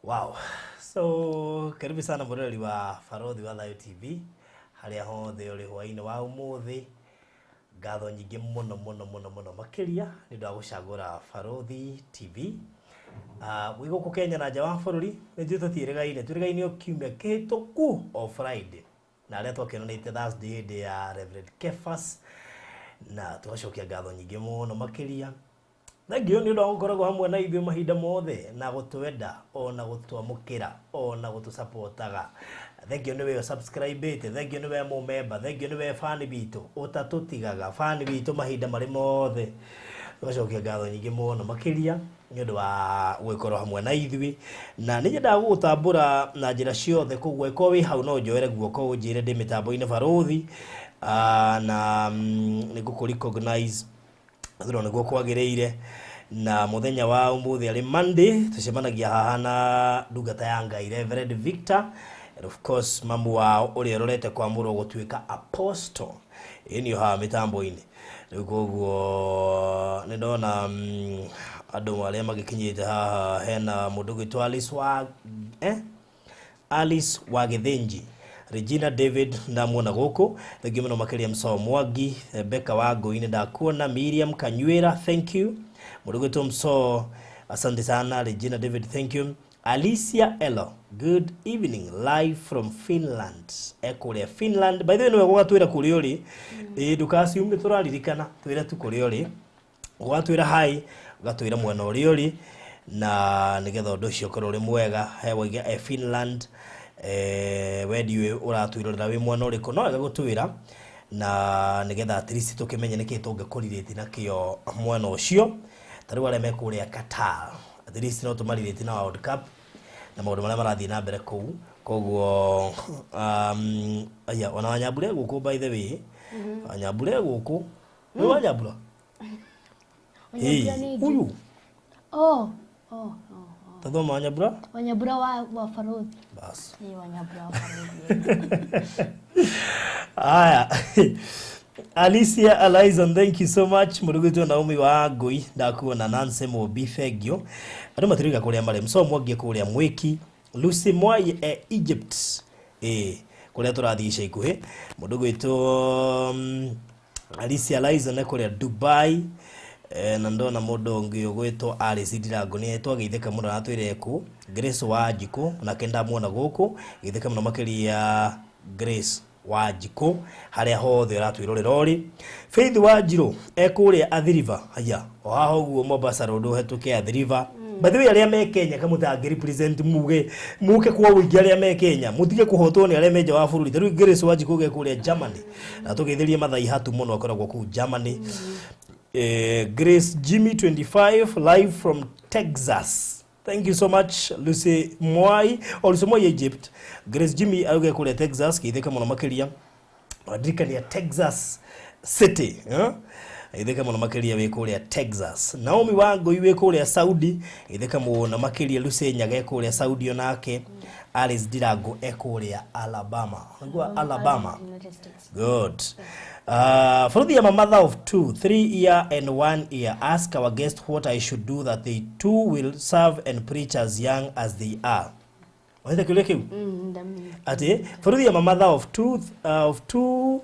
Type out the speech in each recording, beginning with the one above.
Wow. So karibu sana mureli wa Farodhi wa Live TV. Haria hothe uri hwaini wa umuthi. Ngatho nyingi muno makiria ni ndu gucagura Farodhi TV. Wigo Kenya na jawa bururi ni njuto tiregaine turigaine okiumia kihituku o Friday. Na aria twakenanite Thursday day ya Reverend Kefas. Na tugacokia ngatho nyingi muno makiria. Thengio ni ndo gukoragwo hamwe na ithuĩ mahinda mothe na gutwenda ona gutwamukira ona gutusupportaga. Thengio niwe subscribe te, thengio niwe mo member, thengio niwe fan bitu utatutigaga fan bitu mahinda mari mothe. Tugacokia ngatho nyingi muno makiria ni ndo wa gwikorwo hamwe na ithuĩ na ni nyenda gutambura na njira ciothe kugwe ko wi hau no njoere guoko unjire ndi mitambo-ini Farodhi na ni gukurecognize thuro niguo kwagireire na muthenya wa umuthi ari Monday tucemanagia haha na ndungata ya Ngai Reverend Victor and of course mamu wao uri rorete kwamurwo gutuika apostle inio ha mitambo-ini riguo ni ndona andu aria magikinyite haha hena mundu gwitwa Alice wa Githinji, Regina David ndamwona guku, thank you muno makiria Mso Mwangi, Becca wa Ngoine ndakuona, Miriam Kanywera, thank you murugeto Mso, asante sana Regina David, thank you. Alicia Elo, good evening, live from Finland. Ekuria Finland, by the way no gwatwira kuriori ndukasi umbe turaririkana twira tukuriori gwatwira hai gatwira mwena uriori na nigetha undu cio korwo ri mwega hewa Finland wedio uratwirorera wi mwana uriko no agagutwira na nigetha at least tukimenye niki tungekoririte nakio mwana ucio tari wale mekuria Qatar at least no tumaririte na World Cup na maundu maria marathii na mbere kuu koguo aya ona wanyambure guku by the way wanyambure guku ni wanyambura huyu Tadoma wanyabura wa Farodhi. Bas. Ni wanyabura wa Farodhi. Aya. Alicia Alison, thank you so much. Murugutu Naomi wa Ngui ndakuona Nancy Mobi Fegio. Andu matiriga kuria mare Mso Mwangi kuria Mwiki, Lucy Mwai Egypt. Kuria turathiisha ikuhi. Murugutu Alicia Alison kuria Dubai. Na ndona mundu ungi ugwitwo Alice Ndirango ni twageitheka muno na twireku Grace Wanjiku na kenda muona guku geitheka muno makiria Grace Wanjiku haria hothe ratwirorera ori Faith Wanjiru ekuria Athiriva haya o haho guo Mombasa road hetuke Athiriva by the way aria me Kenya kamutangi represent muke kwa wingi aria me Kenya mutige kuhotwo ni aria me nja wa bururi riu Grace waji kuge kuria Germany na tugeithirie mathai hatu muno akoragwo ku Germany. Grace Jimmy 25 live from Texas. Thank you so much Lucy Mwai also Mwai Egypt. Grace Jimmy auge kuria Texas kiitheka muno makiria adikania Texas City, itheka muno makiria we kuria Texas. Naomi wangu iwe kuria Saudi itheka muno makiria Lucy Nyaga kuria Saudi onake. Alice Dirago kuria Alabama. Ngwa Alabama. Good. For the mother of 2, 3 year and 1 year, ask our guest what I should do that they too will serve and preach as young as they are. Waita kile kiu? Ati for the mother of 2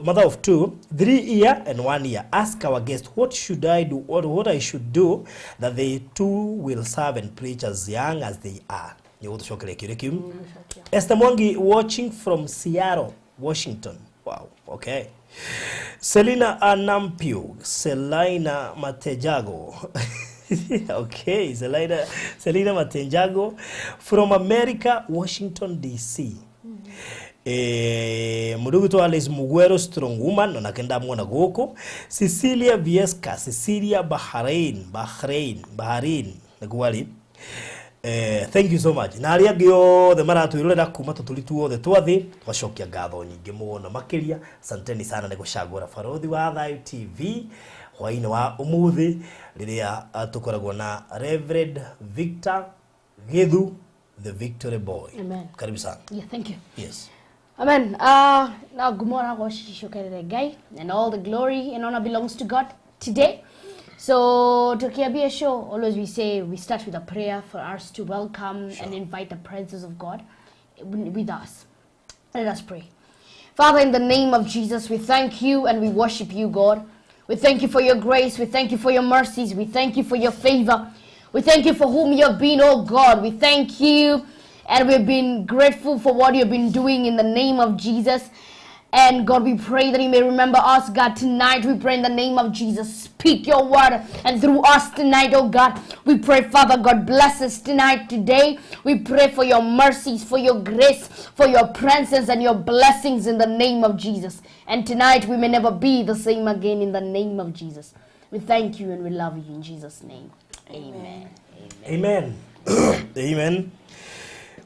mother of 2, 3 year and 1 year, ask our guest what should I do or what I should do that they too will serve and preach as young as they are. Nyoto shokele kile kiu? Esther Mwangi watching from Seattle, Washington. Wow, okay. Selina Anampio, Selina Matejago. Okay, Selina Matejago from America, Washington DC. Mudugu to Alice Mugwero, strong woman, na kenda mwana goko. Cecilia Viesca, Cecilia Bahrain, naguwali. Thank you so much. Na aria gyo the maratu irorera kuma tutulitu the twathi twashokia ngatho nyingi muno makiria. Asanteni sana ni gucagura Farothi wa Thayu TV hwaini wa umuthi riria tukoragwo na Reverend Victor Githu, the Victory Boy. Amen. Karibu sana. Yeah, thank you. Yes. Amen. Now good morning, guy, and all the glory and honor belongs to God today. So to KBA show, always we say we start with a prayer for us to welcome and invite the presence of God with us. Let us pray. Father, in the name of Jesus, we thank you and we worship you, God. We thank you for your grace. We thank you for your mercies. We thank you for your favor. We thank you for whom you have been, oh God. We thank you and we've been grateful for what you've been doing in the name of Jesus. And God, we pray that you may remember us, God, tonight. We pray in the name of Jesus. Speak your word and through us tonight, oh God. We pray, Father God, bless us tonight, today. We pray for your mercies, for your grace, for your presence and your blessings in the name of Jesus. And tonight we may never be the same again in the name of Jesus. We thank you and we love you in Jesus' name. Amen. Amen. Amen.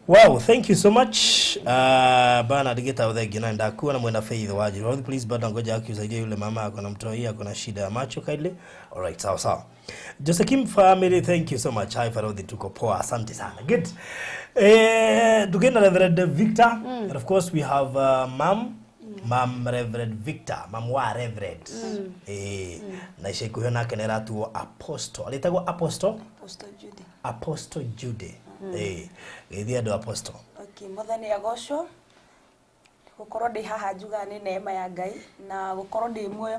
Wow, thank you so much. Bana digeta udhegi na ndakuwa na mwenda faith waji. Please bana ngoja akiusaidia yule mama akona mtoia akona shida ya macho kindly. All right, sawa. Josephine family, thank you so much. Hi Farothi, tuko poa. Asante sana. Good. Tugenda Reverend Victor. And of course we have Mom Reverend Victor, Mom wa Reverend. Na isheku hiyo nake neratu Apostle. Alitagwa Apostle Judy. Apostle Judy. Githia do Apostle. Okay, muthani agocwo gukorwo ndi haha njuga ni neema ya Ngai na gukorwo ndi imwe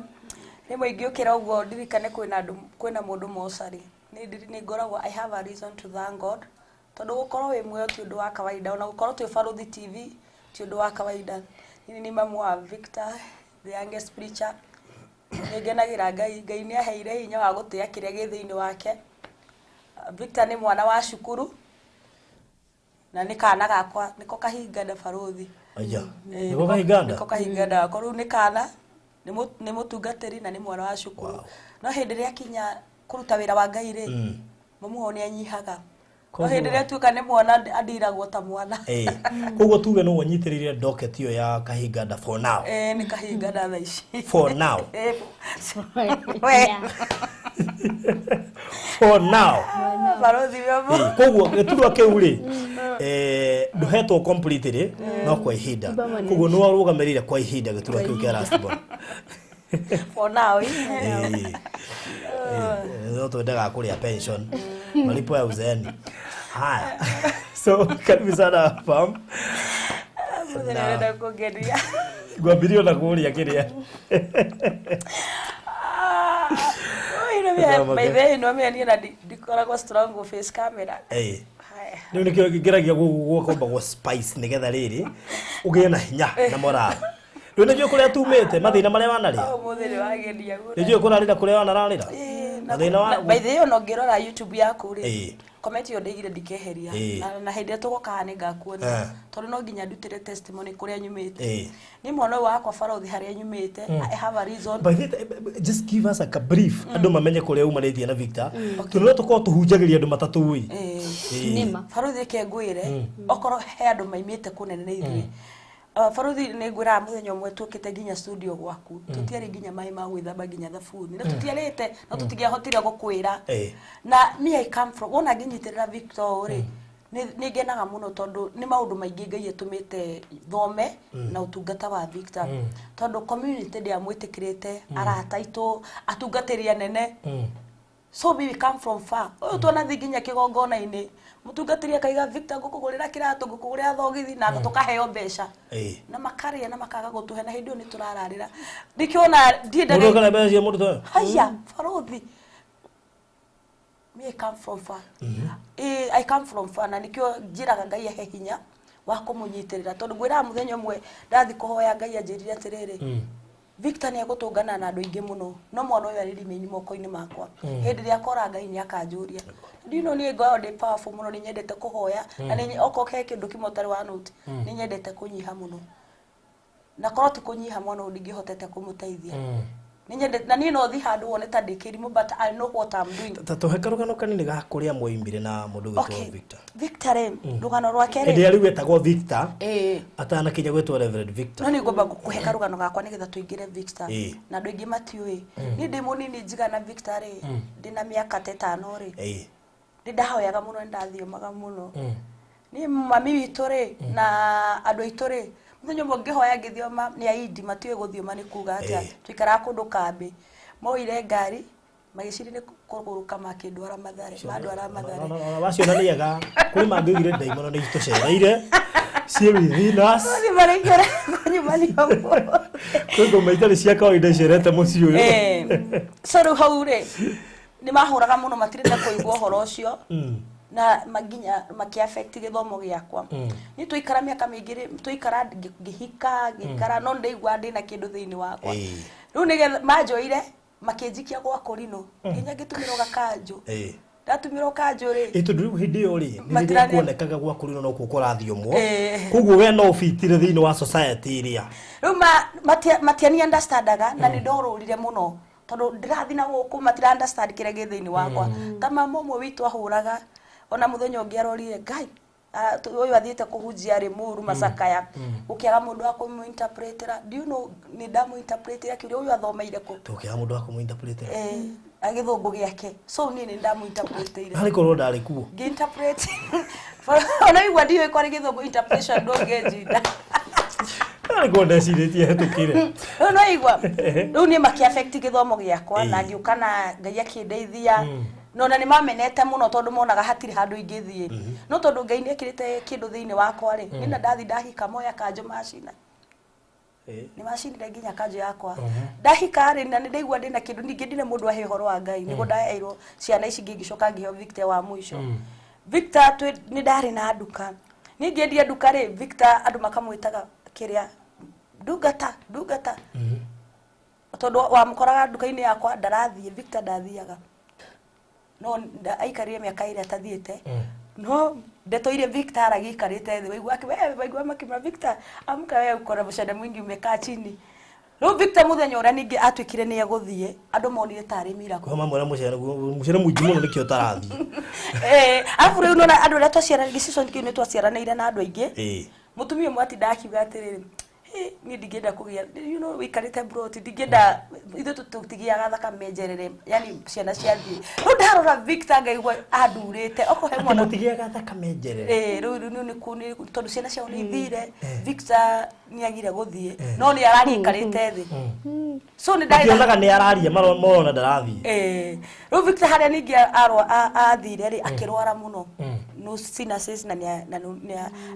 ni muingiukira uguo ndirikane kwina mundu mocari ni ngoragwo I have a reason to thank God tondu gukorwo wi mwe ti undu wa kawaida ona gukorwo twi Farothi TV ti undu wa kawaida. Ni mamu wa Victor, the youngest preacher. Nigenagira Ngai ni aheire hinya wa gutia kiria githiini wake. Victor ni mwana wa cukuru na ni kana gakwa niko kahingana Farothi. Aja. Niko kahingana. Niko kahingana koru ni kana ni mutungatiri na ni mwana wa cukuru. Wow. No hindi ria kinya kuruta wira wa Ngai ri. Mamu ni anyihaga. No hindi ria tuka ni mwana adiragwo ta mwana. Koguo tuge no wanyitiririe docket iyo ya kahingana for now. Ni kahingana tha ici. For now. For now. Farothi wamo. Koguo geturwa keuri nduhetwo completely no kwa ihinda. Koguo no arugamirire kwa ihinda geturwa kiu kia last born. For now. Ndio ndaga kuria pension. Malipo ya uzeeni. Haya. So karibu sana fam. Ndio kugeria. Gwabirio na kuria kiria. By the way, no me ani na dikoragwo strong face camera. Ndio nikio kigeragia gukomba go spice nigetha riri ugie na hinya na moral. Ndio najua kuria tumete mathina maria wanari. Muthiri wagenia guo. Ndio kurarira kuria wanararira. by the way no ngirora YouTube yaku ri comment yo ndigire ndikeheria na hende tugoka ni ngakuona tondu no nginya ndutire testimony kuria nyumite ni mwana wakwa Farothi haria nyumite I have a reason but just give us a brief andu mamenye kuria umaritie na Victor tuno tuko tuhunjagiria andu matatu nima Farothi kengwire okoro he andu maimite kunene ni ithui Farothi ni ngwira muthenya umwe tukite nginya studio gwaku tutiari nginya mai ma gwithamba nginya thabuni na tutiarite na tutigiahotire gukwira na me I come from ona nginyitirira Victor ri ni ngenaga muno tondu ni maundu maingi Ngai atumite thome na utungata wa Victor tondu community dia mwitikirite arataito atungatiria nene so we come from far tona nginya kigongona-ini mutungatiria kaiga Victor ngukugurira kiratu ngukugurira thogithi na tukaheo mbeca na makaria na makaga gutuhe na hindi ni turararira ndikiona ndienda mundu kana mbeca mundu to haya Farothi me I come from far I come from far na nikio njiraga Ngai ahe hinya wa kumunyitirira tondu ngwira muthenya umwe ndathi kuhoya Ngai anjirire atiriri Victor ni agutungana na andu ingi muno no mwana uyu ariri menyi moko-ini makwa hindi ria kora Ngai ni akanjuria ndino ni God the powerful muno ni nyendete kuhoya na ni okoke kindu kimotari wa note ni nyendete kunyiha muno na korwo ti kunyiha mwana uyu ndingihotete kumuteithia ni nyendete na ni no thi handu wone ta ndikirimu but I know what I'm doing tato hekarugano kanini ga kuria mwimbire na mundu witwa Victor Victor rugano rwake ri ndi ari wetagwo Victor atana kinya gwetwa Reverend Victor no ni ngomba gukuheka rugano gakwa nigetha tuingire Victor na ndu ingi matiui ni ndi munini njigana Victor ri ndina miaka 5 ri ndahoyaga muno ndathiomaga muno ni mami witu ri na andu aitu ri muthenya umwe ngihoya ngithioma ni aidi matiwe guthioma ni kuga atia twikara kundu kambi moire ngari magiciri ni kuguruka makindwara Mathare madwara Mathare waciona ni ega kuri mangigire ndaimono ni tucereire ciĩwithinas ni marengera nyumani hapo kwego maitari cia kawaida cerete muci uyu so ru hau ri ni mahuraga muno matire na kuigwa horo ucio na maginya makiaffect githomo giakwa ni tuikara miaka mingiri tuikara ngihika ngikara no ndeigwa ndina kindu thiini wakwa riu nige majoire makinjikia gwa korino nginya gitumiro gakanju ndatumiro kanju ri itundu hindi yo ri ni ria kuonekaga gwa korino no kukurathiomwo koguo we no fitire thiini wa society iria riu matiani understandaga na ni ndorurire muno tondu ndirathi na guku matira understand kire githiini wakwa ta mama mwe witu ahuraga ona muthenya ungiarorire Ngai uyu athiete kuhunjia ri muru macakaya ukiaga mundu wa kumu interpretera do you know ni ndamu interpretera kiuria uyu athomeire ku tukiaga mundu wa kumu interpretera agithungu giake so ni ndamu interpretera hari korwo ndari kuo gi interpret ona igwa ndiwe kwari githungu interpretation ndo ngejinda ari ko ndeciritie hetukire no igwa riu ni makiaffect githomo giakwa na ngiukana Ngai akindeithia no na ni mamenete muno tondu monaga hatiri handu ingithie no tondu Ngai ni ekirite kindu thiini wakwa ri ni na ndathi ndahika moya kanjo machina ni machine nginya kanjo yakwa ndahika ri na ni ndaigua ndina kindu ningi ndine mundu ahe horo wa Ngai nigo ndaeirwo ciana ici ngigicoka ngiheo Victor wa mwisho Victor ni ndari na nduka ni ngendia nduka ri Victor andu makamwitaga kiria ndungata tondu wa mukoraga nduka-ini yakwa ndarathie Victor ndathiaga no aikarire miaka ire atathiete no ndetoire Victor aragikarite thi waigua waigua makima Victor amka wewe ukora mucene mwingi umeka chini no Victor muthenya ura ningi atwikire ni eguthie andu monire tari mira ko mamwe mucene mwingi muno nikio tarathi afu riu nona andu ria twaciara decision kiu ni twaciaranire na andu aingi mutumia mwati ndakiuga atiriri ni ndigenda kugia you know wikarite bro ti ndigenda ithu tutigiaga thakame njerere yani ciana ciathi ru ndarora Victor ngaigua adurite oko he mwana mutigiaga thakame njerere ru ni kuni tondu ciana ciao ni thire Victor ni agire guthie no ni arari karite thi so ni ndari kionaga ni araria marona ndarathi ru Victor haria ningi arwa athire ri akirwara muno no sinus na ni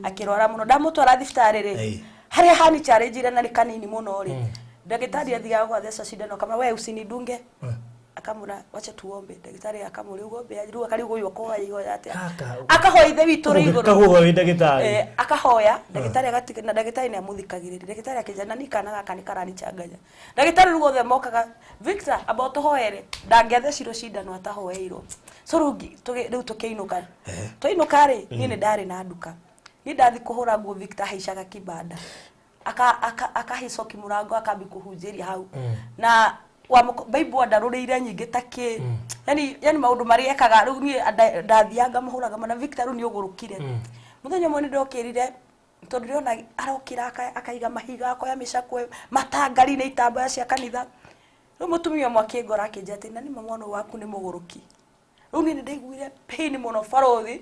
akirwara muno ndamutwara thibitarĩ ri haria hani challenge ira na kanini muno ri ndagitari athiaga gwa thesa cindano kama we usinidunge akamura wacha tuombe ndagitari akamuri ugombe ajiru akari ugo yoko ayihoya ate akahoya ithe witu ri iguru akahoya ndagitari akahoya ndagitari agatika na ndagitari ni amuthikagirira ndagitari akijana ni kana gaka ni karani changanya ndagitari rugo the mokaga Victor about hoere ndangethe ciro cindano atahoeirwo so rugi riu tukiinuka tuinuka ri ni ndari na nduka ni ndathi kuhura nguo Victor haicaga kibanda akahicoki murango akambi kuhunjiria hau na wa Bible ndarurire nyingi take yani maundu mari ekaga riu ni ndathianga muhuraga mana Victor riu ni ugurukire muthenya mwe ni ndokirire tondu riona arokira akaiga mahiga akoya micakwe matangari ni itambaya cia kanitha riu mutumia mwake ngora akinja ati na ni mwana waku ni muguruki riu ni ndaiguire pain muno farothi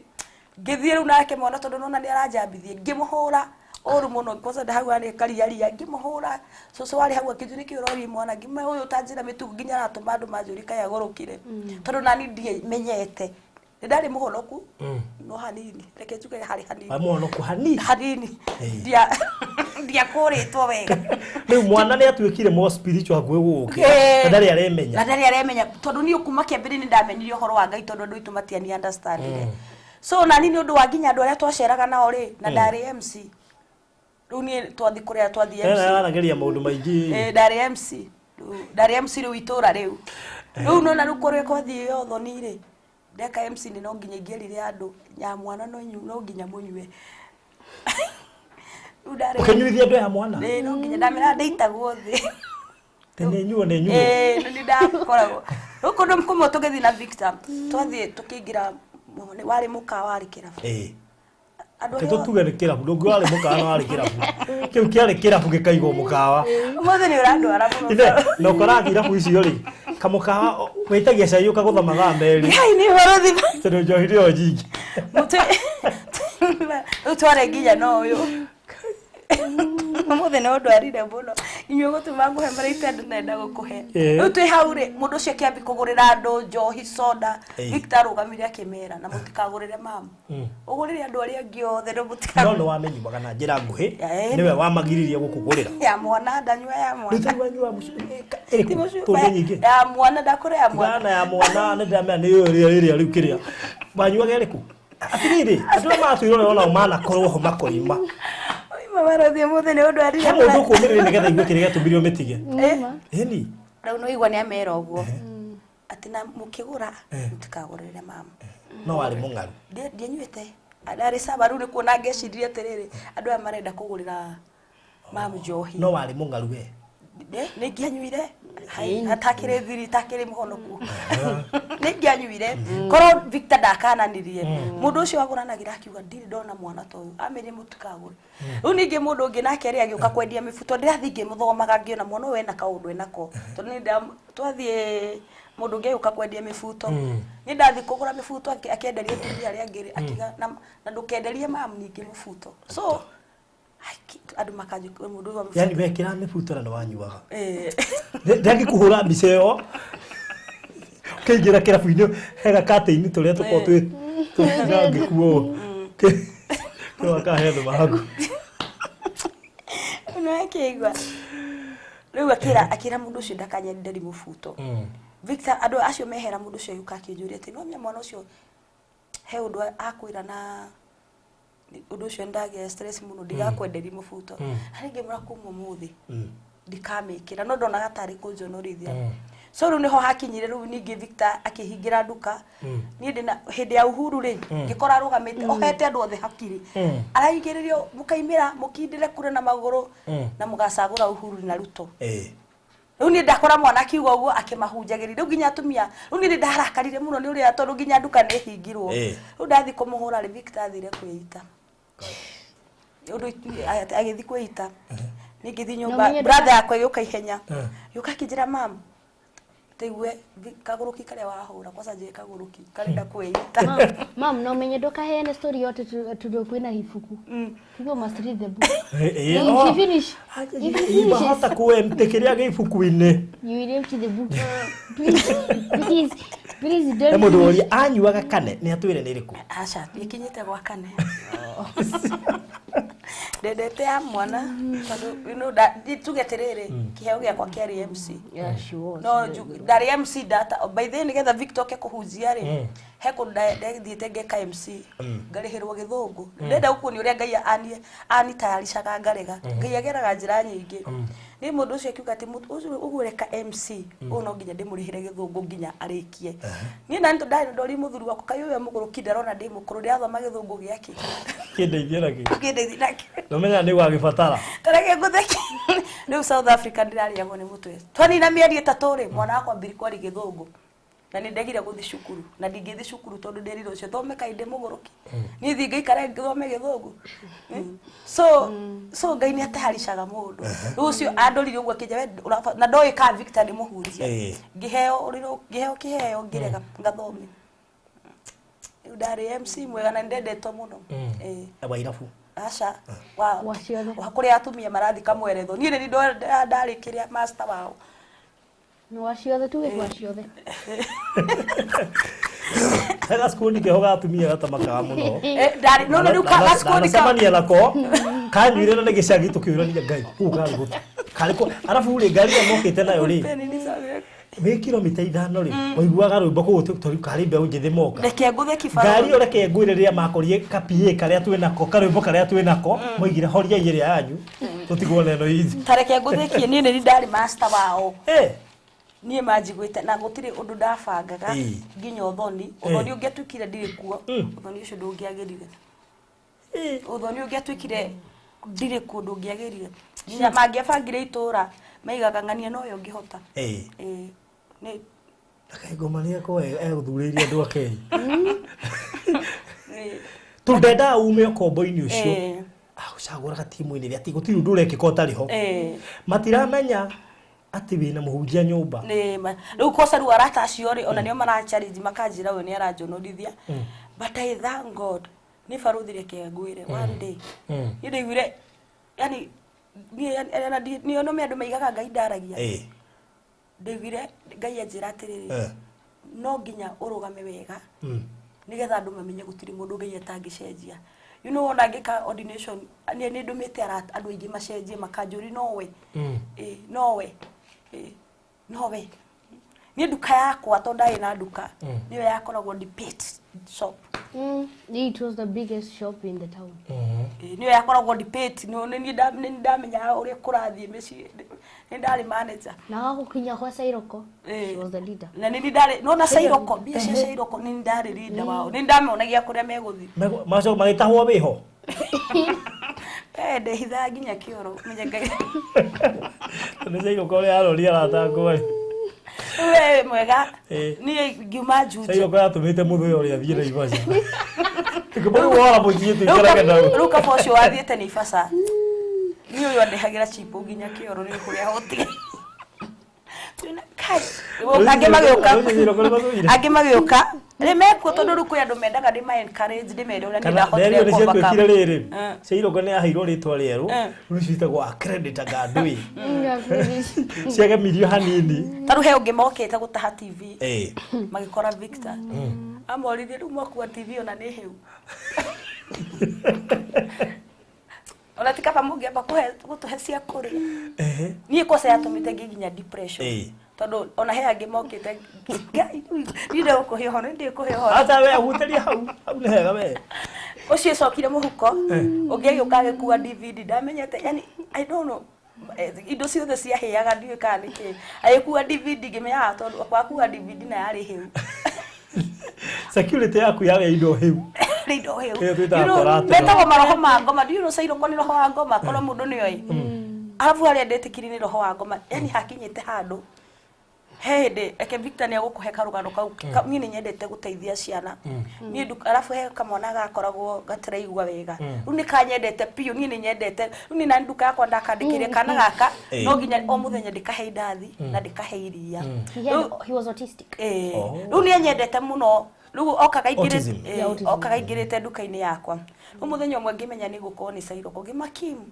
ngithie riu nake mwana tondu nona ni aranjambithie ngimuhura oru muno kwanza ndahagu ani kariaria ngimuhura soso wali hagu akijuni kirori mwana ngime uyu tanjira mitugu nginya ratuma andu majuri kaya gorokire tondu nani ndie menyete ndari muhonoku no hanini reke njuge hari hanini muhonoku hanini dia kuritwo wega riu mwana ni atuikire mo spiritual gwe guke ndari aremenya tondu ni ukuma kiambiri ni ndamenirio horo wa Ngai tondu ndu itumatiani understand so nani ni undu wanginya andu aria twaceraga nao ri na ndari MC riu ni twathi kuria twathi MC arageria maundu maingi ndari MC riu itura riu nona riu kuria kwathi yo thoni ri ndeka MC ni no nginya ingirire andu nya mwana no nginya munywe ukenyuithia andu ya mwana no nginya ndamira ndeitagwo thi tene nyuo ni ni ndakoragwo ruko ndo mkumo tugethi na Victor twathi tukiingira wari mukawa ari kirabu Keto tuge ni kirabu ndungu wari mukawa no ari kirabu kiu kiari kirabu gikaigwo mukawa mothe ni urandu arabu no kora kirabu icio ri kamukawa witagia cai ukaguthamaga mberi hai ni horothi tondu njohi rio nyingi mutu utware nginya no uyu mothe no ndwarire muno inyuo gutuma nguhe marite andu nenda gukuhe riu twi hau ri mundu ucio kiambi kugurira andu njohi soda Victor rugamire akimera na mutikagurire mama ugurire andu aria angi othe no mutikagurire no wamenyumaga na njira nguhi niwe wamagiririe gukugurira ya mwana ndanywa ya mwana ndanywa mucuri ya mwana ndakore ya mwana ya mwana ni ndamea ni ria riu kiria banyuaga riku atiriri andu matwirone ona umana korwo ho makoima mamarothie muthe ni undu arire mundu kumirire nigetha igwe kiria tubirio mitige ni riu no igwa ni amera uguo ati na mukigura mutikagurire mama no wari mungaru ndinyuite adari sabaru ni kuona ngecirie atiriri andu aya marenda kugurira mamu njohi no wari mungaru we ni ngianyuire hai hatakire thiri takire muhonoku ni ngianyuire koro Victor ndakananirie mundu ucio aguranagira akiuga ndiri ndona mwana to amiri mutikagure riu ningi mundu ungi nake ri agiuka kwendia mifuto ndirathi ngimuthomaga ngiona mwana we na kaundu enako tondu ni twathie mundu ungi uka kwendia mifuto ni ndathi kugura mifuto akienderia tundi aria ngiri akiga na ndukenderie mamu ningi mifuto so andu makaje mundu wa yani wekira mifuto na wanyuaga ndangi kuhura mbica yo kingira kirabu-ini hega kate-ini turia tuko twirangi kuo no akahetho mahagu no akigwa riu akira mundu ucio ndakanyenderi mufuto Victor andu acio mehera mundu ucio yuka akinjuria ati no mwana ucio he undu akwira na undu ucio ndagia stress muno ndigakwenderi mufuto aringe murakumwo muthi ndikamikira no ndona gatari kunjonorithia so riu niho hakinyire riu ningi Victor akihingira nduka ni ndina hindi ya uhuru ri ngikora rugamite ohete andu othe hakiri araingiririo mukaimira mukindire kure na maguru na mugacagura uhuru na ruto riu ni ndakora mwana kiugo uguo akimahunjagiri riu nginya atumia riu ni ndarakarire muno ni uria tondu nginya nduka ni hingirwo riu ndathi kumuhura ri Victor athire kwita undu agithi kwita ningithi nyumba brother yakwa yuka ihenya yuka kijira mam tegue kaguruki kare wahura kwa saje kaguruki karenda kwita mam no menye doka hene story yote tudokwena hifuku kigo must read the book you finish hata kuemtekeria gifuku-ini you will empty the book please don't mundu uri anyuaga kane ni atwire ni riku acha ikinyite gwa kane ndendete ya mwana tondu you know tugeterere kiheo giakwa kia MC. Yeah, she was. No ndari MC data by the way getha Victor ke kuhunjia ri he ko ndethiete ngeka MC ngarihirwo githungu ndenda ukuoni uria ngai ani tayarishaga ngarega ngai ageraga njira nyingi ni mundu ucio akiuga ati ucio ugureka MC uno nginya ndimurihire githungu nginya arikie ni na ndo ndari muthuru wako kayo we muguru kindarona ndi mukuru ndi athoma githungu giaki kindeithia naki kindeithia no menya ni wagibatara tareke ngutheki ni South Africa ndirariagwo ni mutwe twani na mieri 3 ri mwana wakwa mbiri kwari githungu na ni ndegire guthi cukuru na ndingithi cukuru tondu nderiro cio thome kainde muguruki ni thi ngeikara ngithome githungu so ngai ni ataharishaga mundu rucio andorire uguo kinja na ndoi ka Victor ni muhunjia ngiheo kiheo ngirega ngathome udari MC mwega na ndendetwo muno wairabu aca wa kuria atumia marathi kamweretho ni ni ndari kiria master wao no waciothe tu waciothe Hega skuli ke hoga atumia gatamakaga muno ndari no riu ka skuli ka samania nako kanyuire na gicagi tukiurania ngai kuga gutu kariko arafu uri ngari ya mokite nayo ri we kilomita 5 ri waiguaga rwimbo ku tori kari mbe unjithi moka reke nguthe kibaro ngari ureke ngwire ria makorie kapie karia twi nako karwimbo karia twi nako moigire horia igiri yanyu tutigwo neno hizi tareke nguthe kie ni ni ndari master wao nie majigwite na gutiri undu ndabangaga nginya uthoni ungiatukire ndiri kuo uthoni ucio ndungiagirire uthoni ungiatukire ndiri kuo ndungiagirire nya mangiabangire itura maigaga ngania no yo ngihota ni akaigomania ko guthuriria andu akei tundenda ume kombo-ini ucio ucaguraga timu-ini ria ti gutiri undu urekika utariho matiramenya ati wina muhunjia nyumba riu kosa ru arata acio ri ona nio mara challenge makanjira we ni arajonodithia but I thank God ni faruthire ke ngwire one day ni ndigwire yani ni ono me andu maigaga ngai ndaragia ndigwire ngai anjira atiriri no nginya urugame wega nigetha andu mamenye gutiri mundu ngai atangicenjia you know ona ngika ordination ni ndumite andu aingi macenjie makanjuri nowe nowe ni duka yakwa to ndai na duka niyo yakoragwo debate shop it was the biggest shop in the town niyo yakoragwo debate no ni ndamenya uri kurathie meci ni ndari manager na gukinya kwa Sairoko she was the leader na ni ndari no na Sairoko bia cia Sairoko ni ndari leader wao ni ndameonagia kuria meguthi maco magitahwo wiho nde hitha nginya kioro menye ngai ni Sairoko uri aroria ratangwa we mwega ni ngiuma juju Sairoko yatumite muthu uri athie na Ivasha tikuburu wala muthie tuikaraga nao ruka focio wathiete ni Ivasha ni uyu andehagira chipo nginya kioro ni kuria hoti tuna kai age magioka remeko tondu ruku ya ndo mendaga ndi ma encourage ndi mende uria ndahotire kwa baka kana riri Sairoko ni ahirwo ritwa rieru rucitagwo accredit gandui ciaga mirio hanini taru he ungi mokete gutaha TV magikora Victor amorithie ru mokwa TV ona ni heu ona tikaba mungiamba gutuhe cia kuri ni kosa yatumite nginya depression tondu ona he angi mokite ndire gukuhiho ndi kuhiho ata we huteria hau ni hega we ucio cokire muhuko ungiagioka gikuwa DVD ndamenyete yani I don't know indo ciothe ciahiaga ndiwe kana niki ayikuwa DVD ngimenya tondu kwakuwa DVD na yari heu security yaku yawe indo heu indo heu metago maroho ma ngoma ndiyo no Sairoko ni roho wa ngoma kono mundu ni oi arafu ari ndetikiri ni roho wa ngoma yani hakinyite handu hede eke Victor ni agukuhe karugano kau ni nyendete guteithia ciana ni arafu he kamwana gakoragwo gatiraigwa wega ru ni kanyendete piu ni nyendete ru ni na nduka yakwa ndakandikirie kana gaka no ginya o muthenya ndikahe ndathi na ndikahe iria he was autistic ru ni nyendete muno ru okaga ingirite nduka-ini yakwa ru muthenya umwe ngimenya ni gukorwo ni Sairoko ngimakimu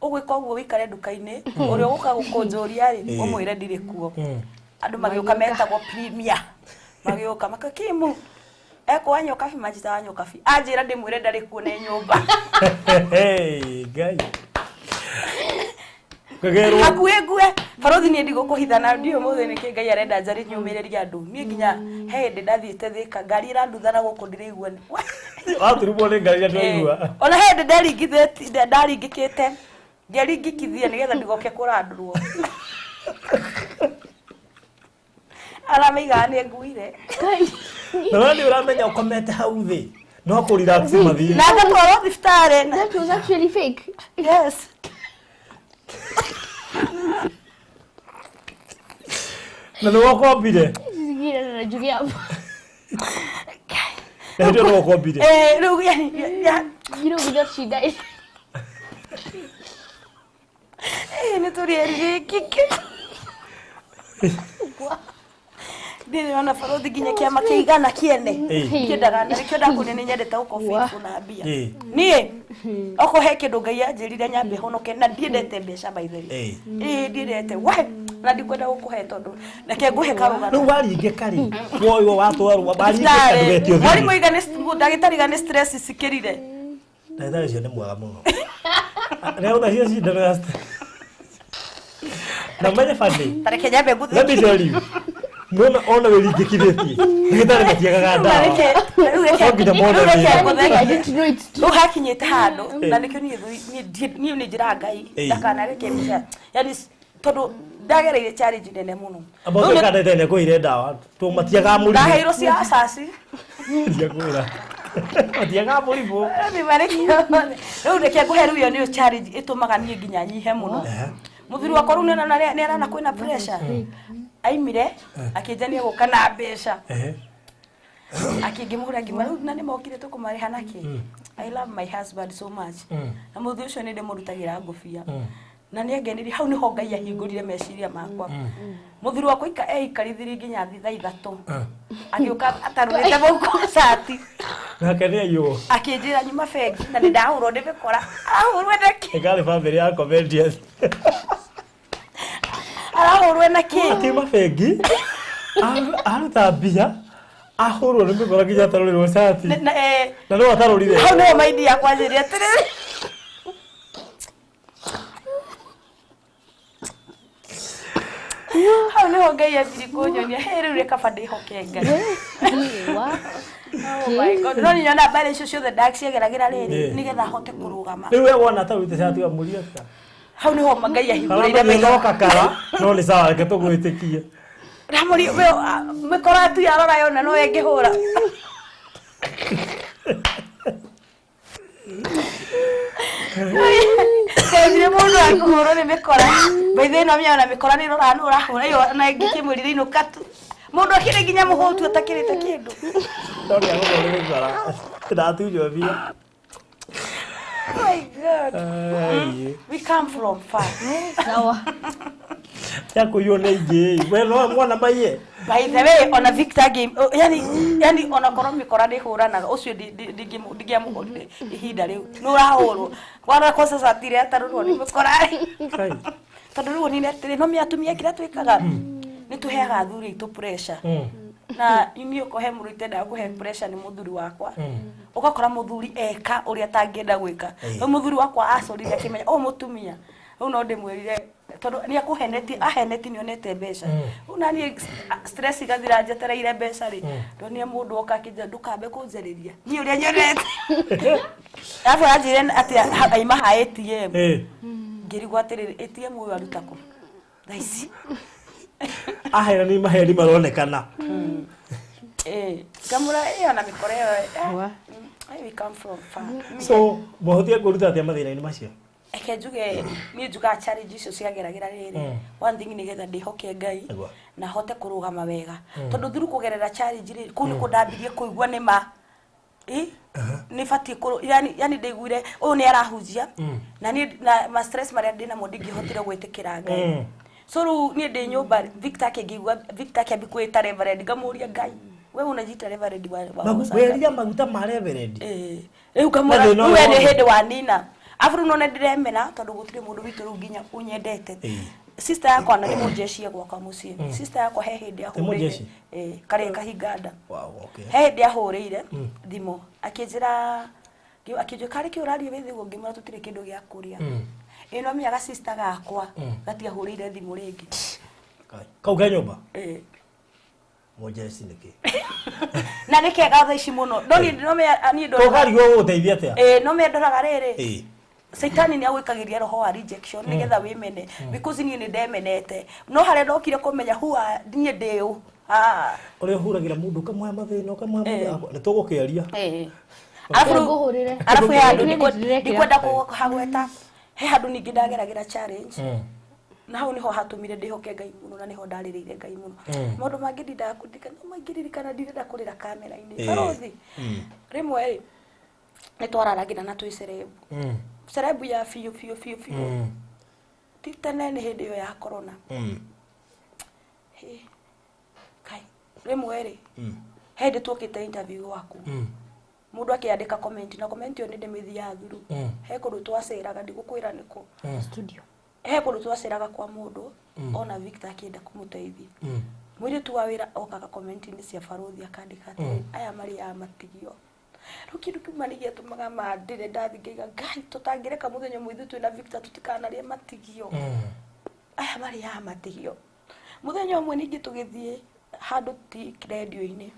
ugwika uguo wikare nduka-ini uri uguka gukunjuria ri umwire ndiri kuo andu magioka metagwo premier magioka makakimu eko wanyo kafi majita wanyo kafi ajira ndimwire ndari kuone nyumba hey guy kagero akuegue farothi ni ndigo kuhithana ndio mothe ni kingai arenda njari nyumireria andu ni nginya hende ndathiite thika ngari iranduthana guku ndiraigua waturumwo ni ngari ndaigua ona hende ndaringikite ngeringikithia nigetha ndigoke kurandurwo arameiga ni nguire no ni uramenya ukomete hau thi no ku relax mathiri na ngatwaro thiftare That was actually fake. yes na no wakombire Sigira na jugia hapo. na ndio no wakombire riu ya You know, we got she died. ni turieri kike ndiri ona farothi ginya kiama kiigana kiene kiendaga na kionda kunene nyendete uko fifu na mbia nie oko he kindu ngai anjirire nyambe honoke na ndiendete mbeca by the way ndiendete we na ndikwenda gukuhe tondu reke nguhe karuga no waringe kari woyo watwarwo waringe kandu getio mwari muiga ni ndagitari ga ni stress sikirire ndagitari cio ni mwaga muno leo ndacia cindano ya na mwenye fandi tareke nyambe nguthi let me tell you no ona wiringikithĩtie ndagĩtarĩ matiagaga ndawa I didn't know it's true. uhakinyite handu na nikio ni njira ngai ndakanareke mbica yani tondu ndagereire challenge nene muno aboke kadete ne kuire ndawa tu matiagaga mũrimũ ndaheirwo cia asasi cia kwĩra matiagaga mũrimũ ni marekio riu reke nguheru yo ni challenge itumaga nie nginya nyihe muno muthuri wa koru nena ni arana kwina pressure aimire akijania guka na mbeca akingimura ngima riu na ni mokire tukumariha naki I love my husband so much na muthu ucio ni ndimurutagira ngofia na ni ageniri hau ni ho ngai ahingurire meciria makwa muthuri wa kuika eikarithiri nginya thitha ithatu agioka atarurite boko sati nake ni ayo akinjira nyuma bengi na ni ndahurwo ndibikora ahurwe naki ekale family ya comedians arahurwe naki atima bengi aruta mbia ahurwo ni mikora nginya atarũrirwo sati na no atarũrire hau no maidi yakwa njiri atiriri hau ni ho ngai anjiri kunyonia riu reka bande ihoke ngai oh my god no nyona bare icio ciothe ndaciageragira riri nigetha hote kurugama riu we wona atarũrite sati amuria hau ni ho ngai ahingurire megoka kara no ni sawa reke tũgwĩtĩkie ramuri mikora tu yarora yona no engihura Kevire mundu akuro ni mikora baithe no miona mikora ni rora no rahura yo na ngikimurire ino katu mundu akire ginya muhutu atakirite kindu ndori agũkorwo nĩ gũkara ndatujo bia oh my god we come from far Sawa. yako yo nĩ ingĩ we no mwana maiye by the way ona Victor game yani ona korwo mikora ni huranaga ucio ndingiamuhurire ihinda riu no rahurwo wara kosa satire atarurwo ni mikora tondu riu ni atire no miatumia kira twikaga ni tuheaga athuri itu pressure na yumi ukohe murite nda kuhe pressure ni muthuri wakwa ugakora muthuri eka uria tangienda gwika no muthuri wakwa acorire akimenya o mutumia no ndimwirire tondu ni akuheneti aheneti nionete mbeca una ni stress igathira njetereire mbeca ri ndo ni mundu oka kija ndukambe kunjeriria ni uria nyonete afu ajire ati aima ha ATM ngirigwa atiriri ATM uyu arutako thaici ahera ni maheri maronekana kamura ona mikore we come from far so muhotie kuruta atia mathina-inĩ macio eke njuge ni njuga challenge icio ciageragira riri one thing ni getha ndihoke ngai na hote kurugama wega tondu thuru kugerera challenge riri kuni kundambirie kuigua ni ma ni fati yani ndeiguire uyu ni arahujia na ni ma stress maria ndina mo ndingihotire gwitikira ngai so ru ni ndi nyumba Victor akigigwa Victor akiambikuita reverend ngamuria ngai we unajita reverend wa weria maguta ma reverend riu kamura we ni hindi wa nina afuru no ndiremena tondu gutire mundu witu ru nginya unyendete sister yakwa na nĩ mũjeshi gwaka mũciĩ sister yakwa he hĩndĩ ahũrĩire kare kahinganda wow okay he hĩndĩ ahũrĩire thimũ akĩnjĩra akĩnjũra kare kĩ ũrarie wĩthĩ ngĩmũra tũtirĩ kĩndũ gĩa kũrĩa ĩno mĩaga sister gakwa gatiahũrĩire thimũ rĩngĩ kau ga nyũmba mũjeshi nĩkĩ na nĩ kega thaa ici mũno no niĩ ndogari wo ũteithia atĩa no mendoraga rĩrĩ Saitani ni agwikagĩria roho wa rejection nigetha wimene because niĩ nĩ ndemenete no harĩa ndokire kũmenya huwa niĩ ndĩũ ũrĩa ũhuragira mũndũ kamwe mathĩna kamwe nĩ tũgũkĩaria arafu ya andũ ndikwenda kũhagweta he handũ ningĩ ndageragĩra challenge na hau niho hatumire ndihoke Ngai mũno na niho ndarĩrĩire Ngai mũno maũndũ mangĩ ndindaga kũndika no mangĩririkana ndirenda kũrĩra kamera-inĩ barothi rĩmwe nĩ twararagĩra na twĩ cerebu cerebu ya fiyo titene nĩ hĩndĩ ĩyo ya corona kai rĩmwe rĩ hĩndĩ tũkĩte interview waku mũndũ akĩandĩka comment na comment ĩyo nĩ ndĩmĩthia through he kũndũ twaceraga ndigũkwĩra nĩkũ studio he kũndũ twaceraga kwa mũndũ ona Victor akĩenda kũmũteithia mũirĩtu wa wĩra okaga comment-inĩ cia barothi akandĩka atĩ aya marĩ ya matigio rukiru kumanigia tumaga mandire ndathingĩiga Ngai tutangĩreka mũthenya mũithu twĩna Victor tutikanarĩe matigio aya marĩ ya matigio mũthenya ũmwe ningĩ tũgĩthiĩ handũ ti radio-inĩ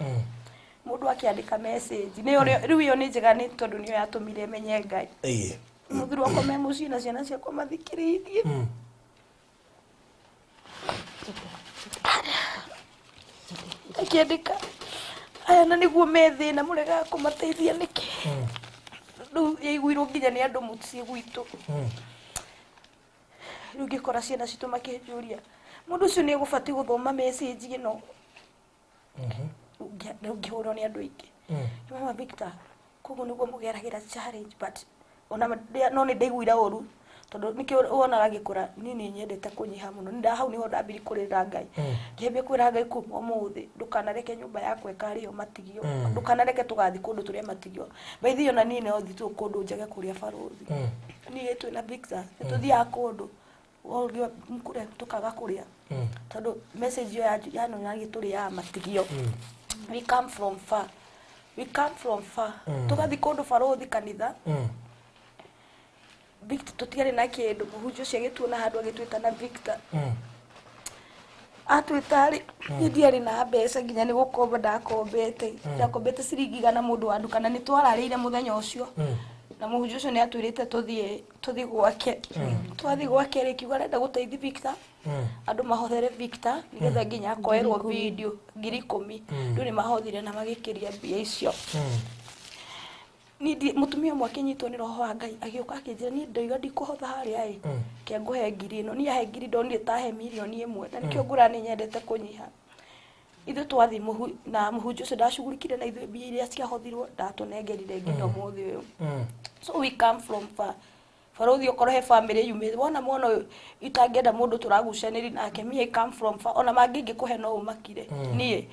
mũndũ akĩandĩka message rĩu iyo nĩ njega nĩ tondũ nĩyo yatũmire menye Ngai mũthuri wakwa me mũciĩ na ciana ciakwa mathikĩrĩirie akĩandĩka aya na nĩguo methĩna mũrega kũmateithia nĩkĩ rĩu yaiguirwo nginya nĩ andũ mũciĩ gwitũ rĩu ngĩkora ciana citũ makĩnjũria mũndũ ũcio nĩ egũbatiĩ gũthoma message ĩno rĩu ngĩhũrwo nĩ andũ aingĩ mama Victor koguo nĩguo mũgeragĩra challenge but ona no nĩ ndaiguira ũru tondũ nĩkĩo wonaga gĩkũra nini nyendete kũnyiha mũno hau niho ndambiri kũrĩra Ngai ngĩambia kwĩra Ngai kuma ũmũthĩ ndũkanareke nyũmba yakwa ĩkarĩo matigio ndũkanareke tũgathi kũndũ tũrĩa matigio baithi ona niĩ no thiĩ kũndũ njage kũrĩa barothi niĩ twĩna Victor tũthiaga kũndũ olgio mkure tukaga kũrĩa tondũ message ĩyo yanonyagia tũrĩ ya matigio we come from far tugathi kũndũ barothi kanitha Victor tutiarĩ na kĩndũ mũhunjia ũcio agĩtuona handũ agĩtwĩta na Victor atwĩtarĩ ndiarĩ na mbeca nginya nĩ gũkomba ndakombete ciringi igana mũndũ wa nduka na nĩ twararĩire mũthenya ũcio na mũhunjia ũcio nĩ atwĩrĩte tũthiĩ gwake twathiĩ gwake rĩ kiuga arenda gũteithia Victor andũ mahothere Victor nĩgetha nginya akoerwo video 10,000 rĩu nĩ mahothire na magĩkĩria mbia icio ni mutumia ũmwe akĩnyitwo nĩ roho wa Ngai agĩũka akĩnjĩra niĩ ndoiga ndikũhotha harĩa kĩa ngũhe 1,000 niĩ he 1,000 ndonire tahe milioni 1 na nĩkĩo ngũra nĩ nyendete kũnyiha ithuĩ twathiĩ na mũhunjia ũcio ndacugurikire na ithuĩ mbia iria ciahothirwo ndatũnengerire nginya ũmũthĩ ũyũ so we come from far barothi ũkorwo he family yumĩte wona mwana ũyũ itangĩenda mũndũ tũragucanĩri nake mie come from far ona mangĩ ingĩkũhe no ũmakire niĩ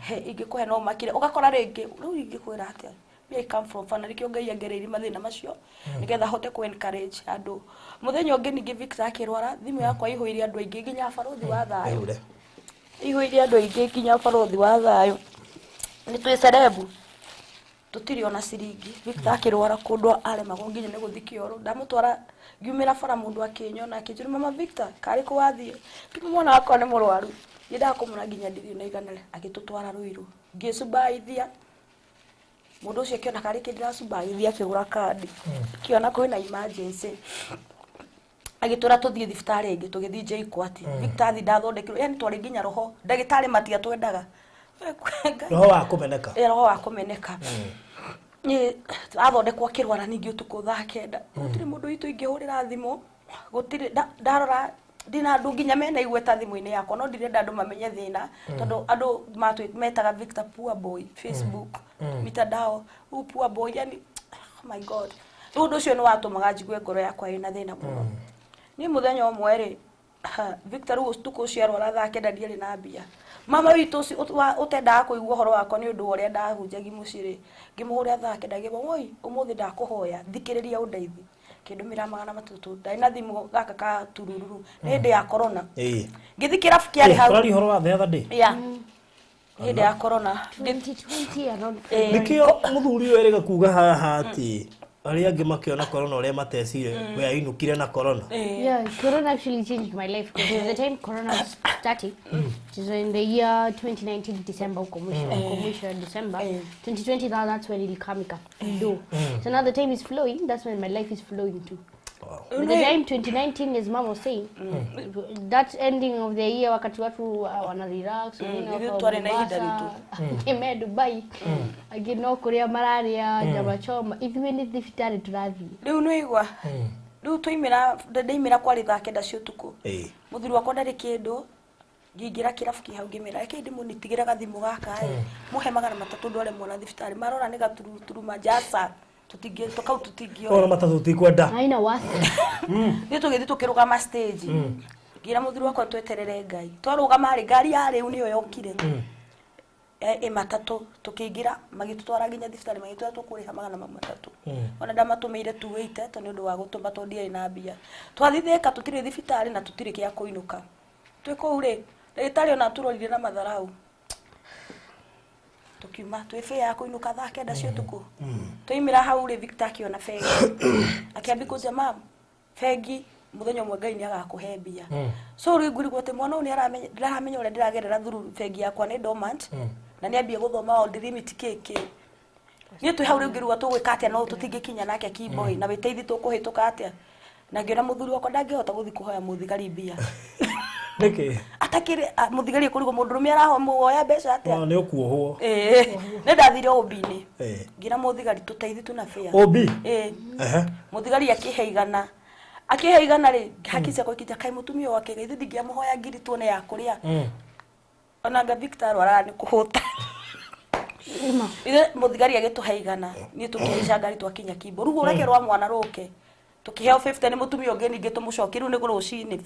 ingĩkũhe no ũmakire ũgakora rĩngĩ rĩu ingĩkwĩra atĩa I come from far nĩkĩo Ngai angereire mathĩna macio nĩgetha hote ku encourage andũ mũthenya ũngĩ ningĩ Victor akĩrwara thimũ yakwa ihũire andũ aingĩ nginya barothi wa thayũ ihũire andũ aingĩ nginya barothi wa thayũ nĩ twĩ cerebu tũtirĩ ona ciringi Victor akĩrwara kũndũ aremagwo nginya nĩ gũthiĩ kĩoro ndamũtwara ngiumĩra bara mũndũ akĩnyona akĩnjũria mama Victor karĩ kũ wathiĩ kĩmwe mwana wakwa nĩ mũrwaru nyendaga kũmũra nginya ndithi na igana agĩtũtwara Rũirũ ngĩcubaithia mũndũ ũcio akĩona karĩ kĩndĩracubaithia akĩgũra kandi akĩona kwĩna emergency agĩtũra tũthiĩ thibitarĩ ĩngĩ tũgĩthiĩ JKUAT Victor athi ndathondekirwo yani twarĩ nginya roho ndagĩtarĩ matia twendaga roho wa kũmeneka roho wa kũmeneka nĩ athondekwo akĩrwara ningĩ ũtukũ thaa 9 gũtirĩ mũndũ witũ ingĩhũrĩra thimũ gũtirĩ ndarora ndina andũ nginya mena igweta thimũ-inĩ yakwa no ndirenda andũ mamenye thĩna tondũ andũ metaga Victor poor boy Facebook mitandao poor boy yani oh my god ũndũ ũcio nĩ watũmaga njigue ngoro yakwa ĩna thĩna mũno niĩ mũthenya ũmwe rĩ Victor ũtukũ ũcio arwara thaa 9 ndiarĩ na mbia mama witũ ũtendaga kũigua ũhoro wakwa nĩ ũndũ ũrĩa ndahunjagia mũciĩ rĩ ngĩmũhũrĩra thaa 9 ngĩmwĩra woi ũmũthĩ ndakũhoya thikĩrĩria ũndeithie kidumira magana matutu ndaina thimu gaka ka turururu hinde ya corona ngithi kirafu kiari hau Korari horo wa the other day hinde ya corona 2020 around nikio muthuri uyu erega kuga haha ati ari angi makiona corona ore matecire we ainukire na corona. Yeah, corona actually changed my life because at the time corona was starting, which is in the year 2019 December, commission December. 2020 that's when it come flow. So now the time is flowing, that's when my life is flowing too. Wow. At the time 2019, as mom was saying, that ending of the year wakati watu wana relax, ime Dubai, agino Korea malaria, jama choma, even if thifitari turathi. Riu nuigwa. Riu tuimira ndaimira kwari thaa kenda cio tuku. Muthuri wakwa ndari kindu. Ngingira kirafu kihau ngimira eke ndimu nitigira gathimu gaka muhe magana matatu ndware mwana thifitari marora ni gaturu majasa. Tutigio tokau tutigio ora matatu tikwenda aina wasi ni tugithi tukirugama stage ngira muthuri wakwa tweterere ngai twarugama ari ngari yari uniyo yokire matatu tukigira magitutwara nginya thifitari magitwara tukuriha magana matatu ona ndamatumire 280 to ni undu wa gutuma tondia ina mbia twathitheka tutire thifitari na tutire kia kuinuka twiko ure ndagitari ona turorire na matharau tukima twefe ya kuinuka thaa kenda cio tuku tuimira hau ri Victor akiona fegi akiambi kuja mam fegi muthenya umwe ngai ni agakuhe mbia so ri nguri gwote mwana ni aramenya ure ndiragerera thuru fegi yakwa ni dormant na ni ambie guthoma all limit keke ni tu hau ri ngirwa tugwika atia no tutingikinya nake keyboy na witeithi tukuhituka atia na ngiona muthuri wakwa ndangihota guthi kuhoya muthigari mbia Niki atakire muthigari kurigo mundurume araho muoya mbeca atia ni ukuohwo ne ndathire obini ngira muthigari tuteithi tuna fare obi muthigari akiheigana ri hakicia kwa kija kai mutumio wake gaithi ndingia muhoya ngiri tuone ya kuria ona nga Victor warani kuhuta ile muthigari agituheigana ni tukiisha ngari twakinya kimbo rugo urekerwa mwana roke tukiheo 50 ni mutumia onge ninge tumucokiru ni gurucini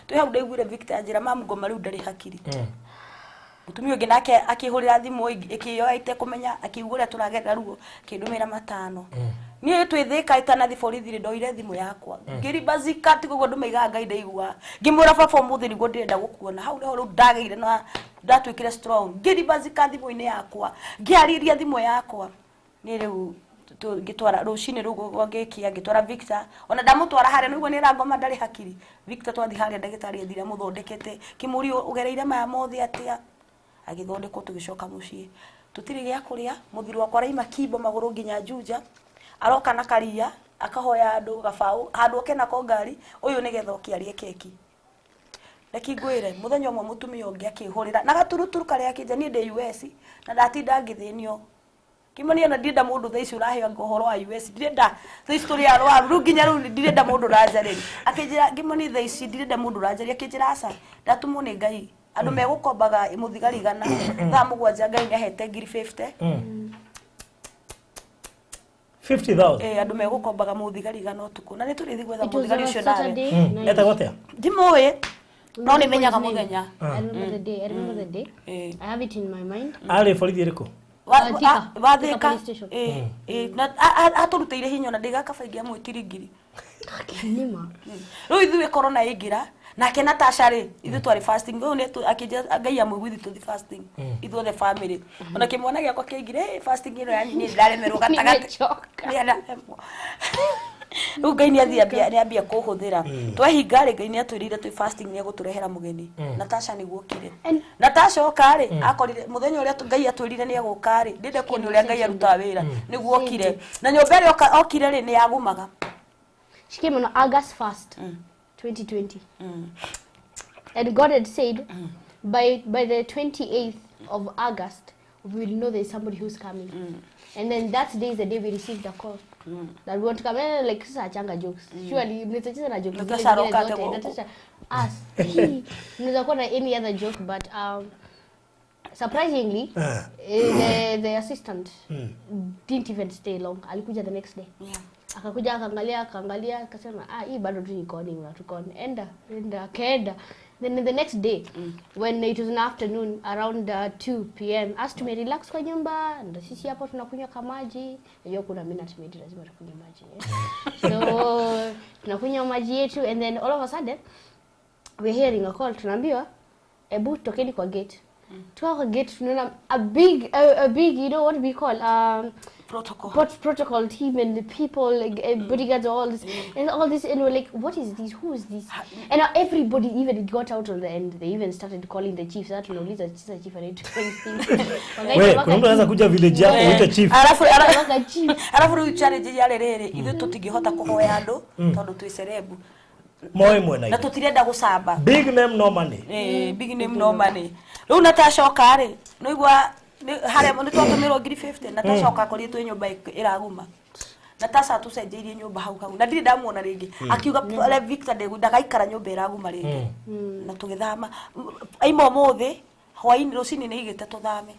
tu hau ndaiguire Victor anjira mamu ngoma riu ndari hakiri mutumia onge nake akihurira thimu ikiyo aite kumenya akigura turagerera ruo kindumira matano ni twithika itana thiborithi ndoire thimu yakwa ngiri bazika tigugo ndumaiga ngai ndaigua ngimura baba muthiri go ndirenda gukuona hau riu ndageire na ndatwikire strong ngiri bazika thimu-ini yakwa ngiariria thimu yakwa ni riu ngitwara rucini rugo ngikia ngitwara Victor ona ndamutwara hare niguo ni rangoma ndari hakiri Victor twathi hare ndagitari athire muthondekete kimuri ugereire maya mothe atia agithondekwo tugicoka mucii tutiri gia kuria muthiri wakwa raima kibo maguru nginya Juja aroka na karia akahoya andu gabau handu okena ko ngari uyu ni getho kiarie keki nekingwire muthenya umwe mutumia ungi akihurira na gaturuturu karia kija ni de US na ndatinda ngithinio kimani ana ndida mundu thaici urahia ngohoro wa US ndida history ya rwa ruginya ru ndida mundu ranjariri akijira kimani thaici ndida mundu ranjari akijira asa ndatumo ni ngai andu megukombaga muthigari gana tha mugwanja ngai nihete ngiri 50,000 andu megukombaga muthigari gana utuku na ni turithi gwetha muthigari ucio nawe eta gotea ndimoe no ni menyaga muthenya I remember the day I have it in my mind ari borithi iriko wathika na aturutire hinyo na ndiga kabaingia mwitiringiri nima ro ithuwe corona ingira nake Natasha ri ithu twari fasting no ne akija ngai amugwithi tu fasting ithu the family ona kimwana giakwa kiingire fasting ino yani ni ndaremerwo gatagati ngai ni athia kuhuthira twahinga ri ngai ni atwirire tu fasting ni guturehera mugeni Natasha ni guokire Natasha okari akorire muthenya uria ngai atwirire ni agukari ndinde kuoni uria ngai aruta wira ni guokire na nyomba ri okire ri ni agumaga she came on August 1st 2020 and God had said by the 28th of August we will know there is somebody who's coming and then that day is the day we received the call that we want to come and like sasa changa jokes surely mnacheza na jokes Natasha us mnaweza kuwa na any other joke but surprisingly the assistant didn't even stay long alikuja the next day akakuja akaangalia akasema hii bado tu iko ni unatukona enda kaenda Then the next day, when it was an afternoon, around 2 p.m., us to relax kwa nyumba, ndo sisi hapo tunakunywa kamaji. Najua kuna minute maid lazima tukunywe maji. So, tunakunywa maji yetu, and then all of a sudden, we're hearing a call, tunaambiwa, ebu tokeni kwa gate. Tuwa kwa gate, tunaona a big, you know what we call, protocol team and the people, like bodyguards, all this, and we're like, what is this? Who is this? And everybody even got out on the end. They even started calling the chief. That tunauliza chief wewe kuna mtu anaweza kuja village yako uite chief. Alafu ru challenge yale rere ithu tutingihota kuhoya andu tondu twi cerebu. Moe na tutirenda gucamba. Big name no money. Big name no money. Riu natashoka ri no igwa hare mo nitwatumiro 50 natashoka koritwe nyumba iraguma. Natasa tucenjeirie nyumba hau na ndiri ndamuona ringi akiuga Victor ndagaikara nyumba iraguma ringi na tugithama aimo muthi hwaini rucini ni igite tuthame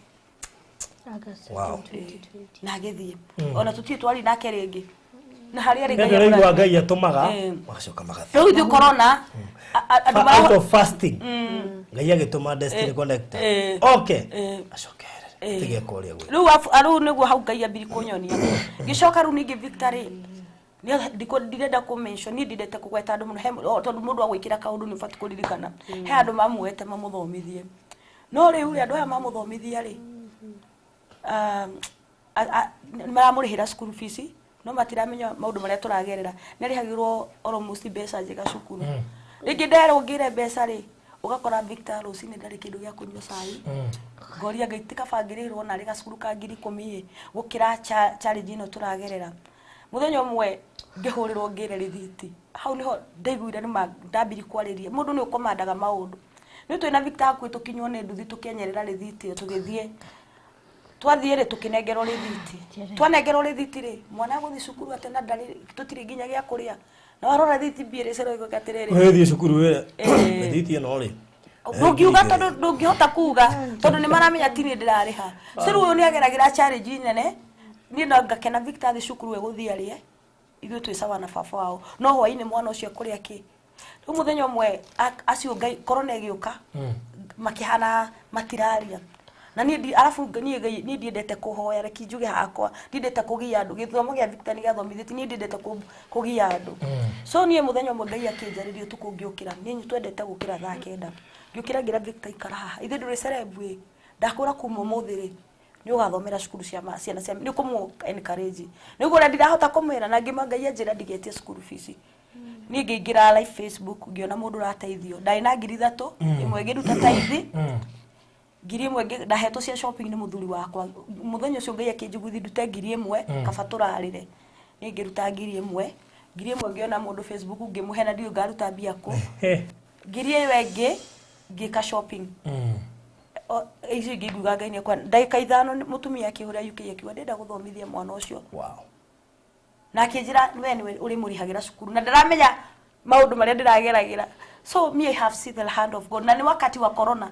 na agithie ona tutie twari nake ringi na hari ari Ngai atumaga magacoka magathiĩ riu thi corona andu out of fasting Ngai agituma destiny connector okay acokere tige koria gwe riu aru niguo hau Ngai ambiri kunyonia gicoka ru ningi Victory ni ndirenda ku mention ni ndirete kugweta andu muno he tondu mundu agwikira kaundu ni fati kuririkana he andu mamuete mamuthomithie no riu ri andu aya mamuthomithia ri maramurihira school fees no matiramenya maundu maria turagerera nerihagirwo almost mbeca njega cukuru ringi ndero ngire mbeca ri ugakora Victor rucini ndari kindu gya kunywa cai ngoria ngaitika bangirirwo na riga cukuru ka 10,000 gukira challenge ino turagerera muthenya umwe ngihurirwo ngire rithiti hau niho ndaiguire ni ndambiri kwariria mundu ni ukomandaga maundu ni twina Victor hakuhi tukinywo ni nduthi tukenyerera rithiti tugithie twathie ri tukinengerwo rithiti twanengerwo rithiti ri mwana guthi cukuru atena ndari tutiri nginya gya kuria na warora rithiti mbire cero igatiriri wewe thie cukuru we rithiti ino ri ndugiuga tondu ndungihota kuga tondu ni maramenya tini ndirariha ciru uyu ni ageragira challenge nene ni no ngakena Victor thi cukuru we guthia ri ithu twi sawa na baba wao no hwaini mwana ucio kuria ki riu muthenya umwe acio Ngai corona igiuka makihana matiraria na ni alafu ni ndiendete kuhoya reki njuge hakwa ndiendete kugia andu githomo gya Victor ni gathomithiti ni ndiendete kugia andu so nie muthenya umwe Ngai akinjaririe tukungiukira ni twendete gukira thaa 9 ngiukira ngira Victor ikara haha ithe nduri cerebu ndakura kuma muthiri ni ugathomera cukuru cia ciana cia ni kumu encourage niguo ndirahota kumwira na ngima Ngai anjira ndigetie school fees ni ngingira live Facebook ngiona mundu rateithio ndai na 3,000 imwe ngiruta taithi ngiri imwe ndahetwo cia shopping ni muthuri wakwa muthenya ucio Ngai akinjiguthi ndute ngiri imwe kabaturarire ni ngiruta ngiri imwe ngiona mundu Facebook ngimuhe na ndio ngaruta mbia ku ngiri wengi ngika shopping ici ngiguga Ngai ni kwa ndaika 5 mutumia akihuria yuki akiwa ndenda guthomithia mwana ucio na akinjira we uri murihagira cukuru na ndaramenya maundu maria ndirageragira so me I have seen the hand of God na ni wakati wa corona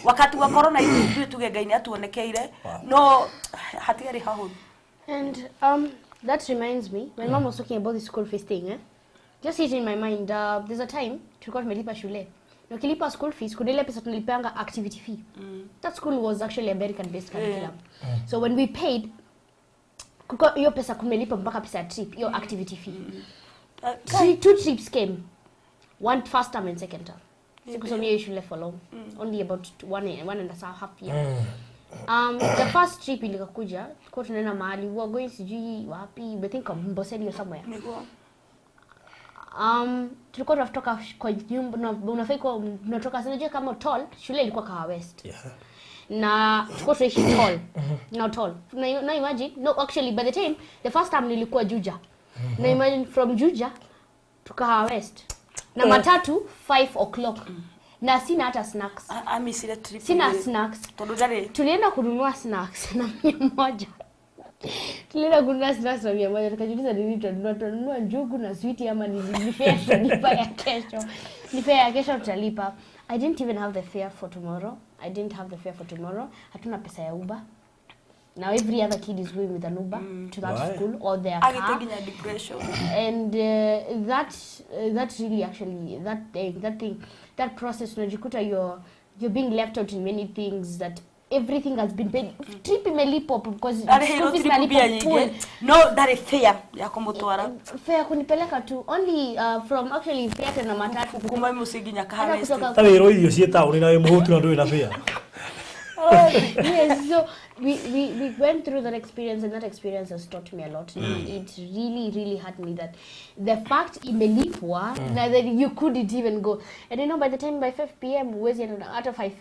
wakati wa corona ithu tuge Ngai ni atuonekeire no hatiari hahu and that reminds me when mom was talking about the school fees thing just hit in my mind there's a time tulikuwa tumelipa shule na kilipa school fees kuna ile pesa tunalipanga activity fee that school was actually American based curriculum so when we paid kuko hiyo pesa kumelipa mpaka pesa trip hiyo activity fee two trips came one first term and second term sikusomea shule for long only about one and a half year the first trip ilikakuja kwa tunaenda mahali we are going sijui wapi I think of Mboseli or somewhere tulikuwa tunatoka kwa nyumba unafai kwa tunatoka sinaje kama tall shule ilikuwa Kawa West na tulikuwa tunaishi tall now tall na imagine no actually by the time the first time nilikuwa Juja na imagine from Juja to Kawa West na matatu 5 o'clock na sina hata snacks misile trip sina snacks tulienda kununua snacks na 100 tulienda kununua snacks na 100 tukajiuliza nini tunanunua njugu na sweet ama ni fare tutalipa ya kesho ni fare ya kesho tutalipa I didn't even have the fare for tomorrow hatuna pesa ya Uber Now every other kid is going with an Uber to that school or their I car. get depression. And that's really actually that process unajikuta you're being left out in many things that everything has been paid. Trip imelipo because school fees imelipo. No, that is fair ya kumutwara. Fair kunipeleka tu only from actually theater na matatu Kuma musiginya kahawe. Tawiro irio cie tauni na muhutu na ndui na fair. Yes, so we went through that experience, and that experience has taught me a lot. It really hurt me that the fact imelipwa now that you couldn't even go. And you know, by the time by 5 p.m. uwezi out of 5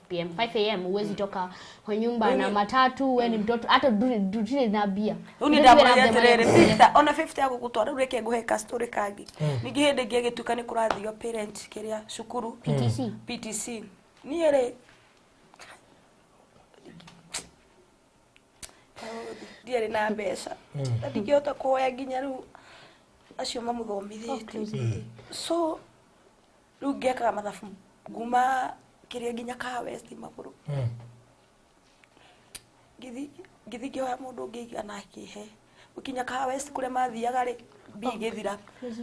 p.m. 5 a.m. uwezi toka kwa nyumba na matatu when mtoto hata dutile na bia. Unidabura terere ona 50 yako kutwara ureke guheka story kagi. Nigihende gigetuka ni kurathi your parent kiria shukuru PTC. Niere diare na mbeca ndigihota kuhoya nginya riu acio mamuthomithĩtie so riu ngekaga mathabu nguma kiria nginya ka West Maguru ngithi ngĩoya mũndũ ũngĩ anakihe ukinya ka West kũrĩa mathiaga rĩ bigithira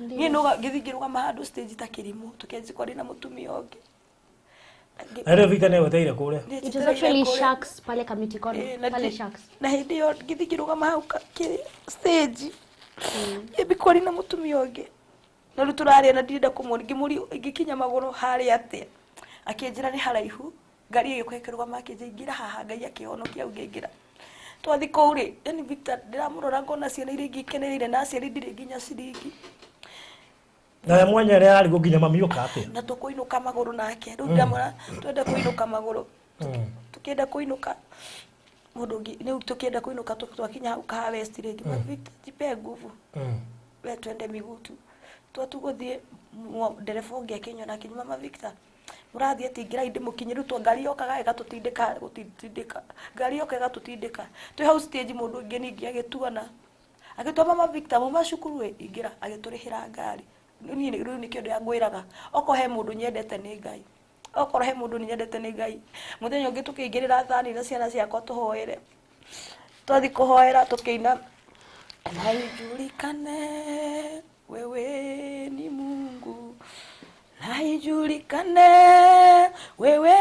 niĩ no ngithi ngĩrũgama handũ stage ta Kĩrimũ tukenji kwari na mũtumia ũngĩ. REV kana weteire kule. It was actually Sharks pale Kamiti Corner. Pale Sharks. Na hindi yo githikirugama hau stage. Yebi kwari na mutumia ũngĩ. Na rĩu tũrarĩa na ndirenda kũmũona ngĩmũri ngĩkinya magũrũ harĩa atĩa. Akĩnjĩra nĩ haraihu. Ngari ĩyo kwekĩrũgama akĩnjĩra haha Ngai akĩhonokia ũngĩngira. Twathi kũu rĩ, yani Victor ndiramũrora ngona ciana iria ingĩkenereire na aciari ndirĩ nginya ciringi. Na mwanya ria ari gukinya mamioka atia na tukuinuka maguru nake riu ndamura twende kuinuka maguru tukienda kuinuka mundu ngi riu tukienda kuinuka twakinya hau ka West ringi Victor jipe nguvu we twende migutu twatuguthie ndereba ungi akinywa na kinyuma mama Victor murathie tingira indi mukinyiru twa ngari yokaga igatutindika gutindika ngari yoka igatutindika twi hau stage mundu ngi ningi agituana agitwa mama Victor mama cukuru we ingira agiturihira ngari ni riu ni kĩndũ yangwĩraga oko he mũndũ nyendete nĩ Ngai okoro he mũndũ nyendete nĩ Ngai mũthenya ũngĩ tukĩingĩrĩra thani na ciana ciakwa tũhoere twathi kũhoera tukĩina naijulikane wewe ni Mungu naijulikane wewe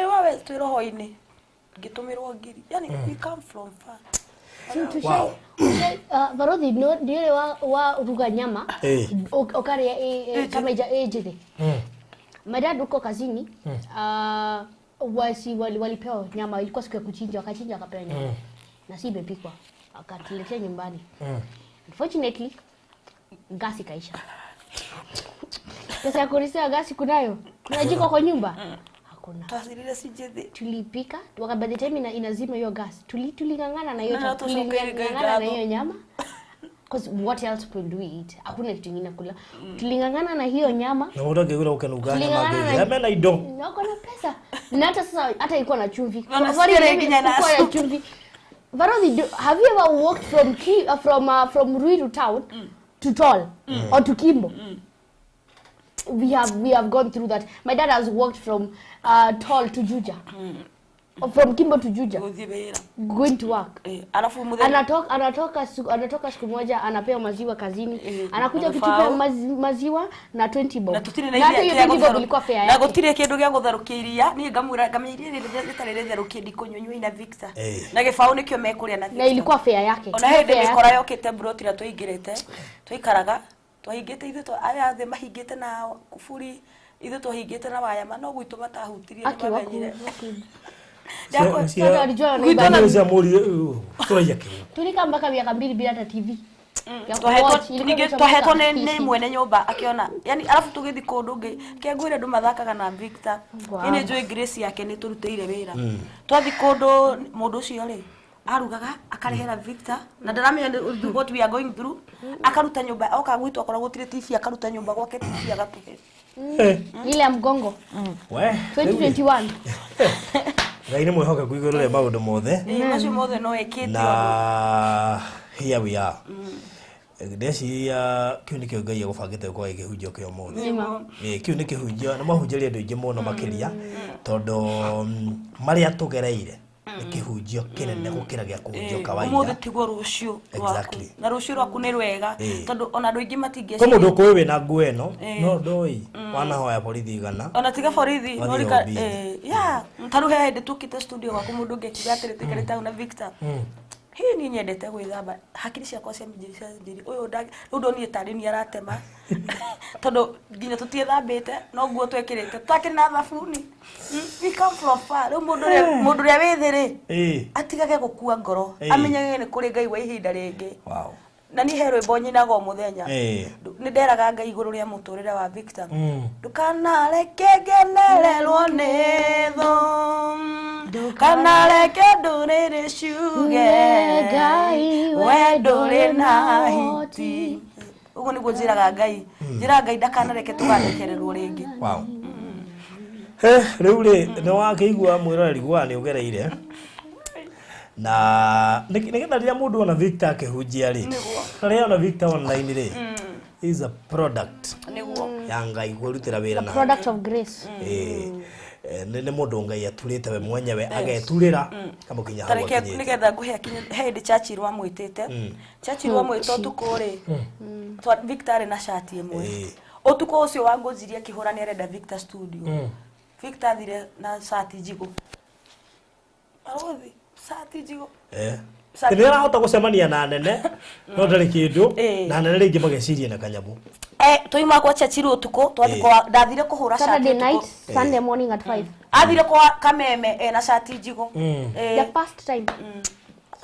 wawe twĩroho-inĩ ngĩtũmĩrwo ngiri yani we come from far. Wow. Barodhi ndiye wa ruga nyama okaria kama ejede. My dad uko kazini walipewa nyama, ilikuwa siku ya kuchinja, wakachinja akapewa nyama na si imepikwa akatuletea nyumbani. Unfortunately gas ikaisha. Pesa ya kulipia gas kunayo? Kuna jiko kwa nyumba? Hakuna. Tasirile sijede. Tulipika, by the time inazima hiyo gas. Tulingangana na hiyo tulingangana na hiyo nyama. Because what else could we eat? Hakuna kitu kingine kula. Tulingangana na hiyo nyama. Na wote kegura ukanuga nyama gege. Yame na ido. Na kuna pesa. Na hata sasa hata ilikuwa na chumvi. Kwa na chumvi. Varodhi, have you ever walked from Rui to town to Tol or to Kimbo? We have gone through that. My dad has walked from Tol to Juja. Or from Kimbo to Juja. Going to work. Anatoka siku moja anapewa maziwa kazini. Anakuja kutupa maziwa na 20 bob. Na hiyo 20 bob ilikuwa fair yake. Na gutire kindu gya gutharukiria ni ngamiria ritarire tharukia ndikonyonywa ina Victor. Na gibao nikio mekuria na Victor. Na ilikuwa fair yake. Ona hindi mikora yokite brotira tuingirite. Tuikaraga twahingite ithu to aya the mahingite na kuburi ithu twahingite na waya no gwitu matahutirie ni bamenyire. Tulika mpaka miaka 2 bila hata TV. Twahetwo ni mwene nyumba akiona yani alafu tugithi kundu ngi kengwire ndu mathakaga na Victor ini njui grace yake ni turutire wira twathi kundu mundu ucio ri arugaga akarehera Victor na ndaramenya what we are going through akaruta nyumba oka gwitu akora gutire TV akaruta nyumba gwake TV agatuhe ile ya mgongo we 2021 Ngai ni mwihoka kuigurure maundu mothe macio mothe no ekite na here we are ndeciria kiu ni kio Ngai agubangite kwa igihunjio kio mothe kiu ni kihunjio na mahunjĩria andũ aingĩ mũno makiria tondu maria tugereire kihunjio kinene gukira gya kuhunjio kawaida umuthi tigo rucio exactly na rucio rwaku ni rwega tondu ona andu aingi matingi ko mundu ko we na nguo eno no ndoi wana hoya borithi igana ona tiga borithi no rika ya mtaruhe hende tukite studio gwaku mundu ngekiga atiritikarite na Victor hii ni nyendete gwithamba hakiri ciakwa cia njiri uyu ndo ni tari ni aratema tondu nginya tutiethambite no nguo twekirite twakiri na thabuni we come from far mundu ria withiri atigage gukua ngoro amenyage ni kuri Ngai wa ihinda ringi wow na ni herwe mbonyinaga muthenya ni nderaga Ngai iguru ria muturire wa Victor ndukanareke ngenererwo ni tho ndukanareke ndurire ciuge Ngai we nduri na hiti uguo niguo njiraga Ngai ndakanareke tugathekererwo ringi wow riu ri ni wakeigua mwiroreri gwa ni ugereire na nigetha riria mundu ona Victor akihunjia ri riria ona Victor online ri is a product niguo ya Ngai gwirutira wira na product of grace nene mundu Ngai aturite we mwenyewe ageturira kamukinya hawa kinyi nigetha nguhe hindi church rwa mwitite church rwa mwito tukuri Victor na shati imwe utuko ucio wanguziria kihura ni arenda Victor studio Victor thire na shati jigo arothi shati jigo Tene arahota gucemania na nene no ndari kindu na nene ringi mageciria na kanyabu toima kwa chachiru utuko twathiko ndathire kuhura shati Saturday night Sunday morning at 5 athire kwa kameme na shati jigo the first time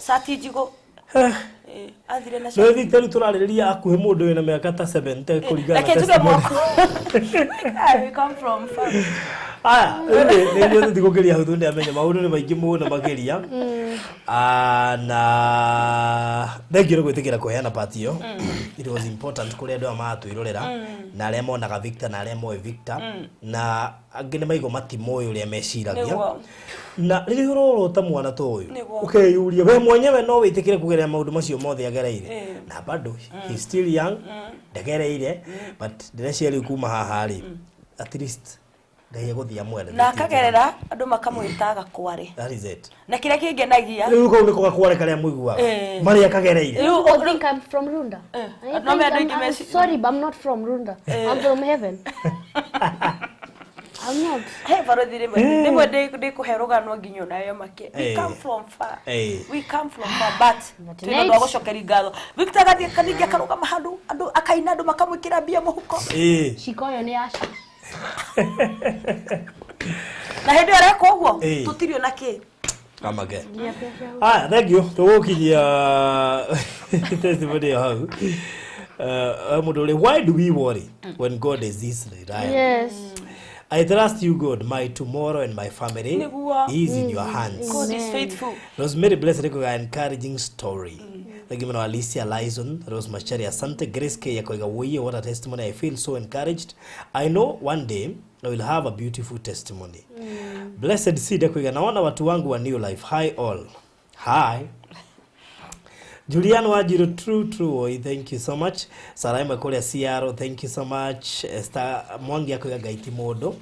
shati jigo athire na shati Victor turariria akuhe mundu wina miaka ta 7 kuringana na testimony I come from far ndio ndigukiria huthu ndi amenya maundu ni maingi muno makiria na thank you gwitikira kuheana part iyo it was important kuri andu amatu irorera na aria monaga Victor na aria moe Victor na angine maigo matimoyo uria meciragia na riri urorota mwana to uyu ukeyuria we mwenyewe no witikire kugerea maundu macio mothe agereire na bado he still young ndagereire but ndiraciari kuma haha ri at least Ngai guthia mwene na kagerera andu makamwitaga kware that is it na kile kingenagia riu ko niko gakware karia muigua mari akagereire you think I'm from Runda no me andu ingime sorry but I'm not from Runda I'm from heaven I'm not hey barodire nimwe ndi kuheruganwa nginyo nayo make we come from far we come from far but tino ndo gucokeri ngatho Victor gathie kanigi akaruga mahandu andu akaina andu makamwikira mbia muhuko shikoyo ni asha na hindi areko uguo tutirio na ki amage thank you tugukinyia testimony how mudole why do we worry when God is easily right yes I trust you, God. My tomorrow and my family is in your hands. God is faithful. Rosemary, blessed, encouraging story. Thank you, Alicia Lyson, Rose Machari, Asante, Grace K. What a testimony. I feel so encouraged. I know one day I will have a beautiful testimony. Blessed seed, naona watu wangu wa new life. Hi all. Hi. Julian Wajiro, true. Thank you so much. Sarai Makolia Siaro, thank you so much. Esther Mwangi akoya gaiti modo.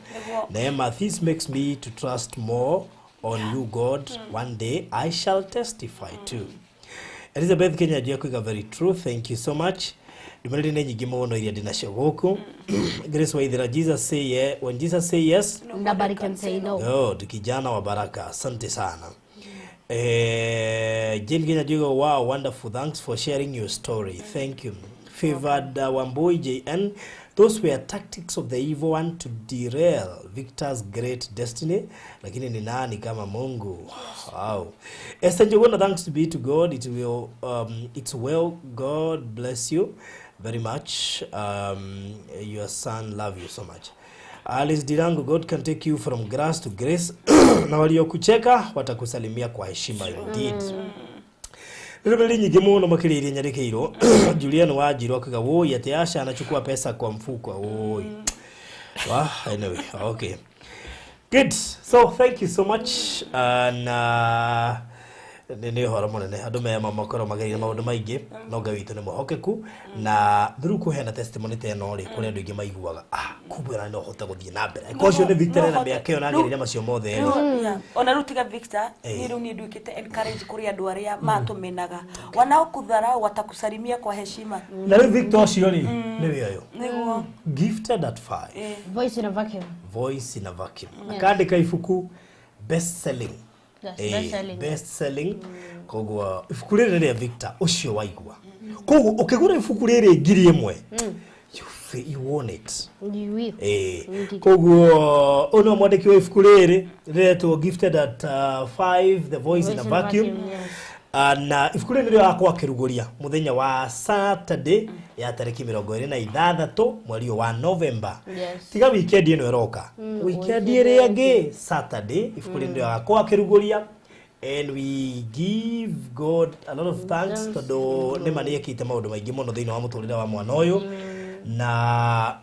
Neema, this makes me to trust more on you, God. One day I shall testify too. Elizabeth Kenya akoya very true. Thank you so much. Dumelini nyingi mono ili adina shogoku. Grace Waithira, Jesus say yeah. When Jesus say yes, nobody can say no. Oh, tukijana wa baraka. Asante sana. Jane Kenya Diego, wow, wonderful. Thanks for sharing your story. Thank you. Favored Wamboi JN. Those were tactics of the evil one to derail Victor's great destiny. Lakini ni nani kama Mungu? Wow. Esther Njogona, thanks to be to God. It's well. God bless you very much. Your son love you so much. Alice Dirango, God can take you from grass to grace. Na waliokucheka watakusalimia kwa heshima indeed. Ndio nyingi muno makiriri nyarekeiro. Julian Wajiro akaga woi ati Asha anachukua pesa kwa mfuko. Woi. Anyway, okay. Good. So thank you so much. And nĩ horo mũnene andũ me makorwo magereire maũndũ maingĩ no Ngai witũ nĩ mũhokeku na through kũheana testimony ta ĩno rĩ kũrĩ andũ aingĩ maiguaga kumbe na no hote gũthiĩ na mbere kocio nĩ Victor na mĩaka ĩyo nagerire macio mothe ona rutiga Victor ni rĩu ni nduĩkĩte encourage kũrĩ andũ arĩa matũmenaga wanaokudharau watakusalimia kwa heshima na rĩu Victor ũcio rĩ nĩ wĩyo nĩguo gifted at 5 Voice in a vacuum. Voice in a vacuum akandĩka ibuku best selling best selling koguo ibuku rĩrĩ rĩa Victor ũcio waigua koguo ũkĩgũra ibuku rĩrĩ ngiri ĩmwe you want it You will. Koguo ono mwandĩki wa ibuku rĩrĩ rĩretwo gifted at 5 the voice in a vacuum na ibuku rĩrĩ nĩrĩo akwa kĩrugũria mũthenya wa Saturday ya tarĩki 26 mweri wa November tiga weekend ĩno ĩroka weekend ĩrĩa ĩngĩ Saturday ibuku rĩrĩ nĩrĩo akwa kĩrugũria and we give God a lot of thanks tondũ nĩ maniĩkĩte maũndũ maingĩ mũno thĩinĩ wa mũtũrĩre wa mwana ũyũ na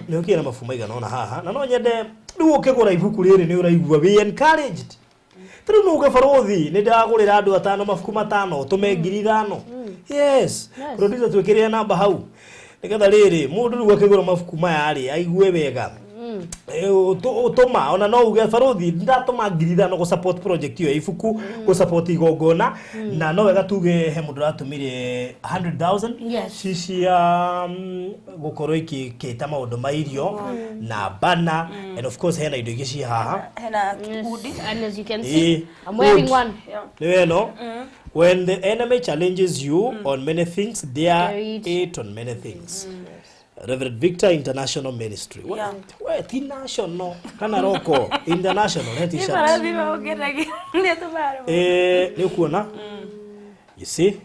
nĩ ũkĩra mabuku maigana ona haha na no nyende rĩu ũkĩgũra ibuku rĩrĩ nĩ ũraigua we encouraged tondũ no ũgebarothi nĩ ndagũrĩra andũ atano mabuku matano tũme 5,000 yes producer twĩkĩrĩre namba hau nĩgetha rĩrĩ mũndũ rĩu akĩgũra mabuku maya rĩ aigue wega utoma ona no uge barothi ndatoma 5,000 go support project iyo ifuku go support igongona na no wega tuge he mundu ratumire 100,000 shishi gukorwo ikikita maundu mairio na bana and of course hena indo igici haha hena hoodie and as you can see I'm wearing one you know when the enemy challenges you on many things they are it on many things Reverend Victor International Ministry. Yeah. What international? Kana roko international let it shout. Ni kuona? You see?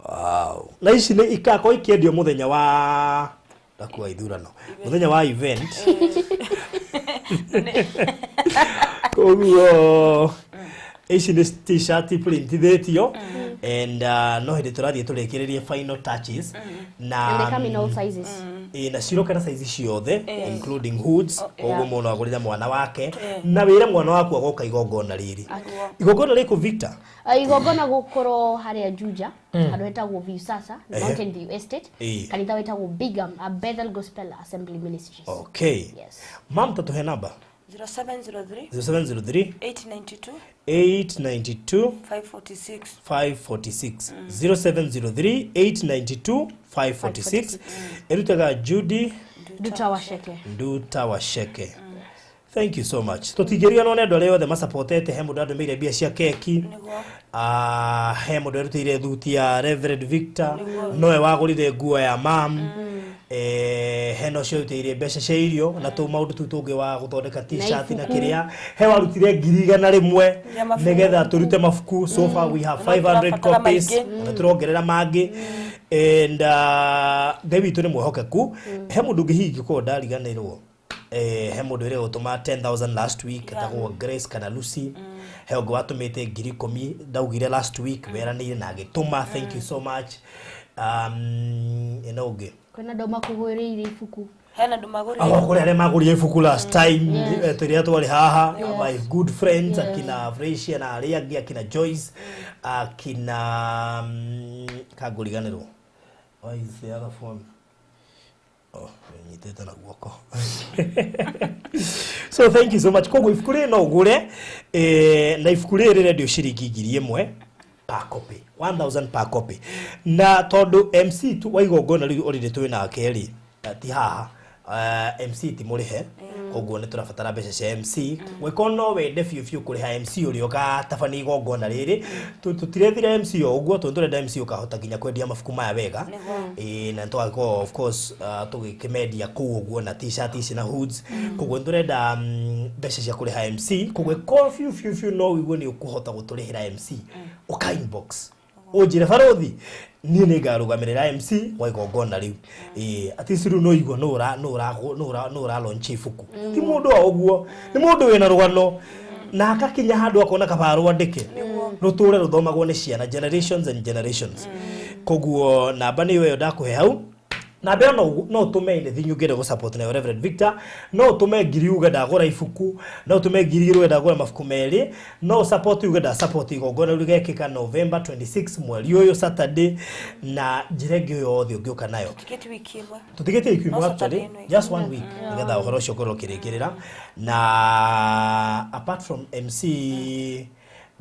Wow. Na ici ni ikako ikendio muthenya wa ndakuwa ithurano. Muthenya wa event. Koguo ici ni t-shirt printithetio and no hindi turathie turekererie final touches na and they come in all sizes na ciroka na size ciothe including hoods koguo muno agurira mwana wake na wira mwana waku agoka igongona riri igongona riko Victor igongona gukoro haria Juja handu hetagwo Viusasa Mountain View Estate kanitha wetagwo Bigam a Bethel Gospel Assembly Ministries. Okay, yes mam tatuhe namba 0703 892 546 0703 892 546 erutaga Judy Nduta Washeke. Thank you so much. Tutigeria no nendo leo the masupportete he mundu andumire bia cia keki he mundu erutire thuti ya Reverend Victor noe wagurire nguo ya mam heno cio utire mbeca cia irio na tu maundu tu tungi wa guthondeka t-shirt na kiria he warutire 1,100 nigetha turute mafuku so far we have 500 copies na turongerera mangi and David tu ni mwehokeku he mundu ngihingi ko ndariganirwo he mundu ire utuma 10,000 last week etagwo Grace kana Lucy he ngo watumite 10,000 ndaugire last week weranire na agituma thank you so much enoge kwena ndo makugwiriire ifuku hena ndo magurire kuri ale magurire ifuku last time turia twari haha my good friends akina Frecia na aria angi akina Joyce akina kaguriganirwo why is the other phone nyitete na guoko so thank you so much kogo ifukure no gure na ifukure rire ndio shiringi 1,000 per copy 1,000 per copy na tondu MC tu waigongona riu orire twina akeri ti haha MC ti murihe koguo ni turabatara mbeca cia MC wekono wende fiu kuriha MC uri oka tabani igongona riri tutirethire MC oguo turenda MC ukahota ginya kwendia mafuku maya wega na twako of course tugikimedia ku oguo na t-shirt ici na hoods koguo turenda mbeca cia kuriha MC koguo fiu no wiguo ni ukuhota guturihira MC uka inbox ujire barothi ni ngarugamirira MC wa igongona riu atisiru no igwo no ra launch ifuku ti mundu wa oguo ni mundu wina rugano na akakinya handu akona kabaru andike ruture ruthomagwo ni ciana generations and generations koguo namba ni yo ndakuhe hau na bea no tume ile thinyu ngere go support na Reverend Victor no tume ngiri ugenda gora ifuku no tume ngiri ugenda gora mafuku meri no support ugenda support igongona rigekika November 26 mweri uyu Saturday na jirege yothe ngioka nayo tutigete wiki actually just 1 week nigetha uhoro ucio korwo kirikirira na apart from MC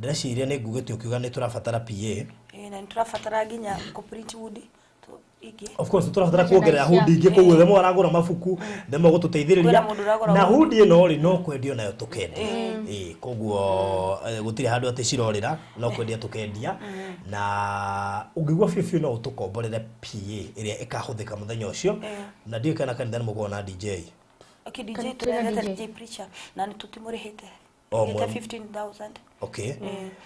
ndĩreciria nĩ ngugĩte ukiuga nĩ tũrabatara PA na tũrabatara nginya complete wood of course tũrabatara kuongerera hudi ingĩ koguo themo aragũra mabuku themo gũtũteithĩrĩria na hudi ĩno rĩ no kwendio nayo tũkendia koguo gũtirĩ handũ atĩ cirorĩra no kwendia tũkendia na ũngĩgua biũ no ũtũkomborere PA ĩrĩa ĩkahũthĩka mũthenya ũcio na ndiũ kana kanitha nĩ mũkorwo na DJ okay DJ tũrenda DJ preacher na nĩ tũtimũrĩhĩte 15,000 okay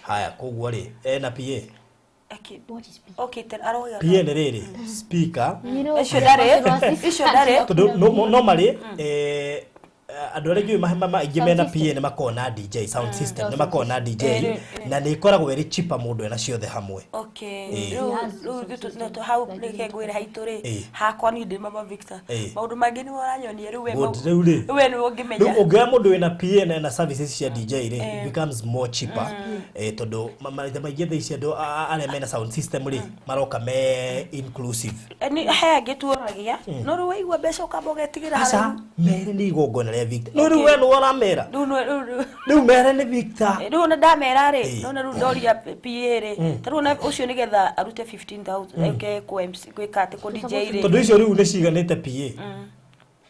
haya koguo rĩ na PA What is PA? Okay, then aroya. PA nĩ rĩrĩ speaker Icio ndarĩ normally andũ arĩa njũĩ mahema maingĩ mena PA nĩ makona DJ sound system nĩ makona DJ na nĩ ikoragwo ĩrĩ cheaper mũndũ ena ciothe hamwe okay no how nĩke ngwĩre haitũ rĩ hakwa ni ndĩ mama Victor maũndũ mangĩ nĩ woranyonia rĩu we nĩ ũngĩmenya ũngĩoya mũndũ wĩna PA na ena services cia DJ rĩ becomes more cheaper tondũ maita maingĩ thaici andũ arĩa mena sound system rĩ maroka me inclusive ni he ngĩtuoragia no rĩu waigua mbeca ũkamba ũgetigĩra harĩa mere nĩ igongona rĩa Victor no rĩu we nĩ woramera rĩu mere nĩ Victor rĩu na ndamera rĩ no na rĩu ndoria PA rĩ tarĩu na ũcio nĩgetha arute 15,000 eke kwa MC gwĩkate kwa DJ rĩ tondũ icio rĩu nĩ ciganĩte PA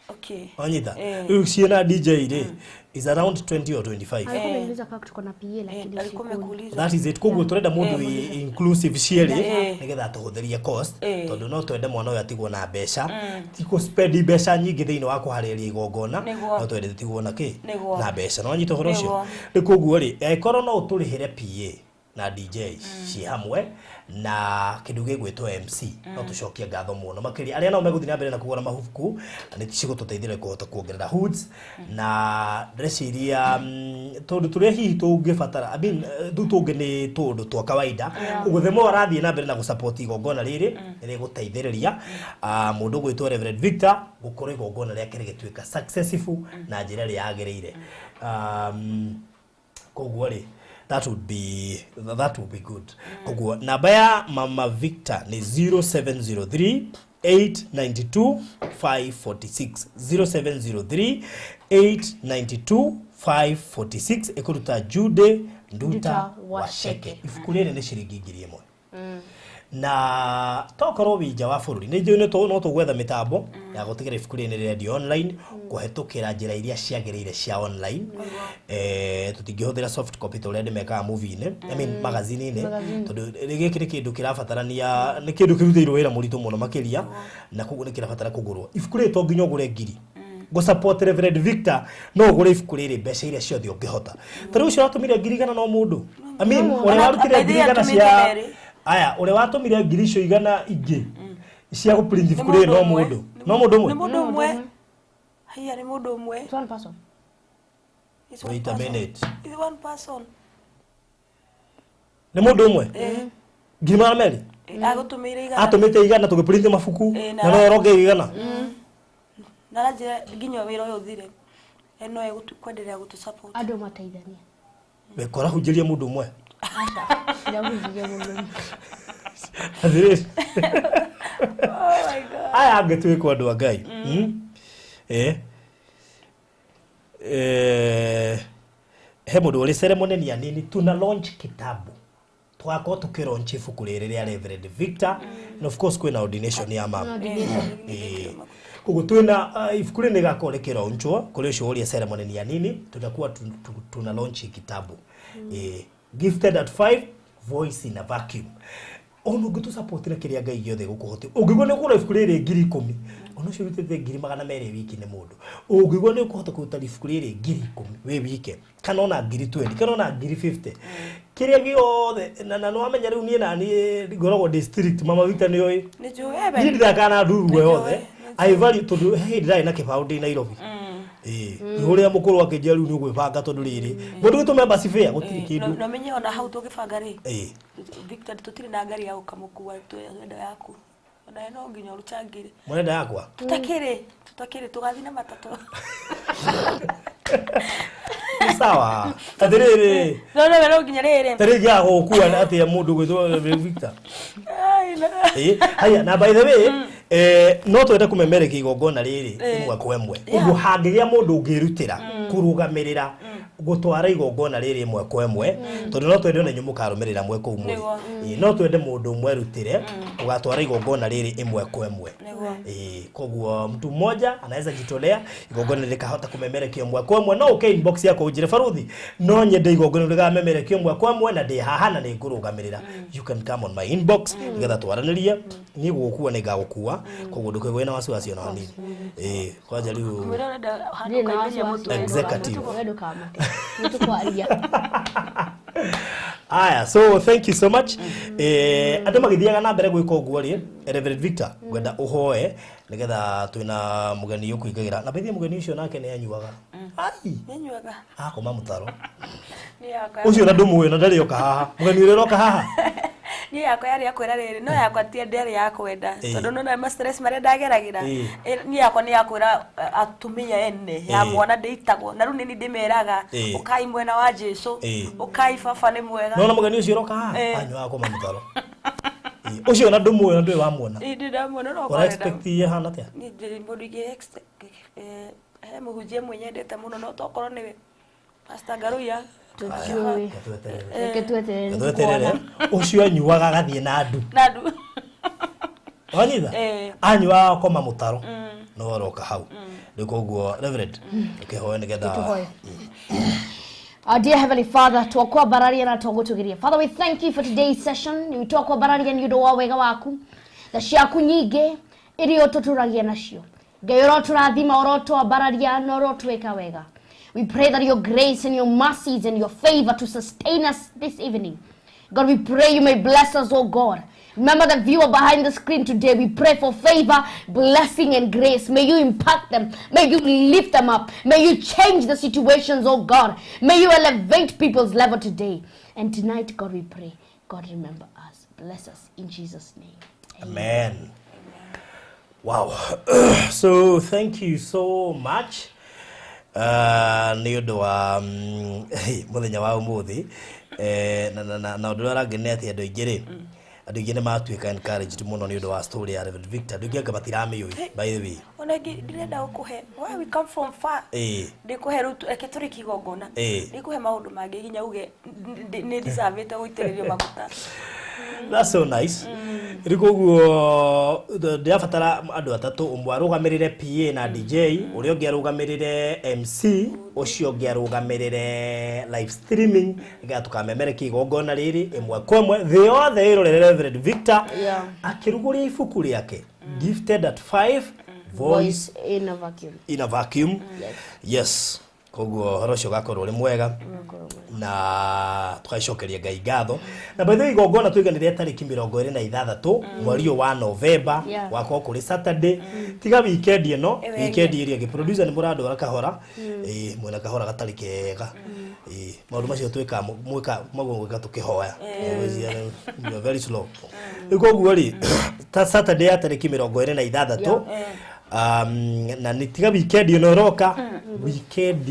okay onyita rĩu ciena DJ rĩ is around 20 or 25 Alikuwa kama tuko na PA lakini alikuwa that is it koguo turenda mundu inclusive cieri nigetha tuhuthirie cost tondu no twende mwana uyu atigwo na mbeca tiko spend mbeca nyingi thiini wa kuhariria igongona no twende tigwo na ki na mbeca no nyito horo cio ri koguo ri ekoro no uturihire PA na DJ ci hamwe na kindu gigwitwo MC no tucokie ngatho muno makiri aria no meguthi na mbere na kugura mahuku ni cigututeithire kuhota kuongerera hoods na dressiria tondu turia hihi tungibatara I mean tungi ni tundu twa kawaida uguthemo arathie na mbere na gusupport igongona riri ri guteithiriria mundu gwitwo Reverend Victor gukorwo igongona ria kiri gituika successful na njira ria yagireire koguo ri that would be good. Koguo namba ya Mama Victor ni 0703 892 546 0703 892 546 ekuruta Jude Nduta Washeke ifukulene ne shiringi 1,000 na tokorwo wija wa bururi ni njui no tugwetha mitambo ya gutigera ifukulene radio online kuhetukira njira iria ciagiriire cia online tutingihũthira soft copy to ready meka movie ne I mean magazine ne tondu giki ni kindu kirabatarania ni kindu kirutĩirwo wĩra mũritũ mũno makiria na koguo ni kirabatara kugurwo ifuku rĩ to nginya ũgũre ngiri go support Reverend Victor no ũgũre ifuku rĩrĩ mbeca iria ciothe ũngĩhota tarĩu ũcio watumire ngiri igana no mũndũ I mean ũrĩa warutire ngiri igana cia aya ule watumire ngiri icio igana ingĩ cia go print ifuku rĩrĩ no mũndũ ũmwe ni mũndũ ũmwe haya ni mũndũ ũmwe it's one person wait a minute is one person ni mũndũ ũmwe ngiri magana merĩ agutumire igana atumite igana tugiprint mabuku na no ronge igana na njira nginya wĩra ũyũ thire eno egukwenderea gutu support ado mateithania bekora hujĩria mũndũ ũmwe ndagũthige mũndũ Adres. oh my god aya ngetwĩkwo andũ a Ngai he mũndũ ũrĩ ceremony ni anini tuna launch kitabu twako tukilaunch ibuku rĩrĩ rĩa Reverend Victor and of course kwĩna ordination ya mama koguo twĩna ibuku rĩrĩ nĩgakorwo rĩkĩlaunchwo kũrĩ ũcio ũrĩa ceremony ni anini tutakuwa tuna launch kitabu gifted at 5 voice in a vacuum ono gitu support na kiria Ngai giothe gukuhote ungigwa ni kura ibuku rĩrĩ 10,000 ono cio rutete 200,000 wiki ni mundu ungigwa ni kuhota kuruta ibuku rĩrĩ 10,000 we wike kana ona 20,000 kana ona 50,000 kiria giothe na no amenya riu nie na ni ngoragwo district Mama Victor ni oi ni juwe ni ndakana ndugu yothe I value tondu he ndai na kibaundi Nairobi uria mukuru akijia riu ni gwibanga tondu riri mundu gitu member sifea gutiri kindu no menye ona hau tugibanga ri Victor tutiri na ngari ya ukamukua twenda yaku ona no nginya uruchangire murenda yakwa tutakire tugathi na matatu sawa atiriri no nginya rere tarija gukua atia mundu gwitwo Victor haya na by the way no twende kumemereka igongona riri imwe kwa imwe uguo hangiria mundu ngirutira kurugamirira gutwara igongona riri imwe kwa imwe tondu no twende ne mukarumirira mwe ku muri no twende mundu umwe rutire ugatwara igongona riri imwe kwa imwe koguo mtu mmoja anaweza jitolea igongona likahota kumemereka imwe kwa imwe no inbox yako ujire Faruthi no nyende igongona ligamemereka imwe kwa imwe na ndi haha na ni ngurugamirira you can come on my inbox nigetha twaranirie ni gukua ni gagukua koguo ndukwe na wasiwasi na hanini kwaja riu executive aya so thank you so much andu magithiaga na mbere gwika uguo ri Reverend Victor gwenda uhoe nigetha twina mugeni yukuingagira na bethia mugeni ucio nake ni anyuaga ai nyuaga akoma mutaro ni yakwa ucio na ndumuyo na ndari oka haha mugeni uri roka haha ni yakwa yari yakwira riri no yakwa ti ndari yakwenda tondu no na stress mare ndageragira ni yakwa ni yakwira atumia enne ya mwana ndeitagwo na runi ni ndimeraga ukai mwena wa Jesu ukai baba ni mwega no na mugeni ucio roka haha anyuaga akoma mutaro ucio na ndumuyo na ndui wa muona ndamwona no kwa expect ye hana tia ni mbodi expect muhujie mwenye ndete muno no tokorwo niwe Pastor Garuya tweterere ucio anyuaga gathie na ndu wanyitha anyuaga koma mutaro no roka hau ndikoguo Reverend ukihoya nigetha Dear Heavenly Father, tuokwa bararia na togutugiria. Father, we thank you for today's session. Ni tuokwa bararia ni udo wa wega waku. Da ciaku nyinge irio tuturagia nacio. Ngai uroturathima urotwa bararia na urotweka wega. We pray that your grace and your mercies and your favor to sustain us this evening. God, we pray you may bless us, oh God. Remember the viewer behind the screen today. We pray for favor, blessing, and grace. May you impact them. May you lift them up. May you change the situations, oh God. May you elevate people's level today. And tonight, God, we pray. God, remember us. Bless us in Jesus' name. Amen. Wow. So, thank you so much. Ni undu wa muthenya wa umuthi na undu arangene ati andu aingire andu aingire matuika encouraged muno ni undu wa story ya Reverend Victor andu aingire matiramiyo by the way ona ndirenda gukuhe where we come from far ndikuhe rutu eketuri kigongona ndikuhe maundu mangi ginya uge ni deserve te guitiririo maguta. That's so nice. Rikoguo ndiabatara andu atatu umwe arugamirire PA na DJ uria ungi arugamirire MC ucio ungi arugamirire live streaming iga tukamemereka igongona riri imwe kwemwe the other irorere Reverend Victor akiruguria ifuku riake gifted at 5 voice in a vacuum. Yes. Koguo horocio gakorwo ri mwega na twacokeria Ngai ngatho na by the way igongona twiganire tariki 26 mweri wa November wako kuri Saturday tiga weekend ino weekend iria ge producer ni murado kahora mwena kahora gatari kega maundu macio twika mwika magwika tukihoya very slow ikoguo ri ta Saturday ya tariki 26 na nitiga weekend ino roka weekend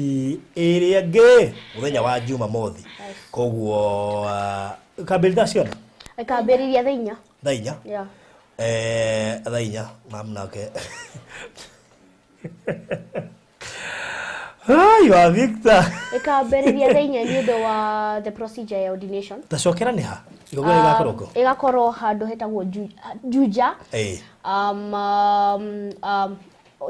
area ge muthenya wa Juma mothi koguo kabelda ciona Kaberiria thainya thainya mamnake you are Victor Kaberiria thainya ni undo wa the procedure ya ordination tacokera ni ha igogora igakoroko igakorwo handu hetagwo Juja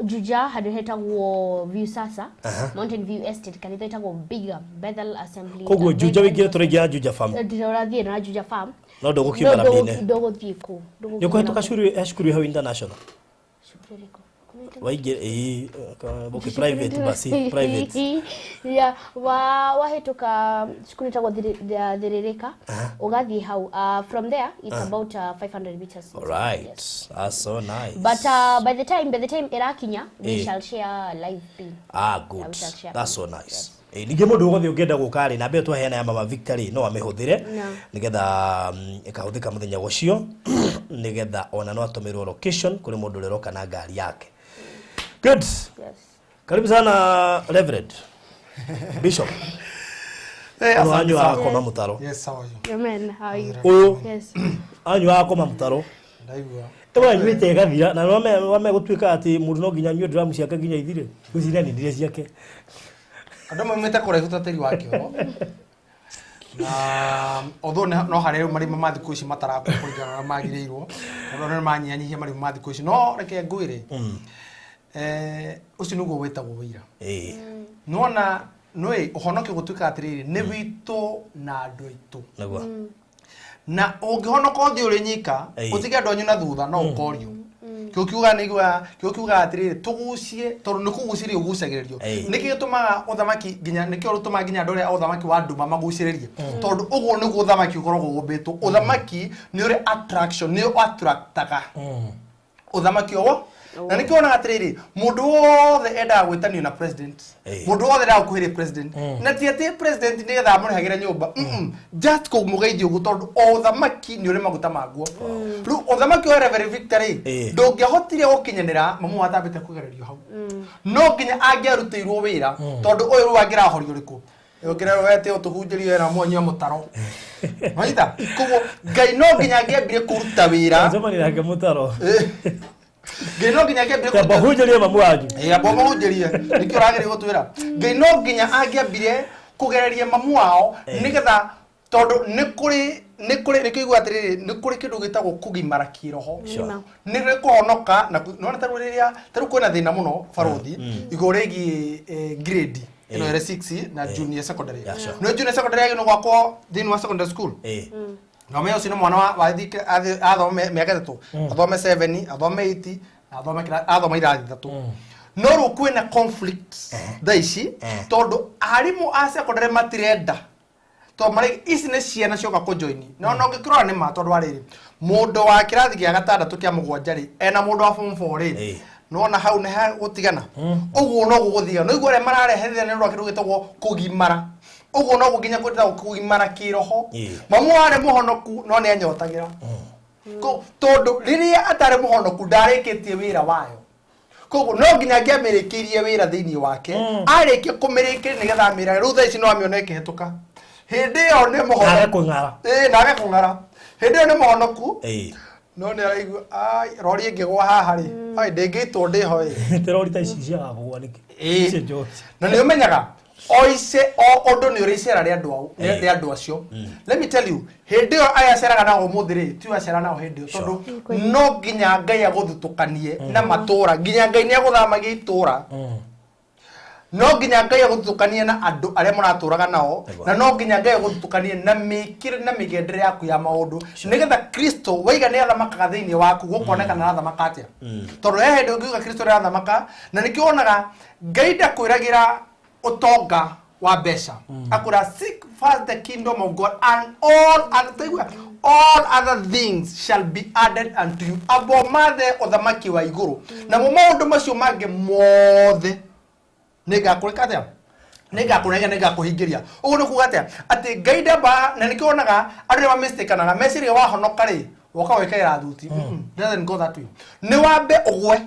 Juja handu hetagwo View Sasa Mountain View Estate kanitha hetagwo Bigger Bethel Assembly koguo Juja wigire turegia Juja Farm ndirathie na Juja Farm no ndogo kiumara mine ndogo thiku yuko hetoka shukuru hau international shukuru waige boke private basi private wahetoka shukuru tagwo thiririka ugathie hau from there it's about 500 meters. All right. Yes. That's so nice. But by the time irakinya we shall share live pin. Good. That's so nice. Ninge mundu gothe ungienda gukari na mbe tweheana ya mama Victory no amehũthĩre nigetha ikahuthika muthenya ucio nigetha ona no atumirwo location kuri mundu uroka na ngari yake. Good. Yes. Karibu sana Reverend Bishop. Anyu akoma mutaro. Yes, how are you? Amen. How are you? Yes. Anyu akoma mutaro. Ndaigua. Ewa nyuite gathira na wame gutwika ati mundu no nginya nyue drum ciake nginya ithire. Gwicira ni ndire ciake. Andũ maumĩte kũraihu tatĩri wa kĩoro na although no harĩ marima ma thikũ ici matarakũringana na magĩrĩirwo tondũ nĩ manyihanyihia marima ma thikũ ici no reke ngwĩre ũcio nĩguo wĩtagwo wĩira nona nĩ ũhonokio gũtuĩka atĩrĩrĩ nĩ witũ na andũ aitũ na ũngĩhonoka ũthiĩ ũrĩ nyika ũtige andũ anyu na thutha no ũkorio kiuga atĩrĩrĩ tugucie tondũ nĩ kũgucĩria ũgucagĩrĩrio nĩkĩ gĩtũmaga ũthamaki nginya nĩkĩ ũtũmaga nginya andũ arĩa ũthamaki wa nduma magucĩrĩrie tondũ ũguo nĩguo ũthamaki ũkoragwo ũmbĩtwo ũthamaki nĩ ũrĩ attraction nĩ attractaga ũthamaki ũguo na nĩkĩ wonaga atĩrĩrĩ mũndũ wothe endaga gwĩtanio na president mũndũ wothe endaga gũkuhĩrĩria president na ti atĩ president nĩgetha amũrĩhagĩre nyũmba just kũmũgeithia ũguo tondũ o ũthamaki nĩ ũrĩ maguta maguo rĩu ũthamaki wa Reverend Victory ndũngĩahotire gũkinyanĩra mamu watambĩte kũgererio hau no nginya angĩarutĩirwo wĩra tondũ ũyũ rĩu angĩrahorio rĩkũ ũngĩrero wete ũtũhunjĩrio na mwanyua mũtaro maita koguo Ngai no nginya angĩambire kũruta wĩra Jamani nake mũtaro Ngai nginya angĩambire kũruta bahunjĩrie mamu wanyu abo mahunjĩrie nĩkĩo ũragĩrĩire gũtwĩra Ngai no nginya angĩambire kũgereria mamu wao nĩgetha tondũ nĩ kũrĩ nĩkĩigua atĩrĩrĩ nĩ kũrĩ kĩndũ gĩtagwo kũgimara kĩroho nĩ rĩkũhonoka na nona tarũ rĩrĩa tarũ kwĩna thĩna mũno barothi igũrũ rĩgiĩ grade ino ere 6 na junior secondary no junior secondary yagino gwakwo thĩinĩ wa secondary school no meo sino mwana wa thike athome mĩaka 3 athome 7 athome 8 athome irathi 3 no rĩu kwĩna conflicts thaici tondũ arimũ a secondary matirenda to mari ici nĩ ciana cioka kũjoin no ngĩkĩrora nĩ ma tondũ arĩrĩ mũndũ wa kĩrathi gĩa gatandatũ kĩa mũgwanja rĩ ena mũndũ wa form 4 rĩ nona hau nĩ ha gũtigana ũguo no gũgũthia no igũre mararehe thĩna nĩ rwakĩrũ gĩtagwo kũgimara ũguo no gũkinya kwĩrĩta kũgimara kĩroho mamu arĩ mũhonoku no nĩ anyotagĩra tondũ rĩrĩa atarĩ mũhonoku ndarĩkĩtie wĩra wayo koguo no nginya angĩamĩrĩkĩirie wĩra thĩinĩ wake arĩkie kũmĩrĩkĩria nĩgetha amĩra rĩu thaa ici no amĩone ĩkĩhetũka hĩndĩ ĩyo nĩ mũhonoku nage kũng'ara nage kũng'ara hĩndĩ ĩyo nĩ mũhonoku no nĩ araigua ai rori ĩngĩgwa haha rĩ ai ndĩngĩitwo ndĩho te rori ta ici ciaga kũgwa nĩkĩ na nĩ ũmenyaga oice o ũndũ nĩ ũrĩ icera rĩa andũ acio let me tell you hĩndĩ ĩyo aya aceraga nao ũmũthĩ rĩ ti acera nao hĩndĩ ĩyo tondũ no nginya Ngai agũthutũkanie na matũũra nginya Ngai nĩ agũthamagia itũũra no nginya Ngai agũthutũkanie na andũ arĩa mũratũũraga nao na no nginya Ngai agũthutũkanie na mĩkĩre na mĩgendere yaku ya maũndũ nĩgetha Kristo waiga nĩ athamakaga thĩinĩ waku gũkonekana athamaka atĩa tondũ he hĩndĩ ũngiuga Kristo nĩ athamaka na nĩkĩo wonaga Ngai ndakwĩragĩra utonga wa mbeca akura seek first the kingdom of God and all other things shall be added unto you abo mathe uthamaki wa iguru na mo maundu macio mangĩ mothe nĩngakũrĩka atĩa nĩngakũhingĩria ũguo nĩ kuuga atĩa atĩ Ngai ndamba na nĩkĩo wonaga andũ nĩ mamistakanaga meciria wahonoka rĩ woka wĩkagĩra thuti doesn't go that way nĩ wambe ũgwe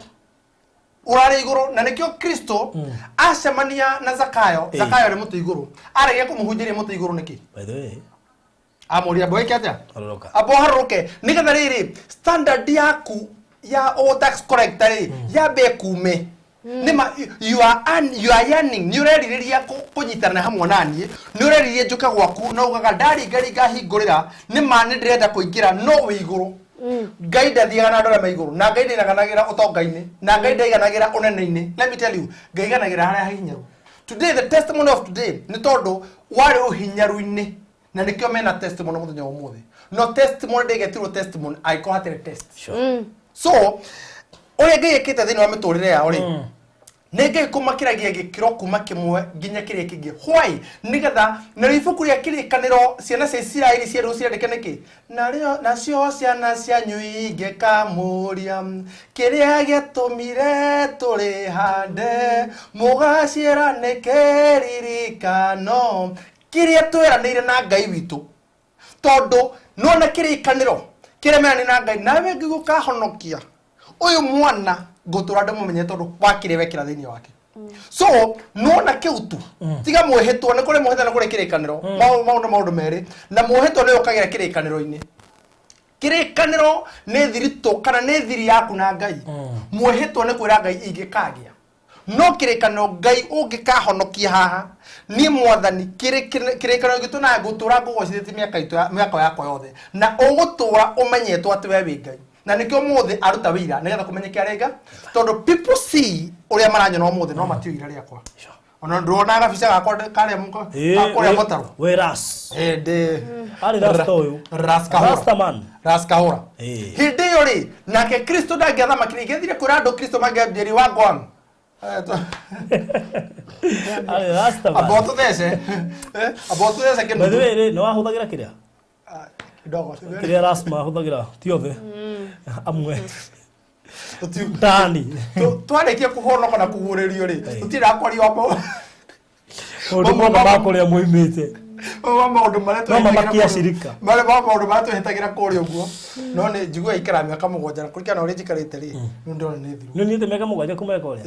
urare iguru na nikio Kristo acemania na Zakayo rĩ mũtĩ iguru aragia kũmũhunjĩria mũtĩ iguru nĩkĩ by the way amoria boy kĩatĩa harũrũka abo harũke nĩgetha rĩrĩ standard yaku ya o tax collector rĩ yambe kume nima you are yearning nĩ ũrerirĩria kũnyitana hamwe naniĩ nĩ ũrerirĩria njuka gwaku na ugaga ndari ngari ngahingũrĩra nĩma nĩ ndĩrenda kũingĩra no wĩ iguru Ngai ndathiaga na andũ arĩa maigũrũ na Ngai ndaiganagĩra ũtonga-inĩ na Ngai ndaiganagĩra ũnene-inĩ let me tell you Ngai aiganagĩra harĩa hinyaru today the testimony of today nĩ tondũ warĩ ũhinyaru-inĩ na nĩkĩo mena testimony mũthenya ũmũthĩ no testimony ndĩgetirwo testimony angĩkorwo hatarĩ test so ũrĩa Ngai ekĩte thĩinĩ wa mĩtũrĩre yao rĩ nenge kumakiragia gikiro kuma kimwe ginya kiria kingi why nigetha na rifuku ria kirikaniro ciana cia Isiraeli cia rucia ndekeneki na cio ciana cia nyuige kamuria kiria giatumire turi hande mugacira nekeririkano kiria tweranire na Ngai witu tondu no na kirikaniro kiria mena na Ngai nawe ngiguka honokia uyu mwana gotura ndamumenye tondu wakire wekira thiini wake so no na kiutu tiga muhetwo ne kure muhetwo na kure kirikaniro maundu meri na muhetwo ne ukagira kirikaniro-ini kirikaniro ne thirito kana ne thiri yaku na Ngai muhetwo ne kwira Ngai ingikagia no kirikaniro Ngai ungikahonokia haha ni mwathani kirikaniro gitu na gutura ngugocithiti miaka yakwa yothe na ugutura umenyetwo ati we wi Ngai na nikio muthe aruta wira nigetha kumenyeke arenga tondu people see uria maranyona muthe no matio ira riakwa ona ndrona gabisa gakwa kare muko akore motaro we ras de ari rasta uyu rasta man rasta hora hindi yori nake Kristo ndagiatha makiri gethire kura andu Kristo mangiambiri wa gwan ari rasta man aboto these kendo wewe no ahuthagira kiria kidogo kiria rasma ahuthagira ti othe amwe tani twarikia kuhonoka na kuguririo ri tutira kwari wapo mama bakoria muimite maundu maria twahitagira shirika maundu maria twahitagira kuria uguo no ni njigua ikara miaka 7 na kurikana uria njikarite ri ni ndona ni thiru ni nite miaka 7 kumeka uria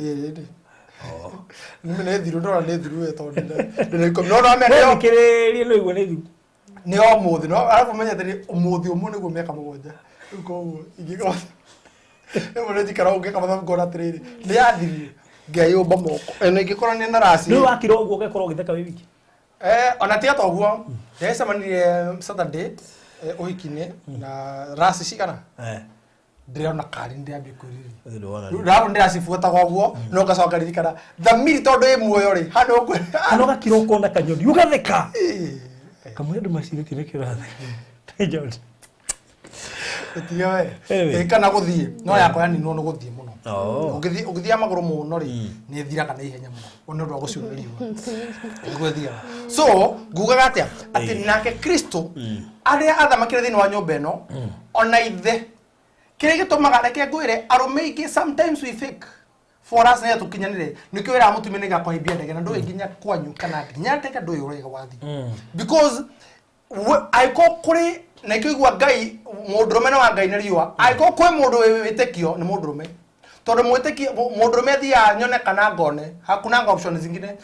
ni thiru ndona ni thiru we tondu ndiko no amenyo kirerie no igwe ni thiru ni o muthi no arafu menya tani umuthi umwe niguo miaka 7 uko igiko Ewe njikara unge kama ngora atiriri ni yathiri Ngai umba moko ene ngikora ni narasi ni wakiro uguo gekora ugitheka wiki ona tia to uguo yesamanirie Saturday uhikine na rasi cigana ndiriona kari ndiambi kuriri ndabu ndirasifuata kwa guo no gacoka ririkana thamiri tondu i muoyo ri handu ngwe ano gakiro ukona kanyoni ugatheka kamwe ndu maciriti ni kirathe tejoni tiga we kana guthie no yakwa yani no guthie muno ugithia maguru muno ri ni thiraga na ihenya muno ono ndo gucuririo guthia so ngugaga atia ati nake Kristo aria athamakire thini wa nyumba eno ona ithe kire gitumaga reke ngwire arume ingi sometimes we fake for us ne tukinyanire nikio ira mutumene ga kwa ibia ndege na ndo nginya kwanyu kana nginya teka ndo yurega wathi because I go kuri na ikigwa Ngai mundurume na wa Ngai na riwa aiko kwe mundu witekio ni mundurume tondu mwitekio mundurume thia nyone kana ngone hakuna option zingine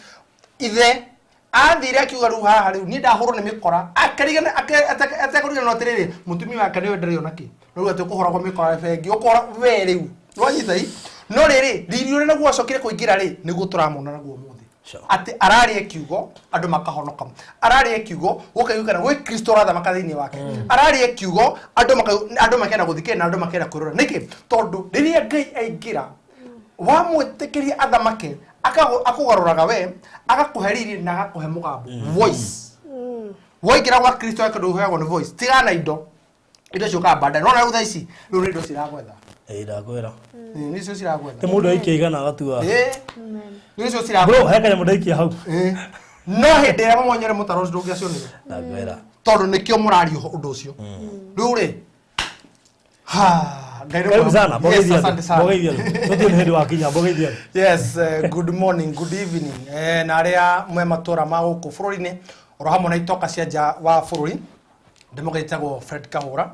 ithe athire akiuga ru haha riu ni ndahuru ni mikora akarigana atakurigana no tiriri mutumi wake ni wendere onaki no ati kuhora kwa mikora bengi ukora we riu nwanyita i no riri riri na guacokire kuingira ri ni guturamona naguo muthi ati ararie kiugo andu makahonoka ararie kiugo ukayukana we Kristo ratha makathini wake ararie kiugo andu makena guthike na andu makena kurora niki tondu riria Ngai aingira wa mwitikiria athamake akugaruraga we agakuheririe na agakuhe mugambo voice woigira gwa Kristo yake nduheagwo ni voice tigana indo coka banda no na utha ici riu ni indo ciragwetha ndagwira ni cio ciragwetha te mundu aikigana agatua ni cio ciragwetha bro heka mundu aikia hau no hindi ya mwonyere mutaro ndungiacionire ndagwira tondu nikio murario undu ucio riu ri karibu sana bogeithia tuthie hindi wa kinya bogeithia yes good morning good evening na aria mwe matura ma guku bururi-ini oro hamwe na itoka cia nja wa bururi ndimugitagwo Fred Kahura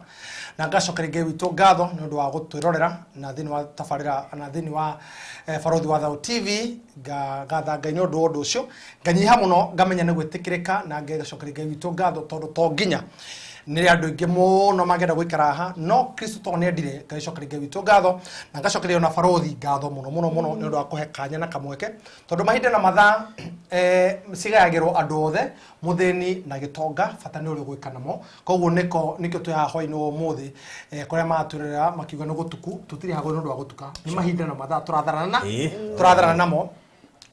na ngacokera Ngai witu ngatho ni undu wa gutwirorera na thini wa tabarira na thini wa Farothi wa Thao TV gatha Ngai ni undu ucio nganyiha muno ngamenya ni gwitikirika na ngacokera Ngai witu ngatho tondu to nginya ni andu ingi muno magenda gwikara ha no Kristo to ni endire ngacokera Ngai witu ngatho na ngacokera ona Farothi ngatho muno ni undu wa kuhe kanya na kamweke tondu mahinda na mathaa cigayagirwo andu othe muthini na gitonga bata ni uri gwikana mo koguo nikio twi haha hwaini wo muthi kuria maturera makiuga no gutuku tutiri hago ni undu wa gutuka ni mahinda na mathaa turatharana namo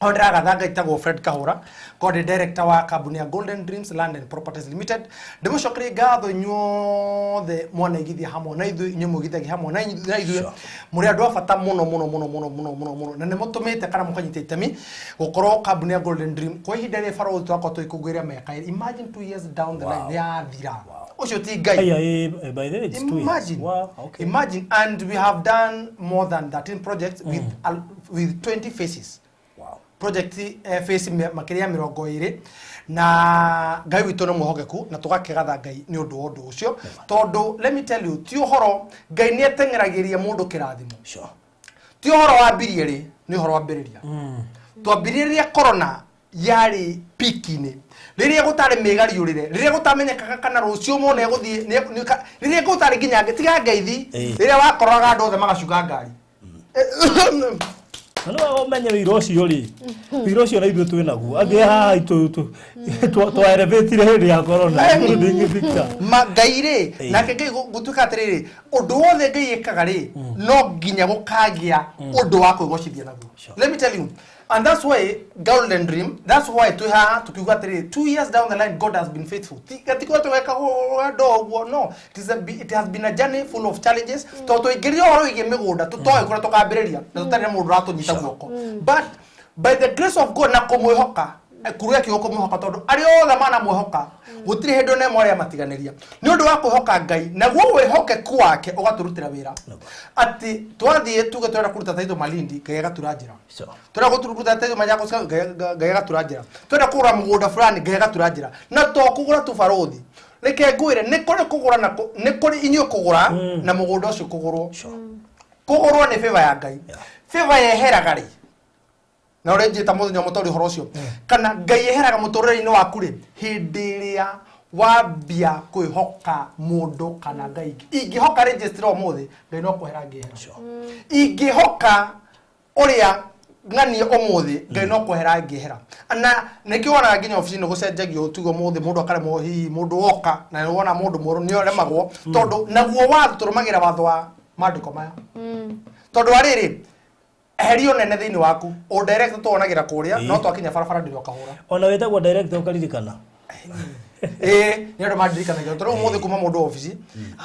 Ondra gathanga itagwo Fred Kahura ko director wa kambuni ya Golden Dreams Land and Properties Limited ndimũcokerie ngatho inyuothe mwanegithia hamwe na ithuĩ inyuĩ mũgithagia hamwe na ithuĩ mũrĩ andũ a bata mũno na nĩ mũtũmĩte kana mũkanyita itemi gũkorwo kambuni ya Golden Dream kwa ihinda rĩrĩ baro twakorwo twĩkũngũĩra mĩaka imagine 2 years down the line yathira ucio ti ngai by the way it's 2 years imagine and we have done more than 13 projects with 20 phases project phase makiria 20 na ngai witũ nĩ mũhogeku na tũgakegatha ngai nĩ ũndũ wa ũndũ ũcio tondũ let me tell you ti ũhoro ngai nĩ eteng'eragĩria mũndũ kĩrathimo ti ũhoro wa mbirie rĩ nĩ ũhoro wa mbĩrĩria twambĩrĩria corona yarĩ peak-inĩ rĩrĩa gũtarĩ mĩgariũrĩre rĩrĩa gũtamenyekaga kana rũciũ mone gũthiĩ rĩrĩa gũtarĩ nginya tiga ngeithi rĩrĩa wakoraga andũ othe magacuka ngari no menye wĩra ũcio rĩ wĩra ũcio na ithuĩ twĩ naguo angĩ haha twa elevate hĩndĩ ya corona ndingĩthika ngai rĩ nake ngai gũtuĩka atĩrĩrĩ ũndũ wothe ngai ĩkaga rĩ no nginya gũkagĩa ũndũ wa kwĩgocithia naguo let me tell you and that's why Golden Dream that's why tukiuga atĩrĩrĩ 2 years down the line God has been faithful gatiko tweka ũguo no it has been a journey full of challenges tondũ ingĩria ũhoro wĩgiĩ mĩgũnda tũtoĩ kũrĩa tũkambĩrĩria na tũtarĩ na mũndũ ũratũnyita guoko but by the grace of God na kũmwĩhoka kuruya kioko muhoka tondu ari othe mana muhoka gutiri hindu ne mori amatiganiria ni undu wa kuhoka ngai na guo wihoke kwake ugaturutira wira ati twathie tuge twenda kuruta taito Malindi ngai agaturajira twenda kuruta taito Manyako ngai agaturajira twenda kugura mugunda fulani ngai agaturajira na to kugura tubarothi reke ngwire ni kuri kugura na ni kuri inyo kugura na mugunda ucio kugurwo kugurwo ni favor ya ngai favor yeheraga ri na urenje ta muthenya mutori horo ucio kana ngai eheraga mutorere-ini waku ri hindi ria wambia kwihoka mundu kana ngai ingihoka register omuthi ngai no kuhera ngihera ingihoka uria ng'ani omuthi ngai no kuhera ngihera na nikiona nginya office-ini gucenjagio tugo muthi mundu akaremwo hihi mundu woka na wona mundu muru ni oremagwo tondu naguo watho turumagira watho wa mandiko maya tondu ariri herio nene thini waku o director to onagira kuria no twakinya barabara ndiro kahura ona wetagwo director ukaririkana ni ndo madirikana ngira toro muthi kuma mundu office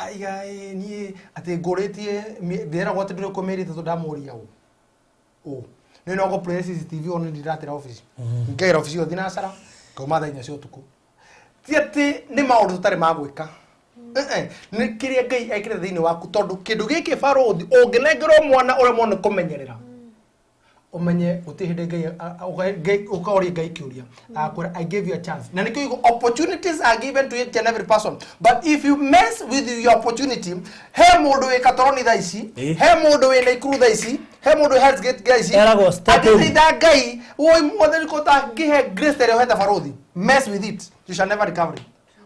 aiga ni ati nguritie ndira gwate ndiro komerite to ndamuria o ni no go play CCTV on ndiratira office ngira office yothi na sara kuma thaina cio tuku ti ati ni maundu tutari magwika ni kiria ngai ekire thini waku tondu kindu giki barothi unginengerwo mwana ure mwana kumenyerera umenye utihinde ngai ukauria ngai kiuria akwira I gave you a chance na nikio opportunities are given to each and every person but if you mess with your opportunity he mundu we katoroni thaici he mundu we naikuru thaici he mundu health gate guys atitha ngai oi mothe niko ta ngihe grace tere hetha barothi mess with it you shall never recover it.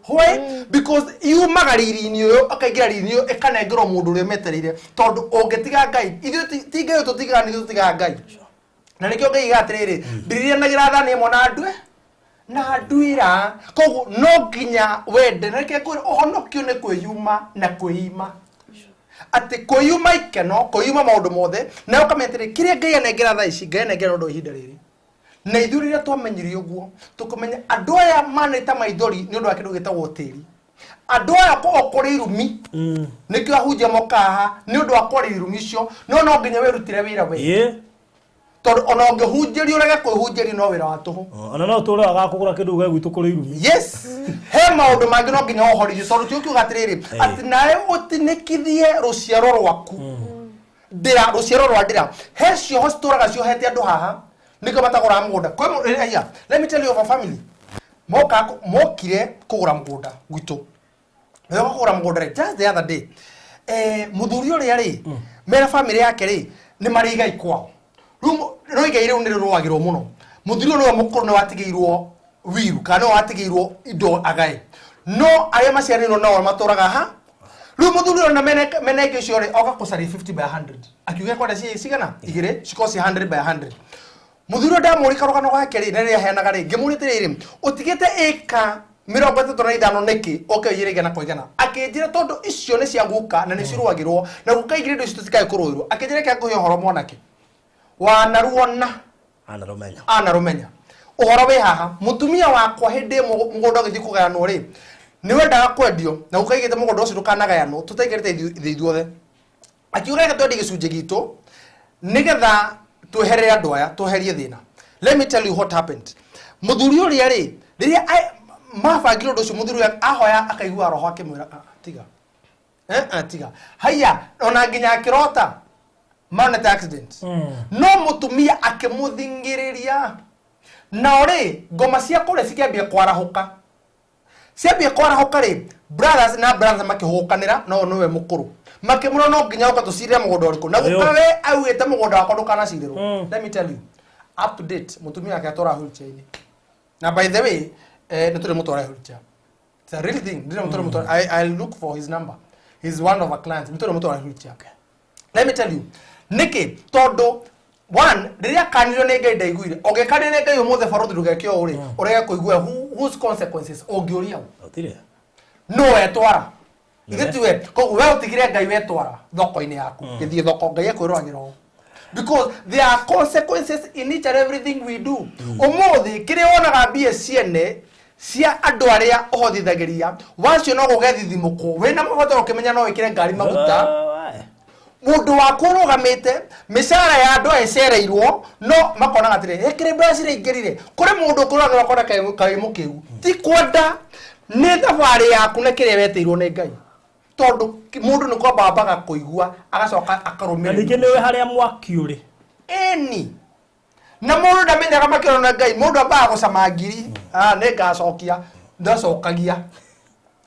Why? Because you magariri niyo akagira niyo ekanengero mundu uri meterire tondu ungetiga ngai ithu tiga to tiga ni tiga ngai na nikyo ngai gatiriri ndiriria na giratha ni mona ndwe na ndwira kogu no nginya wende reke kuri ohonokio ne kwiyuma na kwiyima ati kwiyuma ikeno kwiyuma maundu mothe na ukametire kiria ngai anengera tha ici ngai anengera ndo ihinda riri na ithurire twamenyire uguo tukumenya andu aya manita maithori ni undu wa kindu gitagwo tiri andu aya ko okori irumi nikyo ahunjia mokaha ni undu wa kori irumi cio no nginya werutire wira we tondu ona ungihunjirio rege kwihunjirio no wira wa tuhu ona no tore agakugura kindu gwe gwitu kuri irumi yes he maundu mangi no nginya ohorithio tondu ti ukiuga atiriri ati nae utinikithie ruciaro rwaku ndira ruciaro rwa ndira he cio hosturaga cio hete andu haha niko batagora mugunda kwa aya let me tell you of a family mokire kugura mugunda gwitu wewe kugura mugunda just the other day muthuri uri ari mera family yake ri ni mariga ikwao no igaire unire rwagirwo muno muthuri uri mukuru no watigeirwo wiru kana watigeirwo indo agae no aria maciarirwo no maturaga ha ru muthuri uri na meneke ciore oka kusari 50 by 100 akiuga kwa daci cigana igire cikosi 100 by 100 muthuro ndamuri karugano gwake ri nene aheanaga ri ngimuritire utigite eka 35 neki okeyire gana koigana akinjira tondu icio ni cia guka na ni ciruagirwo na guka igire ndo citikae kuruirwo akinjira kia kuhio horo mwanake wanaruona ana rumenya uhoro we haha mutumia wakwa hindi mugondo githi kugayanwo ri ni wendaga kwendio na ukaigite mugondo ucio ndukanagayanwo tutaigerete ithuothe akiuga ga twendi gicunje gitu nigetha tweherere andu aya tweherie thina. Let me tell you what happened. Muthuri uria ri riria mabangire undu ucio muthuri ahoya akaigua roho akimwira tiga tiga haya ona nginya akirota manate accident no mutumia akimuthingiriria na ori ngoma cia kure cikiambia kwarahuka ri brothers na brothers makihukanira no niwe mukuru makimura no nginya uka tucirira mugondo uriku na gukawe auite mugondo wakwa ndukana cirirwo. Let me tell you up to date mutumia yake atora wheelchair-ini na by the way nitore mutwara wheelchair. It's a real thing. I'll look for his number. He's one of our clients. Mutore mutwara wheelchair. Let me tell you niki todo one riria kaniro ne ngai ndaiguire ogekanire ne ngai umuthe barothi ndugekio uri urege kuigua whose consequences ongiuria otire no etwara igetiwe koguo we utigire ngai wetwara thoko-ini yaku githie thoko ngai ekwirwangira ho because there are consequences in each and everything we do. Umuthi kire wonaga mbia ciene cia andu aria uhothithagiria wacio no gugethithimuko wina mabataro kimenya no wikire ngari maguta mundu waku rugamite mishara ya andu ecereirwo no makona atire ekire mbia ciringirire kuri mundu kuranga akona kai mukiu ti kwenda ni thabari yaku na kire wetirwo ni ngai tondu mundu ni kwamba baga kuigua agacoka akarumira ningĩ nĩwe harĩa mwaki ũrĩ eni na mundu ndamenyaga makĩro na ngai mundu ambaga gucama ngiri nĩ ngacokia ndacokagia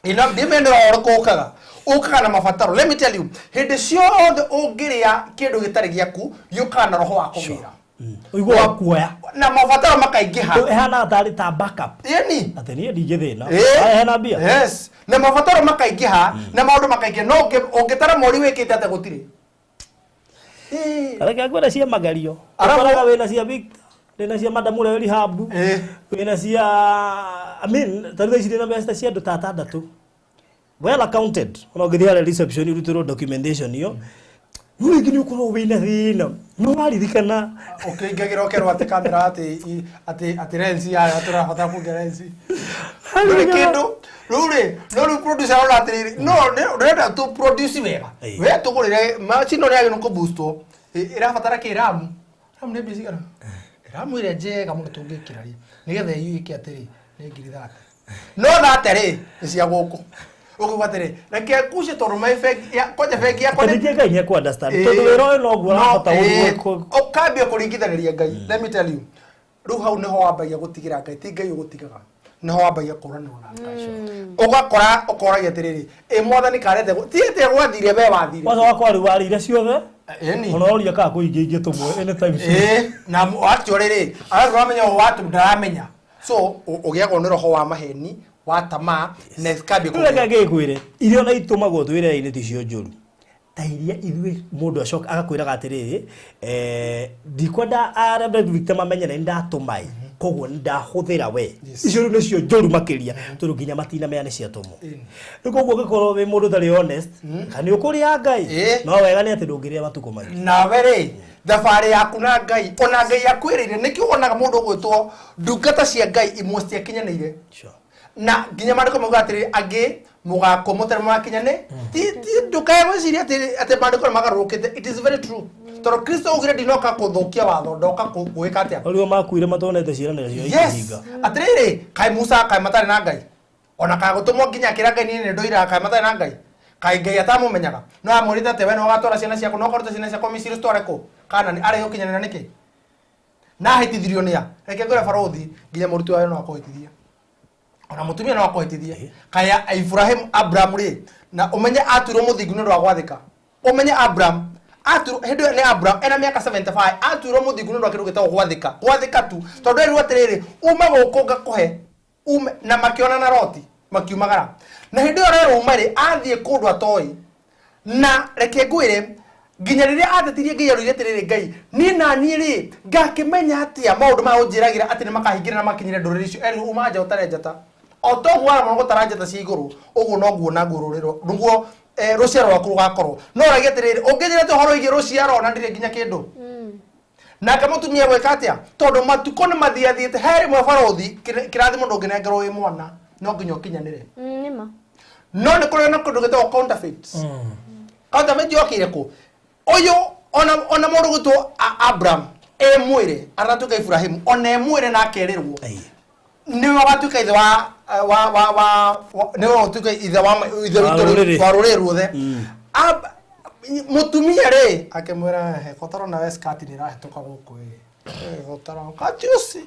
ina ndimendera ũrĩkũ ukaga na mabataro. Let me tell you hindi ciothe ũngĩrĩa kĩndũ gĩtarĩ gĩaku gĩũkaga na roho wa kũgĩra uigua kuoya na mabataro makaingĩha ehana tari ta backup eni ati niĩ ndingĩthĩna ehana mbia yes na mabataro makaingĩha na maũndũ makaingĩha no ũngĩtara mori wĩkĩte atĩ gũtirĩ areke ngwenda cia magario araga wĩna cia Victor wĩna cia Madam Reli Habu wĩna cia I mean tarĩtha ici na mbeca cia andũ ta 6 well accounted ona ũngĩthia reception irutirwo documentation iyo Wiki ni uko wina thina. No waririkana. Okay, ngagira okerwa ati kamera ati lensi ya atura hota ku lensi. Nuri kindu. Nuri producer ona ati no renda tu produce wega. We tugurire machine ori agino ko boosto. Irabatara ki RAM. RAM ne busy kana. RAM ire njega muno tungikira ri. Nigetha yu iki atiri ni ngiri thate. No thatere cia guku. Ukiwatere reke kushe toruma effect ya koja fake ya kone ndiye ngai ku understand todo wero no gwa hota ukambia kuringithaniria ngai. Let me tell you ru hau neho wambagia gutigira ngai ti ngai ugutigaga neho wambagia kurana na ngai ugakora ukoragia tiriri mwathani karete tiete gwathire we wathire wazo wakwa ri warire ciothe eni ona oria ka kuingiingie tumwe anytime na actually ri aramenya watu ndaramenya so ugiago ni roho wa maheni watama neskabia ko rega gekwire irio na itumagwo twire-ini ticio njuru ta iria ithui mundu acoka agakwiraga atiriri ndikwenda arebe Victor mamenye na ndatumai koguo ndahuthira we icio nicio njuru makiria turu nginya matina meane cia tumo koguo gikorwo we mundu tari honest kani ukuria ngai no wega ni ati ndungiria matuko mai nawe ri thabari yaku na ngai ona ngai yakwirire niki wonaga mundu gwitwo ndungata cia ngai imwe cia kinyanire na ginya mandiko mugatiri age mugako mutare mwakinyane ti ndukaye gwiciria ati mandiko magarukite. It is very true toro Kristo ugire dinoka kuthukia watho ndoka kuwika atia alio makuire matonete ciranira cio ihinga atiriri kai Musa kai matari na ngai ona ka gutumwo ginya kira ngai ni ndoira kai matari na ngai kai ngai atamumenyaga no amurite te we no gatora ciana ciaku no koruta ciana ciaku Misiri store ko kana ni ari ukinyanira niki na hitithirio nia reke ngore barothi ginya muruti wayo no akohitithia ona mutumia no akohitithia kaya Ibrahim Abraham ri na umenye aturo muthingu ni rwa gwathika umenye Abraham aturo hendo ni Abraham ena miaka 75 aturo muthingu ni rwa kiru gitagwo gwathika tu tondu eri watiriri uma gukunga kuhe ume na makiona na roti makiumagara na hendo rero umari athie kundu atoi na reke ngwire ginya riria atetirie ngai aruire tiriri ngai ni na ni ri ngakimenya atia maundu ma unjiragira ati ni makahingira na makinyire nduriri icio eri umanja utarenjata otogwa mo gutaranja cia iguru ugu no guona ngururiro nuguo ruciaro rwaku rugakorwo no ragia tiriri ungijire te horo igi ruciaro na ndire ginya kindu na kama tumia gweka atia tondu matuko ni mathiathiete heri mwe barothi kirathimo ndunginengerwo wi mwana no nginya kinyanire nima no ni kuri na kundu gitwo counterfeits counterfeit yokire ku uyu ona mundu gitwo Abraham mwire aratuka Ibrahim ona mwire na akerirwo ni watuka ithe wa ni watuka ithe wa ruriro the mutumia re akemwira he kotaro na skati ni rahetoka guku kotaro katiusi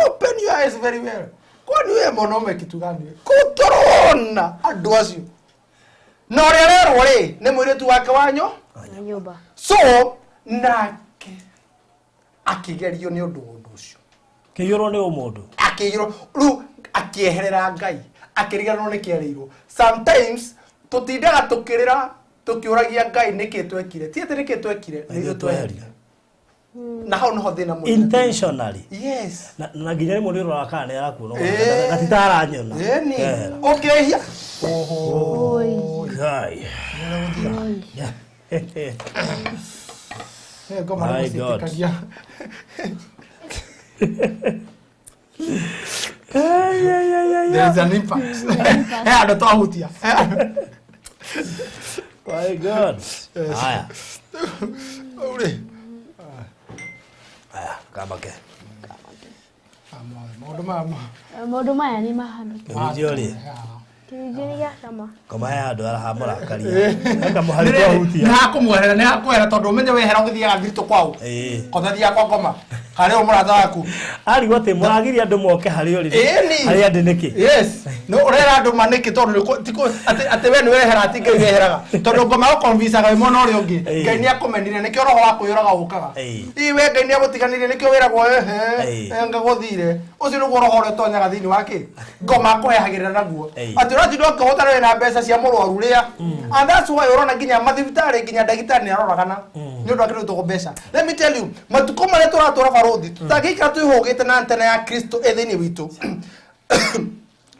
open your eyes very well kwani wewe monome kitu gani kutorona andu acio no rerero ri ni mwiritu wake wanyo nyumba so nake akigerio ni undu ucio kiyoro ni umundu akiyoro ru akieherera Ngai akiriganwo ni kierirwo sometimes tutindaga tukirira tukiuragia Ngai niki twekire tiete niki twekire ni tweheria na hau no thina mu intentionally yes na nginya ni mundu roraka ne arakuona gatitara nyona ni okay oi Ngai my God. There is an impact. Ando twahutia. My God. Haya. Ule. Haya, kama ke. Modo maya ni mahana Ujoli. kijini ya kama Kama ya ndo arahamura karia. Anga muhari twahutia. Na kumwehera ne akwera tondu menye wehera guthiaga thito kwao. Kothia kwa ngoma. Hari umurata waku. Ari gote mwagiria andu moke hari ori. Hari ande niki. Yes. No urera andu maniki tondu tiko ate we ni wehera ati ngai weheraga. Tondu ngoma go convince ga imono ri ungi. Ngai ni akumenire niki roho wako yuraga ukaga. Iwe ngai ni agutiganire niki wiragwo nga guthire. Ucio ni roho ri tonyaga thini wake. Ngoma kwehagirira naguo. Ati urati ndo kahotara na mbeca cia murwaru ria. And that's why urona nginya mathibitari nginya ndagitari ni aroragana. Ni undu akiru to mbeca. Let me tell you, matuko mare turatora barothi. Tutagika twihugite na antena ya Kristo ethini witu.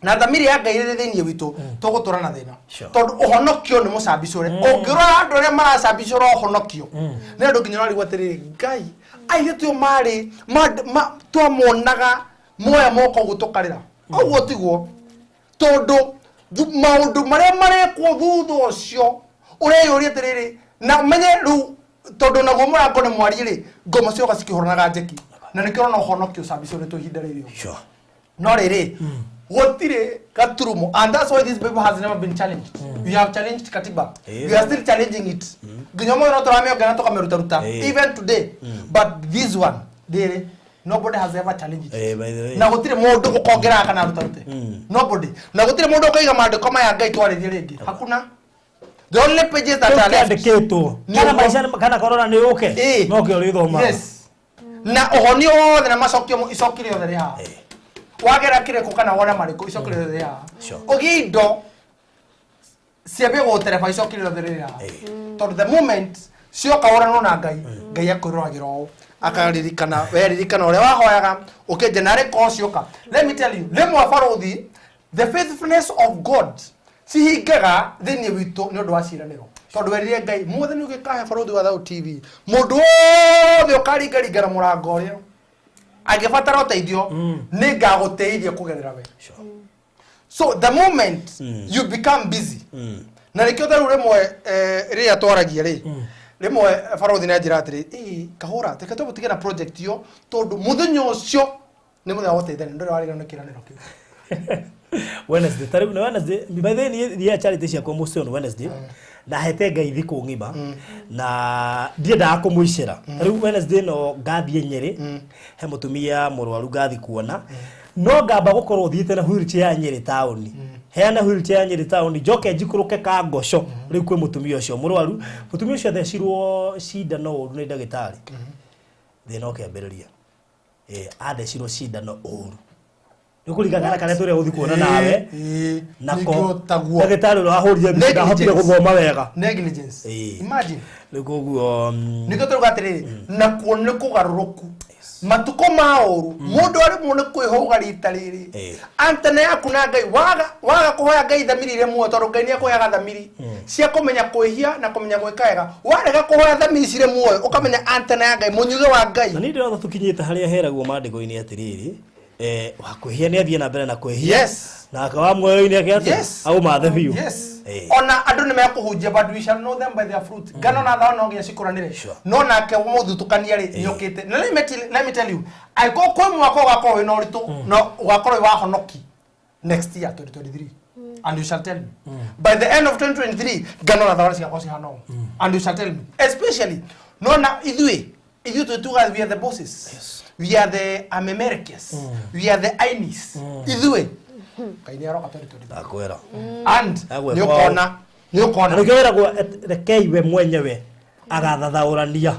Na thamiri ya Ngai ethini witu tugutura na thina. Tondu uhonokio ni mucambicure. Ungirora andu aria maracambicura uhonokio. Ni andu nginya rari gwatiriri Ngai airĩtu mari twamonaga moya moko gutukarira. Oguo tiguo. Tondu maundu maria marekwo thutha ucio ureyuria atiriri na menye ru tondu naguo murango ni mwari ri ngoma cio gacikihoranaga njeki na nikio no honokio sabicure to ihinda riri no riri gotire gaturumo and that's why this paper has never been challenged. We have challenged katiba. We are still challenging it. Ginyomo no turamio gana to kameruta ruta even today but this one there nobody has ever challenged it. Na gotire mundu gukongera kana ruta rute nobody na gotire mundu kaiga mandiko maya Ngai twarithie ringi hakuna. The only pages that are left keto kana maisha kana corona ni okay no ke uri thoma yes na ohoni othe na macokio icokire othe ri ha wagera kire ko kana wona mariko icokire othe ri ha ogindo siabe go tereba icokire othe ri ha to the moment sioka wora no na Ngai akurogiro akaririkana weririkana ore wahoyaga ukenjenare ko sioka. Let me tell you lemwa farothi the faithfulness of God sihigaga thini witu ni undu wa ciraniro tondu werire Ngai muthe ni ugikahe farothi wa Thau TV mundu othe ukaringaringana murango urio angibatara uteithio ni ngaguteithia kugerera we. So the moment you become busy na nikio tharu rimwe ria twaragia ri rimwe farothi na njira atiri kahura teke tubutige na project yo tondu muthenya ucio ni muthenya wa guteithania ndore warigana kiraniro kiu Wednesday taribu na Wednesday by the way ya charity cia kwa mucio on Wednesday na hete Ngai thiku ngima na ndienda akumuicira riu Wednesday no ngathie Nyeri he mutumia murwaru ngathi kuona no ngamba gukorwo thiite na wheelchair ya Nyeri town heana wheelchair ya Nyeri town njoke njikuruke ka ngosho riu kwi mutumia ucio murwaru mutumia ucio thecirwo shida no uru ni ndagitari thina okiambiriria athecirwo shida no uru nukurigana kana tore uthi kuona nawe nako ndagitari ro ahurije mbida hotire guthoma wega negligence imagine nikuguo niko turugatiriri na kuone kugaruruku matuko maoru mundu ari mune kwihoga rita riri antene yaku na Ngai waga kuhoya Ngai thamiri ire muo tondu Ngai ni akuheaga thamiri cia kumenya kwihia na kumenya gwikaega warega kuhoya thamiri cire muoyo ukamenya antene ya Ngai munyuge wa Ngai na ni ndirotha tukinyite haria heragwo mandiko-ini atiriri wa kwihia ni athie na mbere na kwihia na akawa muoyo-ini ake au mathe biu ona andu ni mekuhunjia but we shall know them by their fruit ngano na thao no ngia cikuranire no nake muthutukania ri nyokite na let me tell you I go kwa mwako gako we no ritu no gakoro wa honoki next year 2023 and you shall tell me by the end of 2023 ngano na thao cia kosi hano and you shall tell me especially no na ithui tu we are the bosses we are the Americans we are the Ainis ithui kaini aroka akwera and nyukona nigera go rekeiwe mwenyewe agathathaurania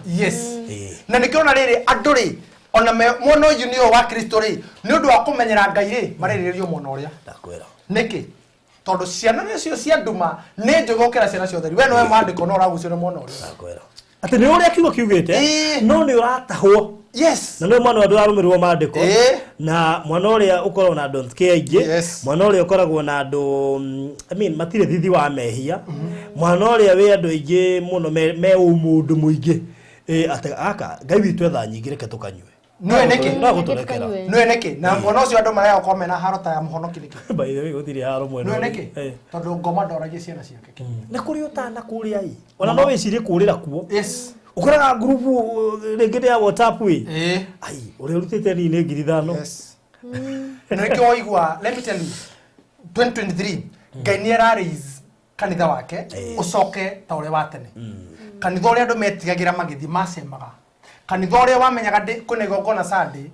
na nikiona riri anduri ona mwono unio wa Kristo ri ni undu wa kumenyera Ngai ri mariririo mwono uria akwera niki tondu ciana nicio cia nduma ni njogokera ciana cio theri we no mandiko no ragucio ni mwono uria akwera ati ni uria kiugo kiugite no ni uratahwo na no mwana wandu arumirwo mandiko na mwana uria ukorwo na don't care ingi mwana uria ukoragwo na andu matire thithi wa mehia mwana uria we andu ingi muno me umundu muingi ati aka Ngai witu etha nyingi reke tukanywe no eneke na mwana ucio andu maraya komena harota ya muhonoki niki by the way gutiri haro mwena no eneke tondu ngoma ndoragie ciana ciake na kuri utana kuria i ona no wicirie kurira kuo ukora group ringine ya WhatsApp wi ai uri urutite ni 5,000 niki oigwa let me tell you 2023 Ngai ni raise kanitha wake ucoke ta uri wa tene kanitha uri andu metigagira magithi macemaga kanitha uri wamenyaga kwina igongona Sunday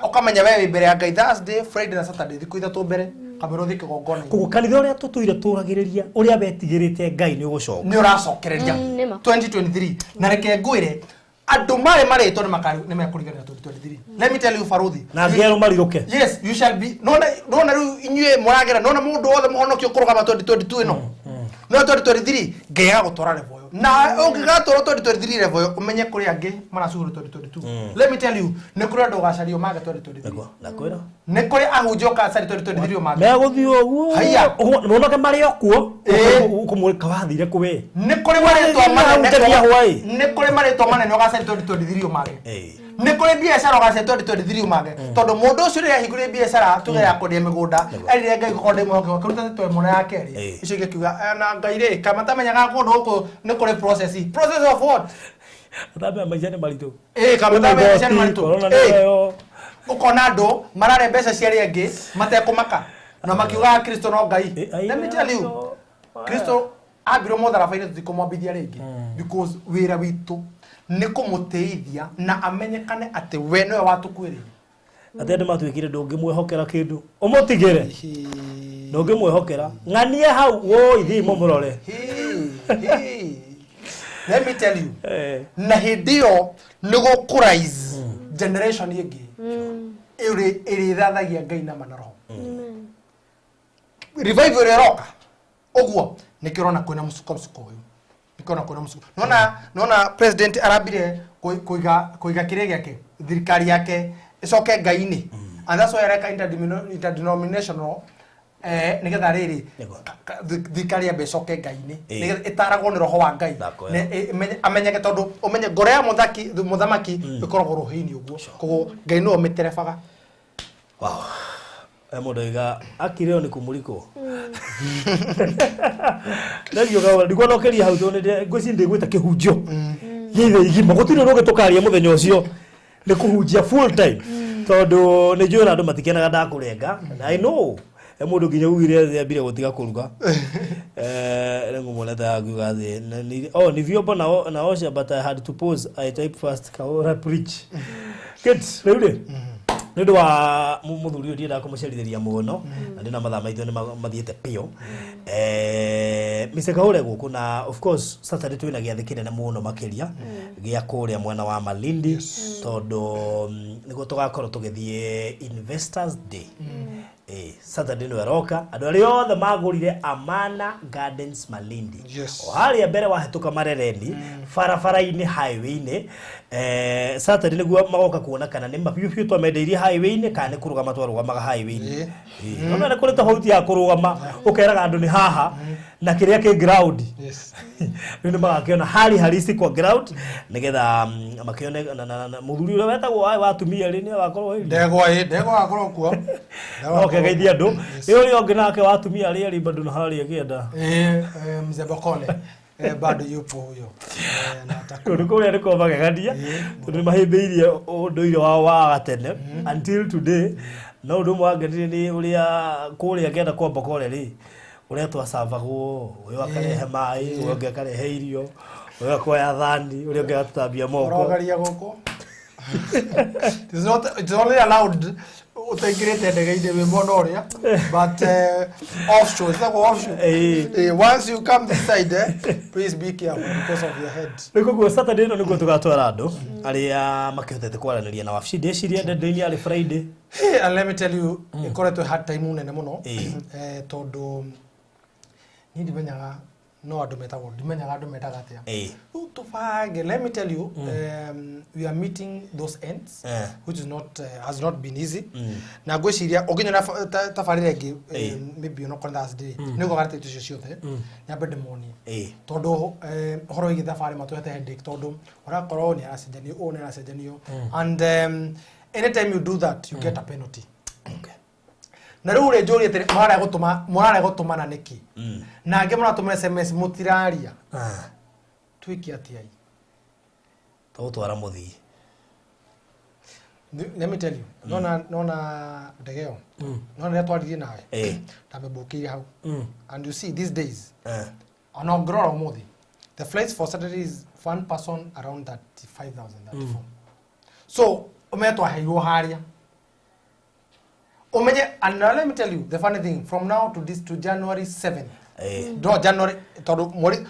ukamenya wewe mbere ya Ngai Thursday Friday na Saturday thiku ithatu mbere kamero thike gongona kuko kanitha uria tutuire turagiriria uria betigirite Ngai ni ugucoka ni uracokereria 2023 na reke ngwire andu mari to ni mekurigania 2023 let me tell you faruthi na ngero mariruke yes you shall be no riu inyue muragera no mundu wothe muhonokio kurugama 2022 no 2023 Ngai agutwara level na ungigatwara 2023 level umenye kuri angi maracuguru 2022 let me tell you ni kuri andu gacario maga 2023 nakwira ni kuri ahunjio kacari 2023 maga meguthio uguo haya nonoke mari okuo kumulika wathire kuwe ni kuri maritwa manene ni kuri maritwa manene gacari 2023 maga ni kuri biashara gacari 2023 maga tondu mundu ucio ri ahingure biashara tuge ya kwendia migunda erire Ngai gukonde mwoke kuruta twa mwana yake ri icio gikiuga na Ngai ri kama tamenyaga kundu huko ni kuri process of what Atabe maisha maritu kama tabe maisha maritu ukona andu marare mbeca cia riengi matekumaka na makiuga Kristo no Ngai let me tell you Kristo abiro mutharabaine tutikumwambithia ringi because wira witu ni kumuteithia na amenyekane ati we niwe watukwiriria ati andu matwikire ndungimwehokera kindu umutigire ndungimwehokera ng'anie hau wo ithi mumurore let me tell you na hindio nigo kurais generation yengi iri thathagia Ngai na manaro revival eroka oguo nikirona kwina musuko uyu nikona kwina musuko nona president arabire kuiga kire giake thirikari yake icoke Ngai-ini and that's why I interdenominational nigetha riri thirikari ya becoke Ngai-ini nigetha itaragwo ni roho wa Ngai amenyeke tondu umenye ngoro ya muthamaki ikoragwo roho-ini uguo koguo Ngai no miterebaga wow mundu iga akireo ni kumuliko ndio gawa ndiko nokeria hau tonde ngweci ndigwita kihunjio yithe igima gutire no gitukaria muthenya ucio ni kuhunjia full time tondu ni njura andu matikenaga ndakurenga I know mundu nginya ugire ambire gutiga kuruga rengo moleta aguga thi ni viopo na osha but I had to pause I type fast kaora preach kids ready nindo wa muthuri uyu ndienda kumucerithiria muno na ndina mathaa maitho ni mathiete pio miseka ure guku na of course Saturday twina giathi kinene muno makiria gia kuria mwena wa Malindi tondu niguo tugakorwo tugithie Investors Day Saturday no roka andu ari othe magurire Amana Gardens Malindi Yes. Hali mbere wahetuka marereni barabara-ini highway-ini Saturday niguo magoka kuona kana ni mapiu twamendeirie highway-ini kana ni kurugama twarugamaga highway-ini no na kuri tahauti ya kurugama ukeraga andu ni haha na kiria ki ground Yes. Ndio magakiona hali halisi kwa ground nigetha makione muthuri ule wetagwo watumia ri ni wakorwo hili ndego akorwo kuo okay geithia andu iyo ri onge nake watumia ri bado na hali akienda mzee Bokole bado yupo huyo nataka kuria niko magagadia tundu mahimbiirie unduire wa gatene until today no ndu mwangerie ni uria kuria ngenda kwa Bokole ri uria twacabagwo uyu akarehe mai uyu ungi akarehe irio uyu akoya thani uria ungi atambia moko rogaria goko it's only allowed utegirete ndege-ini we mono uria but offshore once you come this side please be careful because of your head niko Saturday no niko tugatwara andu aria makihotete kwaraniria na wabici ndeciria ndende-ini ari Friday and let me tell you ikoretwo hard time nene muno tondu ni ndimenyaga no andu metagwo ndimenyaga andu metaga atia tufange let me tell you we are meeting those ends which is not has not been easy na gwiciria oginya tafarire ngi maybe no kon das day niko garite tucio ciothe nyambe ndemoni tondu horo igi tafari matwete headache tondu orakorwo ni aracenjanio o ni aracenjanio and anytime you do that you get a penalty. Okay. Na riu ri njuri atiri mwarare gutumana niki na nge muratuma SMS mutiraria twiki atia twara muthii let me tell you nona ndegeo nona twaririe nawe tamebukiire hau and you see these days ana grora muthi the flights for Saturday is one person around 35,000 so umetwa heirwo haria umenye and let me tell you the funny thing from now to January 7 do January todu mori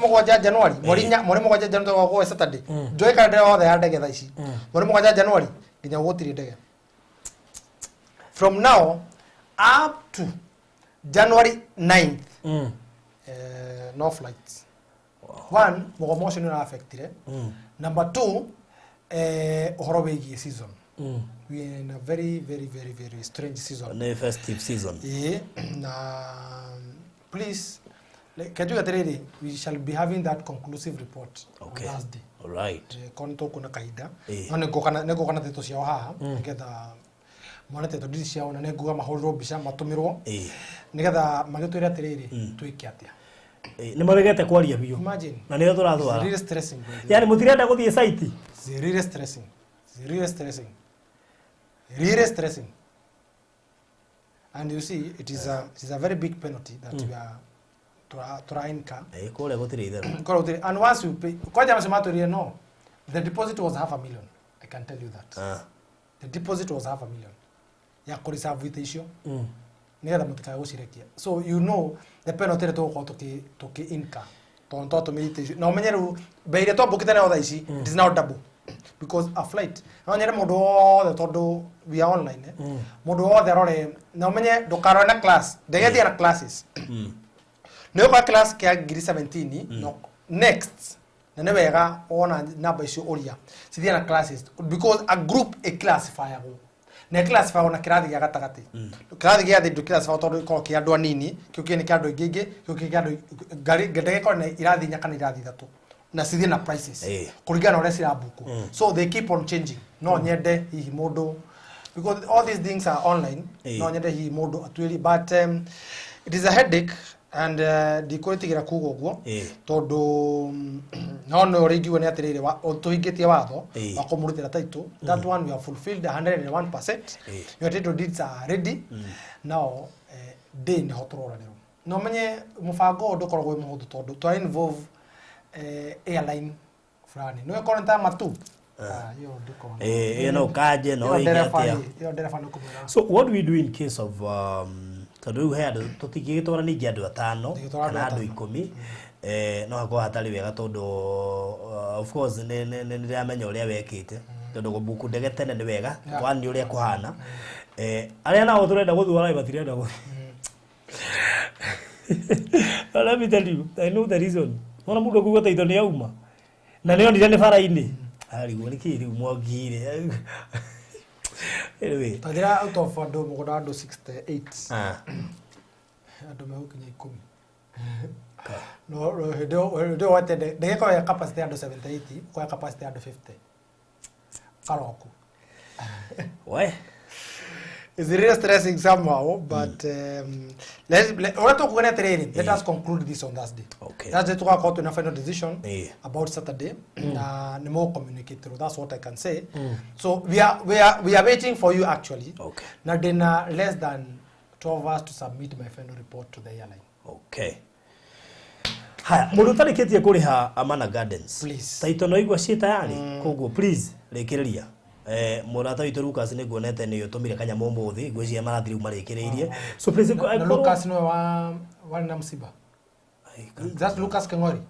mogwanja January mori mogwanja January go Saturday joy ka ndero the ndege tha ici mori mogwanja January nginya gutiri ndege from now up to January 9th no flights one motion na affected number two uhoro wegi season we are in a very strange season the festive season na please can you get we shall be having that conclusive report on last day all right konto kuna kaida nego kana teto cia haha nigetha mwana teto disi cia ona neguga mahoriro bisha matumirwo nigetha magitwira atiriri twiki atia ni maregete kwaria biyo imagine na niyo turathwara really stressing yani mutirenda guthie site really stressing and you see it is a very big penalty that we are trying ka kole gutire ither and once you pay kwa jamaa sema to no the deposit was 500,000 I can tell you that the deposit was 500,000 ya kureserve with issue nera mutika gucirekia so you know the penalty to ko to inka to meet no menyeru beire to bukite na other ici it is now double because a flight no nyere mundu othe tondu we are online mundu othe arore no menye ndukaro na class ndege thia na classes no kwa class kia ngiri 17 no next na wega ona namba icio uria cithia na classes because a group a classifier na classifier ona kirathi gia gatagati kirathi gia thi classifier tondu ko kia andu anini kio kini kia andu ingi kio kia andu ngari ndege ko na irathi nya kana irathi thatu na cithia na prices kurigana ore cirabuku so they keep on changing no nyende hihi mundu because all these things are online no nyende hihi mundu atwiri but it is a headache and the quality gira kugo guo tondu no rigiwe ni atirire wa tuhingitie watho wa kumurutira title that one we have fulfilled 101%. Your title deeds are ready now day ni hotorora rero no menye mufango ndukoragwo muhuthu tondu to involve airline fulani no konta matu yo ndiko no kaje no igatia so what do we do in case of tondu he tutigitwara ningi andu 5 kana andu 10 no hako hatari wega tondu of course ni ndiramenya uria wekite tondu gubuku ndege tene ni wega kwani uria kuhana Aria nao turenda guthwara batirenda go. Let me tell you, I know the reason. Mwana mundu kugo taito ni auma. Na leo ndire ni fara-ini. Ari go ni kiri mwogire. Anyway, Tadira out of ando mugona ando 68. Ando me ukinya 10. No, do what the ko ya capacity ando 78, ko ya capacity ando 50. Karoko. Why? It's really stressing somehow, but let us conclude this on Thursday. Okay. That's the talk about a final decision Yeah. about Saturday. More communicate through. That's what I can say. So we are waiting for you actually. Okay. Now then less than 12 hours to submit my final report to the airline. Okay. Haya, mundu tariketie kuriha Amana Gardens. Please. Taito no igwa ciita yani. Koguo please rekereria. Murata witu Lucas ni guonete ni utumire kanya momuthi ngwiciria marathiri marekereirie. So please Lucas no wa na msiba. That's Lucas Kengori.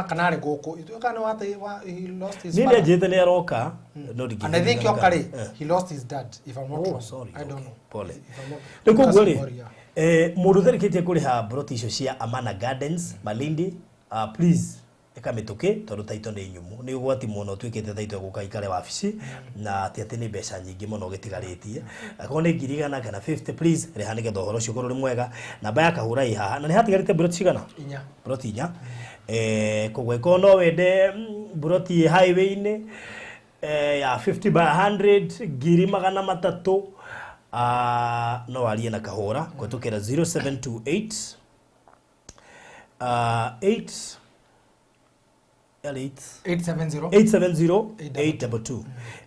Kanare goko. Kana wata he lost his father. Nile jete ni aroka. And I think he lost his dad if I'm not wrong. Sorry. I don't know. Pole. Koguo ri mundu tariketie kuriha broti icio cia Amana Gardens Malindi. Please ekamituke tondu taito ni nyumu ni ugwati muno twikite taito gukaikare wabici na ati ni mbeca nyingi muno gitigarĩtie ako ni ngirigana kana 50 please rehanike thohoro cio korwo mwega namba ya kahura iha na ni hatigarite broti cigana broti inya kugweko no wende broti highway ni ya 50 by 100 ngiri magana matatu no arie na kahura kwetukira 0728 870 872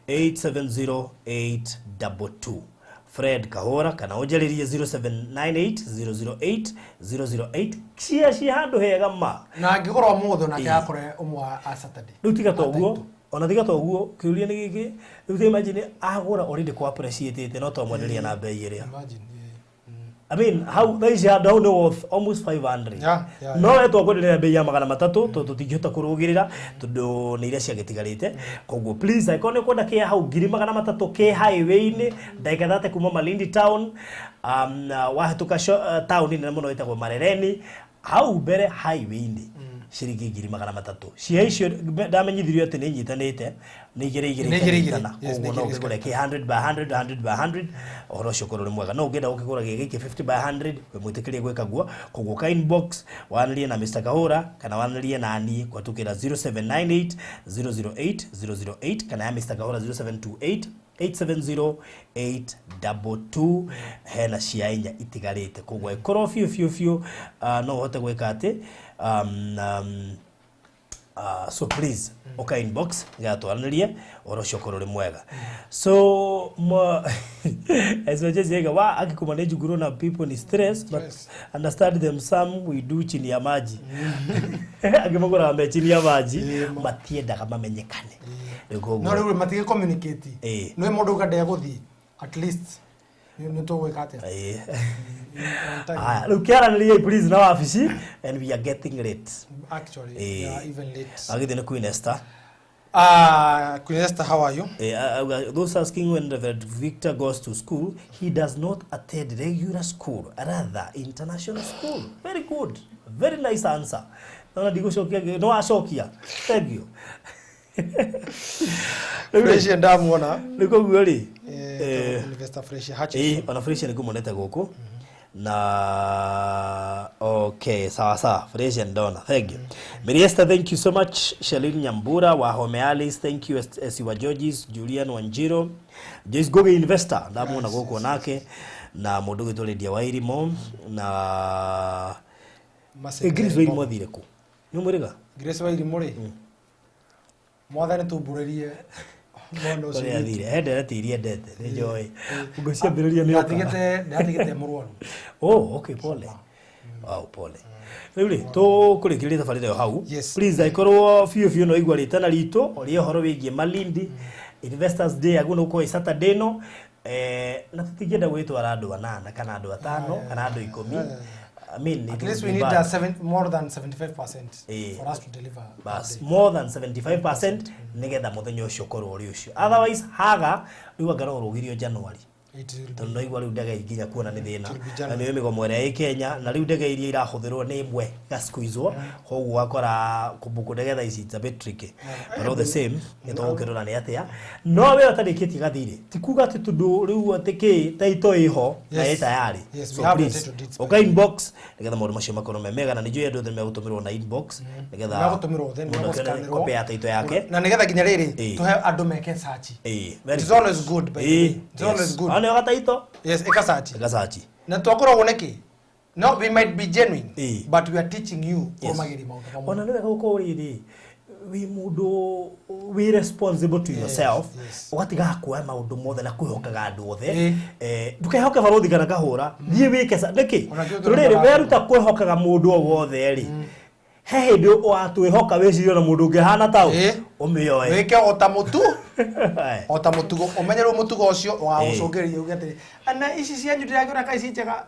870 Fred Kahora kana ojaririe 0798 008 cia handu hega ma na ngigorwa mutho na yakore umwa a Saturday rutiga toguo ona tiga toguo kiuria ni giki rute imagine agura already ko appreciate no to mwenderia na bei iria imagine I mean, how they are down worth almost 500. No eto akwendera bei ya magana matatu to tutingihota kurugirira tondu ni iria cia gitigarite. Koguo please iconic kwenda kia hau ngiri magana matatu ke highway ni ndagika thate kuma Malindi town wahituka town ni muno itagwo Marereni hau mbere highway ni shiringi ngiri magana matatu cia icio ndamenyithirio ati ni nyitanite ni igire kana koguo no ngigure ki 100 by 100 ohoro cio korwo ni mwega no ngenda ukigura giki 50 by 100 we mwitikirie gwika guo koguo ka inbox wanirie na Mr. Kahura kana wanirie na ani kwatukira 0798 008 kana ya Mr. Kahura 0728 870-822 hena ciainya itigarite koguo ikoro fiu no hote gwika ati so please okay inbox gatwaranirie orocio korore mwega so as much as yega wa akikumanage grown up people ni stress but understand them some we do chini ya maji akimogora mbe chini ya maji matienda kama menyekane no rero matige communicate no mundu gade guthi at least you to wake at look here please now office and we are getting late actually even late agithene Queen Esther Queen Esther, how are you? Those asking when Reverend Victor goes to school, he does not attend regular school, rather international school. Very good, very nice answer. No ashokia. Thank you. Fresh and damn one. Look how good. Investor Fresh Hatch. On a fresh and good moneta goko. Na okay, sawa Fresh and Donna, thank you. Miriesta, thank you so much. Shalini Nyambura wa Home Alice, thank you. Esiwa Georges, Julian Wanjiro, Joyce Goge Investor, ndamu na goko nake na mudugu tole dia wairi mom na Grace wairi mwathire ku nyumuriga Grace wairi muri mwathane tuburerie mono so yathire hende tirie ndete ni joy ugocia mbiriria ni atigete murwaru okay pole pole Rĩu to kurikirira tabarĩra yo hau please ikorwo fiu no igwa ritana rito ori horo wigie Malindi Investors Day aguno ko Saturday no na tutigenda gwitwara andu 8 kana andu 5 kana andu 10 I mean, at least we need more than 75% for us to deliver. Bas, more than 75% nigetha muthenyo ucio korwo uri ucio. Otherwise haga riu ngaro rugirio January. Tondo igwa riu ndege iginya kuona ni thina. Na ni migomo ria i Kenya na riu ndege iria irahuthirwo ni imwe gaskuizwo koguo akora kubuku ndege tha ici it's a bit tricky. But all the same nitogukirona ni atia. No we atarikitie gathire. Tikuga ati tundu riu atiki taito iho na ita yari. So please okay inbox nigetha maundu macio makorwo memega na nijo yendu thime gutumirwo na inbox nigetha gutumirwo then copy ya taito yake na nigetha ginya riri tuhe andu meke search. It's always good by the way. It's always good. Ano gataito? Yes, ekasachi. Ekasachi. Na twakora woneki. No, we might be genuine, but we are teaching you komagiri maundu mamwe. Ona ndio goko riri we mudo we responsible to yourself. Ugatiga kuoya maundu mothe na kwihokaga andu othe. Ndukehoke barothi kana kahura. Thie wike niki. Riri we ruta kwihokaga mundu o wothe ri. He ndio watwihoka wecirio na mundu ngehana tao. Umioe. Wike otamutu. Otamutugo omenyero mutugo ucio wa gucogeria ugatiri. Ana ici cianyu ndiragira kai cinjega.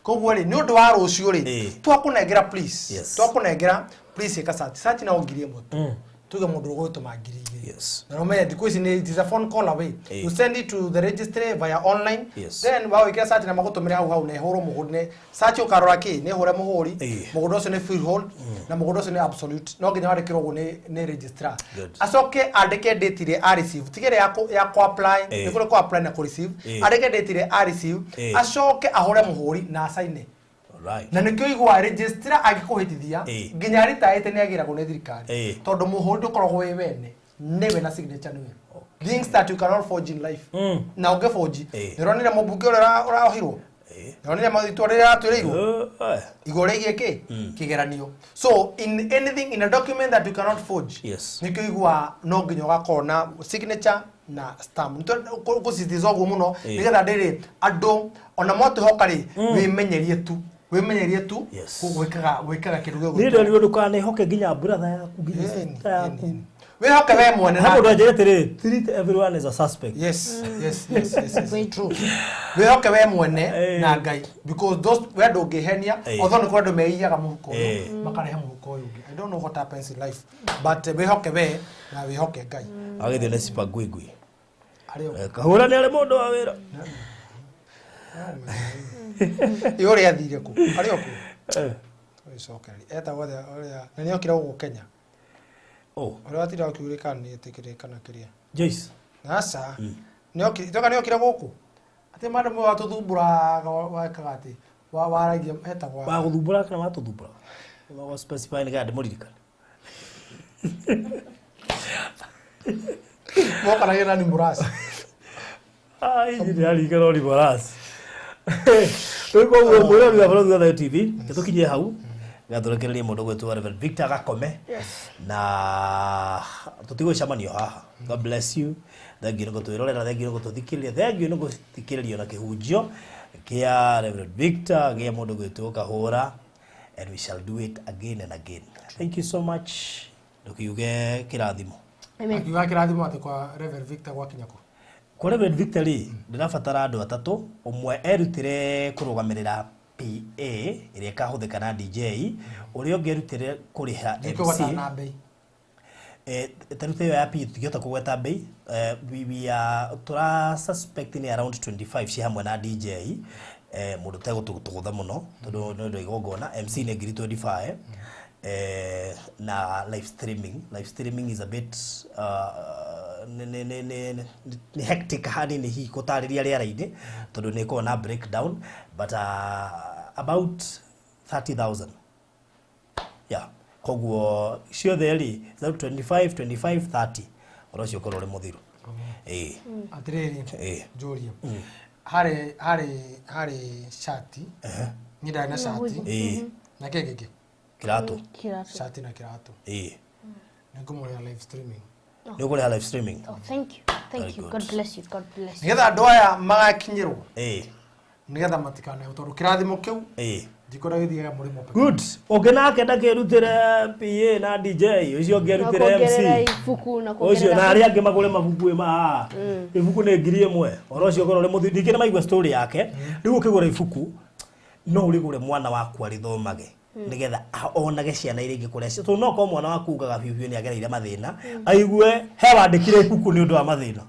Koguo ri ni undu wa rucio ri. Twakunengera please. Twakunengera please ekasachi. Sachi na ongirie mutu. Tuge mundu ugutuma ngiri. Yes. Na no the question is a phone call away. You send it to the registry via online. Then wa wikira search na magutumira hau ne horo mugune. Search ukarora ki ne hore muhuri. Mugudo ucio ne freehold na mugudo ucio ne absolute. No nginya wari kirogwo ne registrar. Acoke andike date ile a receive. Tigere ya ko apply, ne kule ko apply na ko receive. Andike date ile a receive. Acoke ahore muhuri na assign. Right. Na nikyo igwa registrar agikuhitithia nginya ritaite ni agira ko ne thirikari. Tondu muhuri ukoragwo we wene. Never na signature niwe. Things that you cannot forge in life. Na uge forge. Nironire mubunge ora ohirwo. Nironire mathitwarira atwireirwo. Igore igeke kigeranio. So in anything in a document that you cannot forge. Nikyo igwa no nginya gakona signature na stamp. Nto kusitiza ogwo muno nigetha ndiri andu ona moto hokari wimenyerie tu. Wimenyerie tu gwikaga kirugo. Ndio ndukane hoke nginya brother yaku nginya yaku. We hoke we mwene na hapo ndajete treat everyone as a suspect. Yes. True. We hoke we mwene na ngai because those we do gehenia although no ndo meiyaga muhuko makarehe muhuko uyu. I don't know what happens in life but we hoke we na we hoke ngai. Agithio ne sipa gwigwi. Kahura ni ale mundu wa wira. Yori athire ku. Ari oku. Isokeri. Eta wothe oria na ni okira ugu Kenya. Ora atira ukiurika ni etikirikana kiria. Joyce. Nasa. Ni okira guku. Ate madam wa tuthumbura wa kagati. Wa waragia eta wa. Wa guthumbura kana wa tuthumbura. Wa specify ni gade muririka. Mo kana gira ni murasi. Ai ni ali kana ni murasi. Tuko mwira wa Farothi wa TV. Tukinyie hau. Gathurekereria mundu gwetwa Rev Victor Gakome na tutigo chamanio haha. God bless you. Thank you gutwirorera, thank you gututhikiriria, thank you guthikiriria na kihunjio kia Rev Victor gia mundu gwetwa Kahura, and we shall do it again and again. Thank you so much. Ndukiuge kirathimo. Amen. Akiuga kirathimo ate kwa Rev Victor gwa Kinyako. Kwa Rev Victor ndirabatara andu atatu, umwe erutire kurugamirira PA iria kahuthika na DJ uria ungerutire kuriha MC tarute ya PA tugiota kugweta bei we are tura suspecting around 25 ci hamwe na DJ mundu tego tugutha muno tondu ndo igogona MC ne ngiri 25 na live streaming is a bit ni hectic hani ni hi kutariria riara-ini tondu ni ko na breakdown but about 30,000 koguo ciothe ri 25 30 orocio korore muthiru atiriri Julia hari shati nida na shati na keke kirato shati na kirato nikumo ya live streaming. Live streaming. Oh, thank you. God bless you. Nigetha andu aya magakinyirwo. Nigetha matikane utoru kirathimo kiu. Dikora githiga murimo. Good. Ogenake ndakerutire PA na DJ, ucio ngerutire MC. Ucio na ari ange magure mabuku ma. Ibuku ne ngiri imwe. Oro ucio korore muthindike na maigwa story yake. Riu ukigura ibuku no urigure mwana waku arithomage nigetha onage ciana iria ingikuria cio to no ko mwana waku ugaga biu ni agereire mathina aigue he wandikire ibuku ni undu wa mathina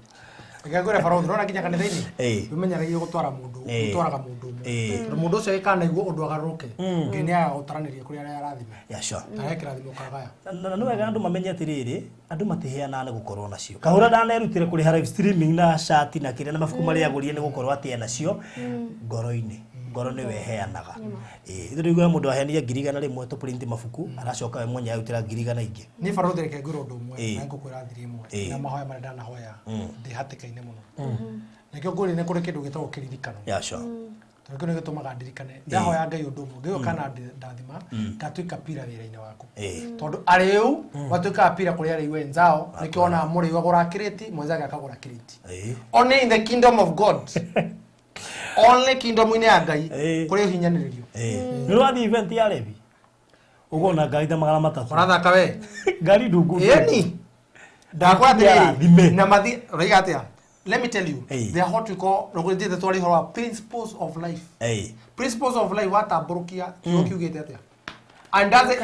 ngagora faro ndona kinya kanitha-ini umenyeragia gutwara mundu gutwaraga mundu mundu ucio ikana igwo undu agaruke ngini ya gutaraniria kuri aria arathime ya sure na kirathimo kagaya na no wega andu mamenye atiriri andu matiheana ne gukorwo nacio kahura ndanerutire kuri live streaming na chat na kire na mafuku maria agurie ni gukorwo atia nacio ngoro-ini ngoro ni weheanaga ithuigwe mundu ahenia ngirigana rimwe to print mafuku aracoka we mwenye ayutira ngirigana ingi ni faro ndireke ngiro undu umwe na ngukwira thiri imwe na mahoya maria ndanahoya ndi hatikaine muno nikio nguri ni kuri kindu gitagwo kiririkano ya sure tondå nä gä tå maga ndirikane ndahoya ngai å ndå må ngä kana ndathima ngatuä ka pira wä ra-inä waku tondå arä u watuä kaga pira kå rä arä iwe nzao nä kä ona må rä u agå ra kä rä ti mwenzake akagå ra kä rä ti only in the kingdom of God only kingdom-inä ya ngai kå rä hinyanä rä rio nä wathi event ya revi ugona ngari ta magana matatu ũrathaka we ngari ndungu eni ndakwa atä na mathi raiga atä let me tell you they are what we call rogorithite twari horo principles of life principles of life watamburukia kiugite atia and does it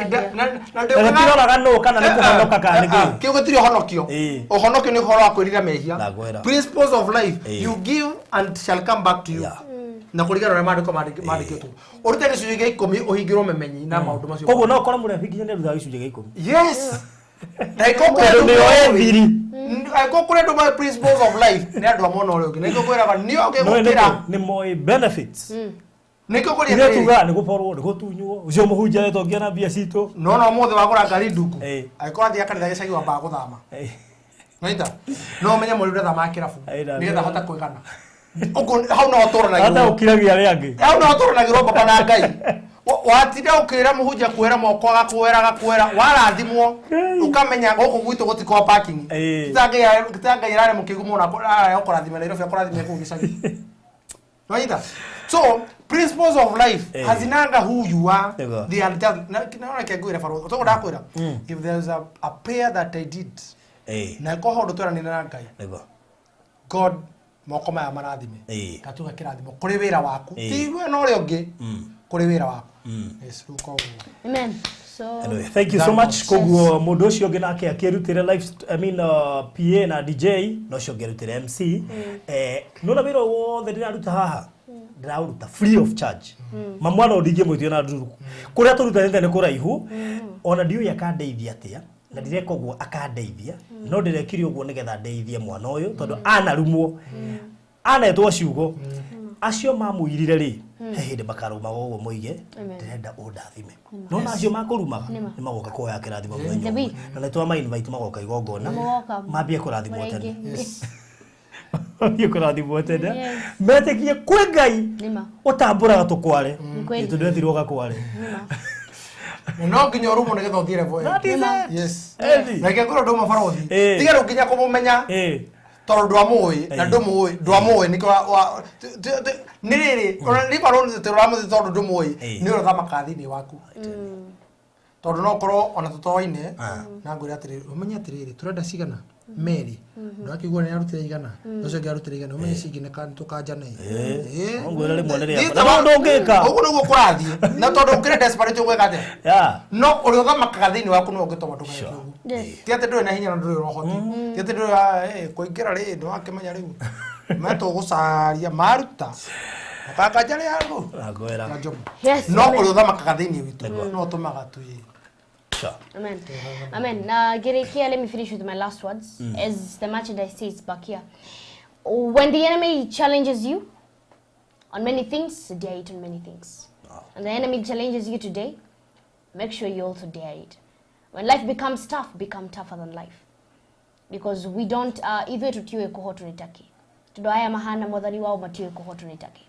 na ndionaga no kana nä kå honoka kana nä kä gå tirä honokio å honokio nä å horo wa kwä rira mehia principles of life you give and shall come back to you na kå rigana na mandä mandä kä two å rute gä cunjä gä ikå mi å hingä rwo memenyi na maå ndå macio koguo no korwo må rebi nginya nä rutha gä cunjä gä ikå mi yes na ikå nä oe thiri ko kure ndo my principles of life ne andå amona å rä å ngä nä kwä raga nä oke gå kä ra nä moä benefits nä kä gå ria tuga nä gå borwo nä gå tunywo å cio må hunjia nä tongia na mbia citå no no må thä wagå ra ngari ndungu agäkorwo athiä akanitha gä cagi wambaga gå thama naita no menye må rä u ndathama kä rabu nä getha hota kwä gana hau no tå ranagä hata å kiragia arä angä hau no tå ranagä rwo baba na ngai watinda å kä ra må hunjia kwä ra moko agakwära warathimwo å kamenya gå kå gwitå gå tiko gätangai rarä må kä gumo å rathime nairobi akorathime kå gä cagi naita so principles of life hazinanga who you are they are just na ke ngwira faro to ndakwira if there is a prayer that I did na ko hondo twerani na ngai God moko maya marathime gatuga kirathimo kuri wira waku ti we no ri ungi kuri wira waku yes ruko amen so anyway thank you so much koguo mundu ucio ngi nake akirutire live PA na DJ no cio ngirutire MC nona wira wothe ndiraruta haha ndiraruta free of charge mamwana ndingie mwitio na nduruku kuria turutanite ni kuraihu ona ndiu yakandeithia atia na ndireka uguo akandeithia no ndirekire uguo nigetha ndeithie mwana uyu tondu anarumwo anetwo ciugo acio mamuirire ri he hindi makaruma uguo muige ndirenda undathime no na acio makurumaga ni magoka kuoya kirathimo mwenye na nitwa ma invite magoka igongona mambie kurathimo tene mambie kurathimo tene metekie kwe ngai utamburaga tukware tondu ethirwo gakware no nginya rumo ne getho thire voe yes na ke ngoro ndo mafarothi tiga ru nginya kumumenya toro ndo amui na ndo amui niko ni riri ona ni baronde te ramu toro ndo amui ni ro thama kathini waku tondu no korwo ona tutoine na ngwira atiri umenya atiri turenda cigana Mary ndo akigwa ni arutire igana ucio ngarutire igana umenya cigine kan tukanja nei ngwira rimwe ni ria no ndungika ugu niguo kurathie na tondu ukire desperate ugweka atia no uri uthamakaga thiini waku no ungitoma ndugeke ugu ti ati nduri na hinya na nduri rohoti ti ati nduri kuingira ri ndo akimenya riu meto gucaria maruta akakanja ri agu ngwira no uri uthamakaga thiini witu no tumaga tuyi Amen. Amen. Let me finish with my last words. As the merchandise says back here. When the enemy challenges you on many things, dare it on many things. And the enemy challenges you today, make sure you also dare it. When life becomes tough, become tougher than life. Because we don't, either tutiwe kuhotu nitaki. Tudaya mahana modhani wao matiwe kuhotu nitaki.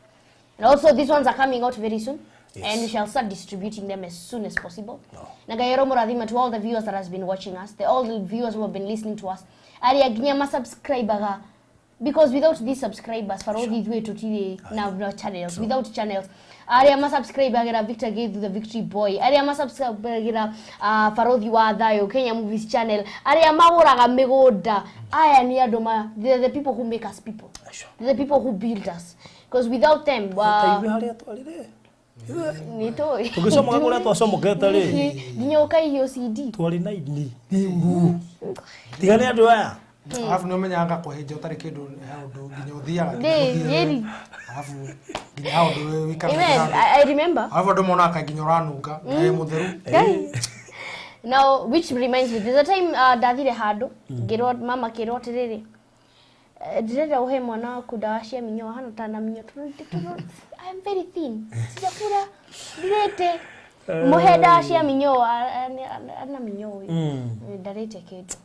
And also these ones are coming out very soon. Yes. And we shall start distributing them as soon as possible. Nagayero muradhima to all the viewers that has been watching us, all the viewers who have been listening to us. Ari aginyama subscriber because without these subscribers, for all these way to TV now channels, without channels. Ari ama subscriber gira Victor gave the Victory Boy. Ari ama subscriber gira Farodhi wa Dayo Kenya Movies channel. Ari ama uraga megoda. Aya ni adoma. They're the people who make us people. They're the people who build us. Because without them, Nĩ tũĩ. Tũgĩcomoka kũrĩa twacomokete rĩ. Nginya ũkaihio CD. Twarĩ na ini. Tigane andũ aya. Alafu nĩ ũmenyaga kũhĩnja ũtarĩ kĩndũ ũndũ nginya ũthiaga. Really. Alafu nginya hao ũndũ wĩkara. Amen. I remember. Alafu andũ monaga nginya ũranunga. Nĩ mũtheru. Now, which reminds me, there's a time ndathire handũ ngĩrwo mama kĩrwo atĩrĩrĩ ndĩrenda ũhe mwana waku ndawa cia mĩnyoo hana ta na mĩnyoo I'm very thin sijakũra ndirĩte mũhe ndawa cia mĩnyoo ana mĩnyoo ndarĩte kĩndũ.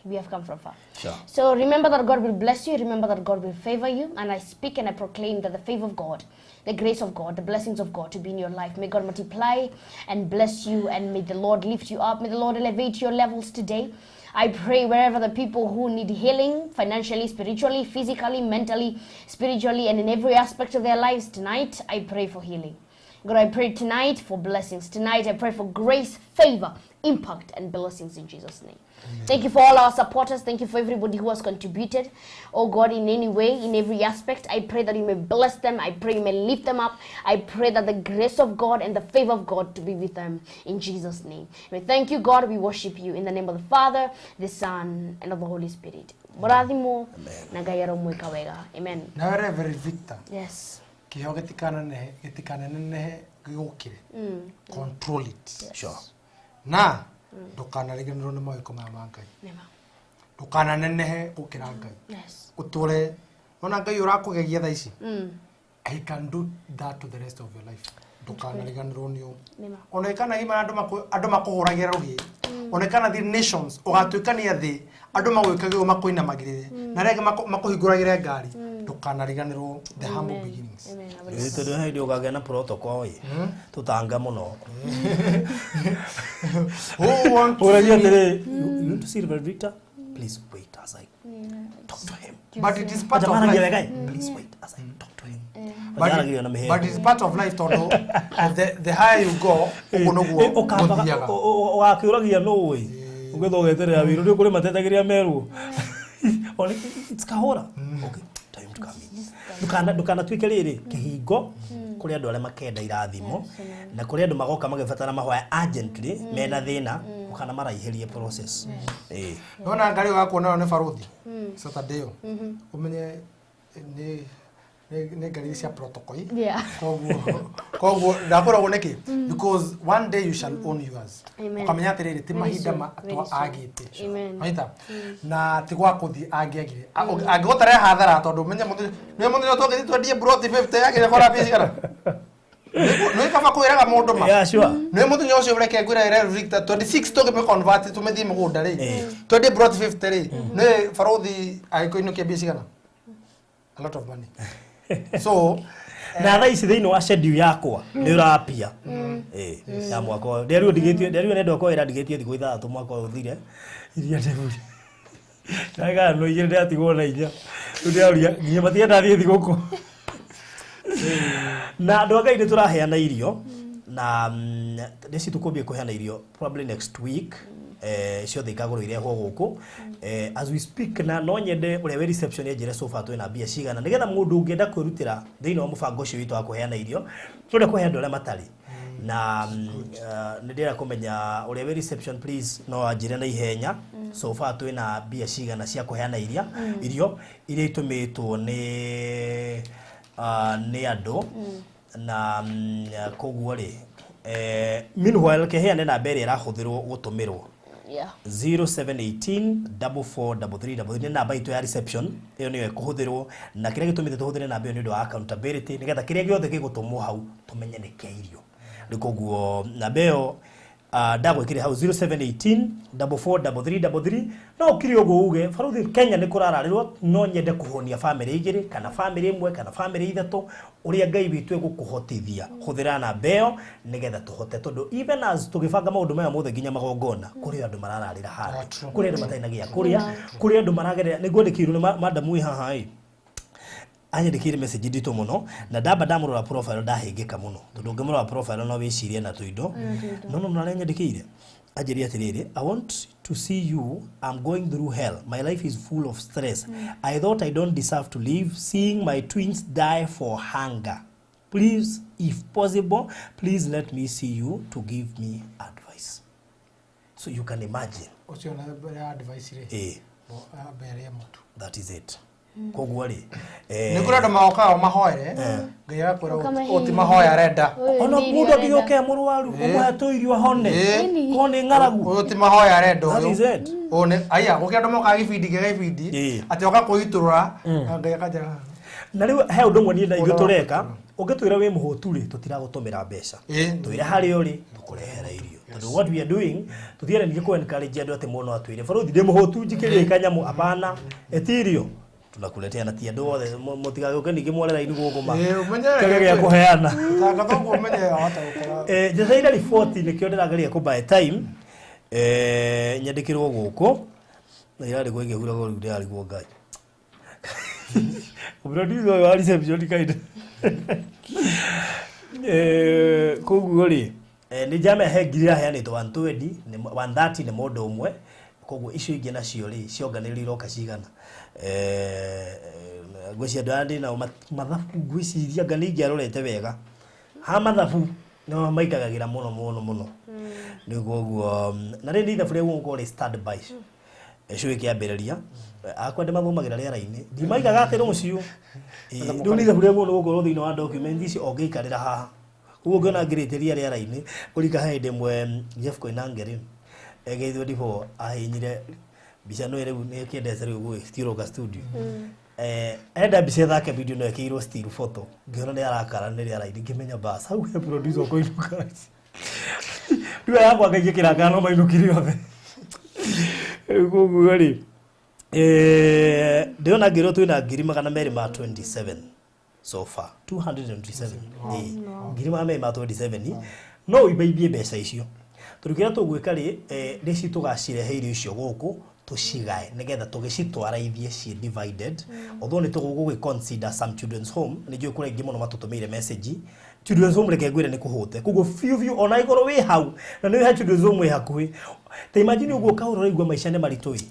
We have come from far. Sure. So remember that God will bless you. Remember that God will favor you. And I speak and I proclaim that the favor of God, the grace of God, the blessings of God to be in your life. May God multiply and bless you. And may the Lord lift you up. May the Lord elevate your levels today. I pray wherever the people who need healing, financially, spiritually, physically, mentally, spiritually, and in every aspect of their lives tonight, I pray for healing. God, I pray tonight for blessings. Tonight, I pray for grace, favor, impact, and blessings in Jesus' name. Amen. Thank you for all our supporters. Thank you for everybody who has contributed. Oh God, in any way, in every aspect, I pray that you may bless them. I pray you may lift them up. I pray that the grace of God and the favor of God to be with them in Jesus' name. We thank you, God. We worship you in the name of the Father, the Son, and of the Holy Spirit. Amen. Amen. Now, Reverend Victor. Yes. Kiho gĩtikanene gĩgũkire. Control it. Sure. Na ndũkanariganĩrwo nĩ mawĩko maya ma Ngai. Ndũkananenehe gũkĩra Ngai. Yes. Ũtũre ona Ngai ũrakũgegia thaa ici. I can do that to the rest of your life. Ndũkanariganĩrwo nĩ ũũ. Ona kana gima andũ makũhũragĩra rũgĩ. Ona kana the nations ũgatuĩkania thĩ andũ magwĩkagĩrwo makũinamagĩrĩre. Na rĩngĩ makũhingũragĩre ngari. Ndũkanariganĩrwo the humble beginnings. Tondũ hĩndĩ ũkagĩa na protocol tũtanga mũno. Who want to see Reverend Victor? Please wait as I talk to him. But it is part of life. Please wait as I talk to him. But it is part of life, Todo. The higher you go, ũgakĩũragia nũĩ ũgĩthogeterera wĩra ũrĩa kũrĩ matetagĩria merwo. It's kahora. Okay, time to come in. Ndũkanatuĩke rĩrĩ kĩhingo kũrĩ andũ arĩa makenda irathimo na kũrĩ andũ magoka magĩbatara mahoya urgently mena thĩna kana maraihĩrie process. Nona ngari ũgakuona nĩ baruthi Saturday ũmenye nĩ ngari cia protocol. Koguo ndakoragwo nĩkĩ because one day you shall own yours. Ukamenya atĩrĩrĩ ti mahinda agĩte. Maita na ti gwa kũthi angĩagire angĩgotare hathara tondũ ũmenye nĩ mũthenya ũtogĩthi twendie broti 50 yake kora pesi kana nĩ kaba kwĩraga mũndũ ma. Yeah, sure. Nĩ mũthenya ũcio ũreke ngwĩra Rev Victor 26 tũgĩme convert tũmĩthiĩ mũgũnda rĩ twendie broti 50 rĩ nĩ barothi agĩkoinũkia pesi kana a lot of money. So na thaa ici thĩinĩ wa schedule yakwa nĩ ũrapia ya mwaka ndĩrĩo nenda kwĩra ndigĩtie thikũ ithatũ mwaka ũthire iria ndeburi ndaga no igĩrĩ ndatigwo na inya ndĩaria nginya matienda thiĩ thigũkũ na andũ a Ngai nĩ tũraheana irio na nĩci tũkũmbie kũheana irio probably next week ciothe ikagũrwo irehwo gũkũ as we speak na no nyende ũrĩa we reception yenjire sofa twĩna mbia cigana nĩgetha mũndũ ũngĩenda kwĩrutĩra thĩinĩ wa mũbango ũcio witũ wa kũheana irio tũrĩa kũhe andũ arĩa matarĩ na nĩndĩra kũmenya ũrĩa we reception please no anjĩre na ihenya sofa twĩna mbia cigana cia kũheana irio iria itũmĩtwo nĩ andũ na koguo rĩ meanwhile kĩheane namba ĩrĩa ĩrahũthĩrwo gũtũmĩrwo 0718 4433 nĩ namba itũ ya reception ĩyo nĩyo ĩkũhũthĩrwo na kĩrĩa gĩtũmĩte tũhũthĩre namba ĩyo nĩ ũndũ wa accountability nĩgetha kĩrĩa gĩothe gĩgũtũmwo hau tũmenye nĩ kĩa irio rĩ koguo namba ĩyo ndagwĩkire hau 0718 4433 no ũkire ũguo uge baruthi Kenya nĩ kũrararĩrwo no nyende kũhonia family igĩrĩ kana family ĩmwe kana family ithatũ ũrĩa Ngai witũ egũkũhotithia hũthĩra namba ĩyo nĩgetha tũhote tondũ even as tũgĩbanga maũndũ maya mothe nginya magongona kũrĩ andũ marararĩra handũ kũrĩ andũ matarĩ na gĩa kũrĩa kũrĩ andũ maragerera nĩguo ndĩkĩirwo nĩ madamu ĩ haha ĩ anyandĩkĩire message nditũ mũno na ndamba ndamũrora profile ndahĩngĩka mũno tondũ ngĩmũrora profile no wĩcirie na tũindo no nĩanyandĩkĩire anjĩria atĩrĩrĩ I want to see you I'm going through hell my life is full of stress I thought I don't deserve to live seeing my twins die for hunger please, if possible, please let me see you to give me advice. So you can imagine. Ucio na advice re. Bere mutu. That is it. Kogwa ri. Ni kura ndo maoka mahoere. Ngai akora oti mahoya renda. Ono mudo gioke murwaru umuheto irio hone. Kone ngaragu. Oti mahoya renda. That is it. One aya gukia ndo moka gibindi gibindi. Ati oka kuiturura ngai akajara. Na riu he undu mwe ni ithu tureka ungitwira wi muhutu ri tutiragutumira mbeca twire hari uri tukurehera irio tondu what we are doing tuthiere ninge ku encourage andu ati muno atwire faruthi ndi muhutu njikirie kanyamu apana etirio tunakuletea na ti andu othe mutigage ninge mwarera ini guguma kage ya kuheana tagathongo umenye hata gukora jezaira report ni kio ndirageria ku by time nyandikirwo guku na irari gwege hura go ndari go ngai producer wa reception kaida koguo ri ni jame he ngiria he ni 120 ni 130 ni mundu umwe koguo icio ingi nacio ri cionganirirwo kacigana gwicia ndandi na mathabu gwiciria ngani ngiarorete wega ha mathabu no maikagagira muno ni koguo na ri ithabu riu ngo ri stand by ecio ikiambiriria akwa ndimathumagira riera-ini ndimaigaga atĩ rũciũ rĩu nĩ ithabu rĩa mũndũ gũkorwo thĩinĩ wa document ici ũngĩikarĩra haha ũguo ũngĩona ngĩrĩtĩria rĩera-inĩ ũrika he hĩndĩ ĩmwe Jeff Koinange geithio ndibũ ahinyire mbica no rĩu nĩ kĩendete rĩu gwĩtiũrũka studio enda mbica thake video no ĩkĩirwo still photo ngĩona nĩ arakara nĩ rĩera-inĩ ngĩmenya bas hau he producer ũkũinũka rĩu yakwa ngaigĩkĩra ngano mainũkire othe koguo rĩ ndiona ngiro twina ngiri magana meri ma 27 so far 227 ngiri magana meri ma 27 no ibaibie mbeca icio turikira tugwika ri rici tugacireheire icio guku tucigae nigetha tugicitwaraithie ci divided although ni tugugu consider some children's home ni jwe kura ingi muno matutumire message children's home reke gwire ni kuhute kugo fiu ona igoro wi hau na ni ha children's home wi hakuhi te imagine uguo kaurora igwa maisha ne maritoi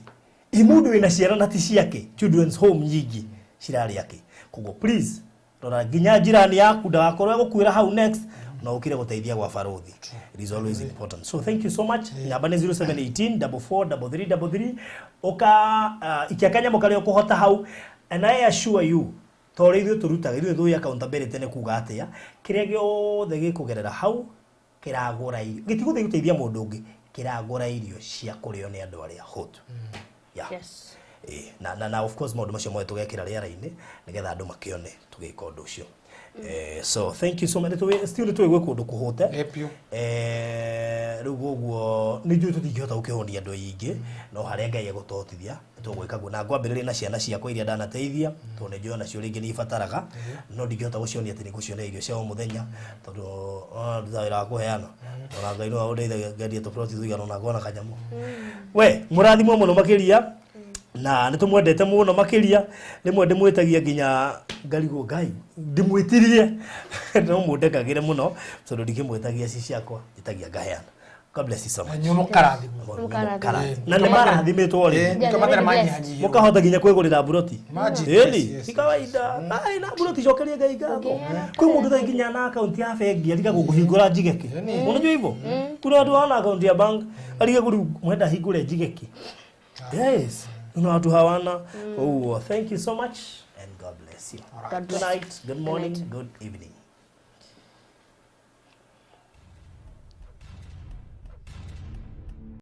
imundu ina ciara na ti ciake children's home nyingi cirari yake kugo please rora ginya jirani yaku ndakorwo gukwira hau next na ukire guteithia gwa farothi it is always important so thank you so much namba ni 0718 443333 oka ikiakanya mukari okuhota hau and I assure you tore ithu turutaga ithu thu accountability ne kuga atia kiria giothe gikugerera hau kiragura gitiguthi guteithia mundu ungi kiragura irio cia kurio ni andu aria hotu yeah. Yes. Na of course maundu macio mothe tugekira riera-ini nigetha andu makione tugika undu ucio so thank you so much still twigwe kundu kuhute riu guguo ni njui tutingihota gukihonia andu aingi no haria Ngai egutotithia tugwika guo na ngwambiriria na ciana ciakwa iria ndanateithia tondu njui nacio ringi ni ibataraga no ndingihota gucionia ati ni guciona irio cia muthenya tondu ndutawira wa kuheana ona Ngai no aundeithagia ngendia tuproti tuigana na ngona kanyamu we murathimo muno makiria na nitumwendete muno makiria rimwe ndimwitagia nginya ngarigo Ngai ndimwitirie no mundekagire muno tondu ndikimwitagia ci ciakwa itagia ngaheana God bless you so much nyumo karathi na nĩ marathimitwo rĩ nikamatera manyi mukahota nginya kwigurira buroti ĩni ti kawaida ai na buroti cokerie Ngai ngatho kwĩ mũndũ ta nginya na account ya bengi ariga gũkũhingũra njigeke unajua hivyo kuna watu wana account ya bank ariga mwenda hingũre njigeke yes kuna watu hawana oh thank you so much and God bless you good night good morning good evening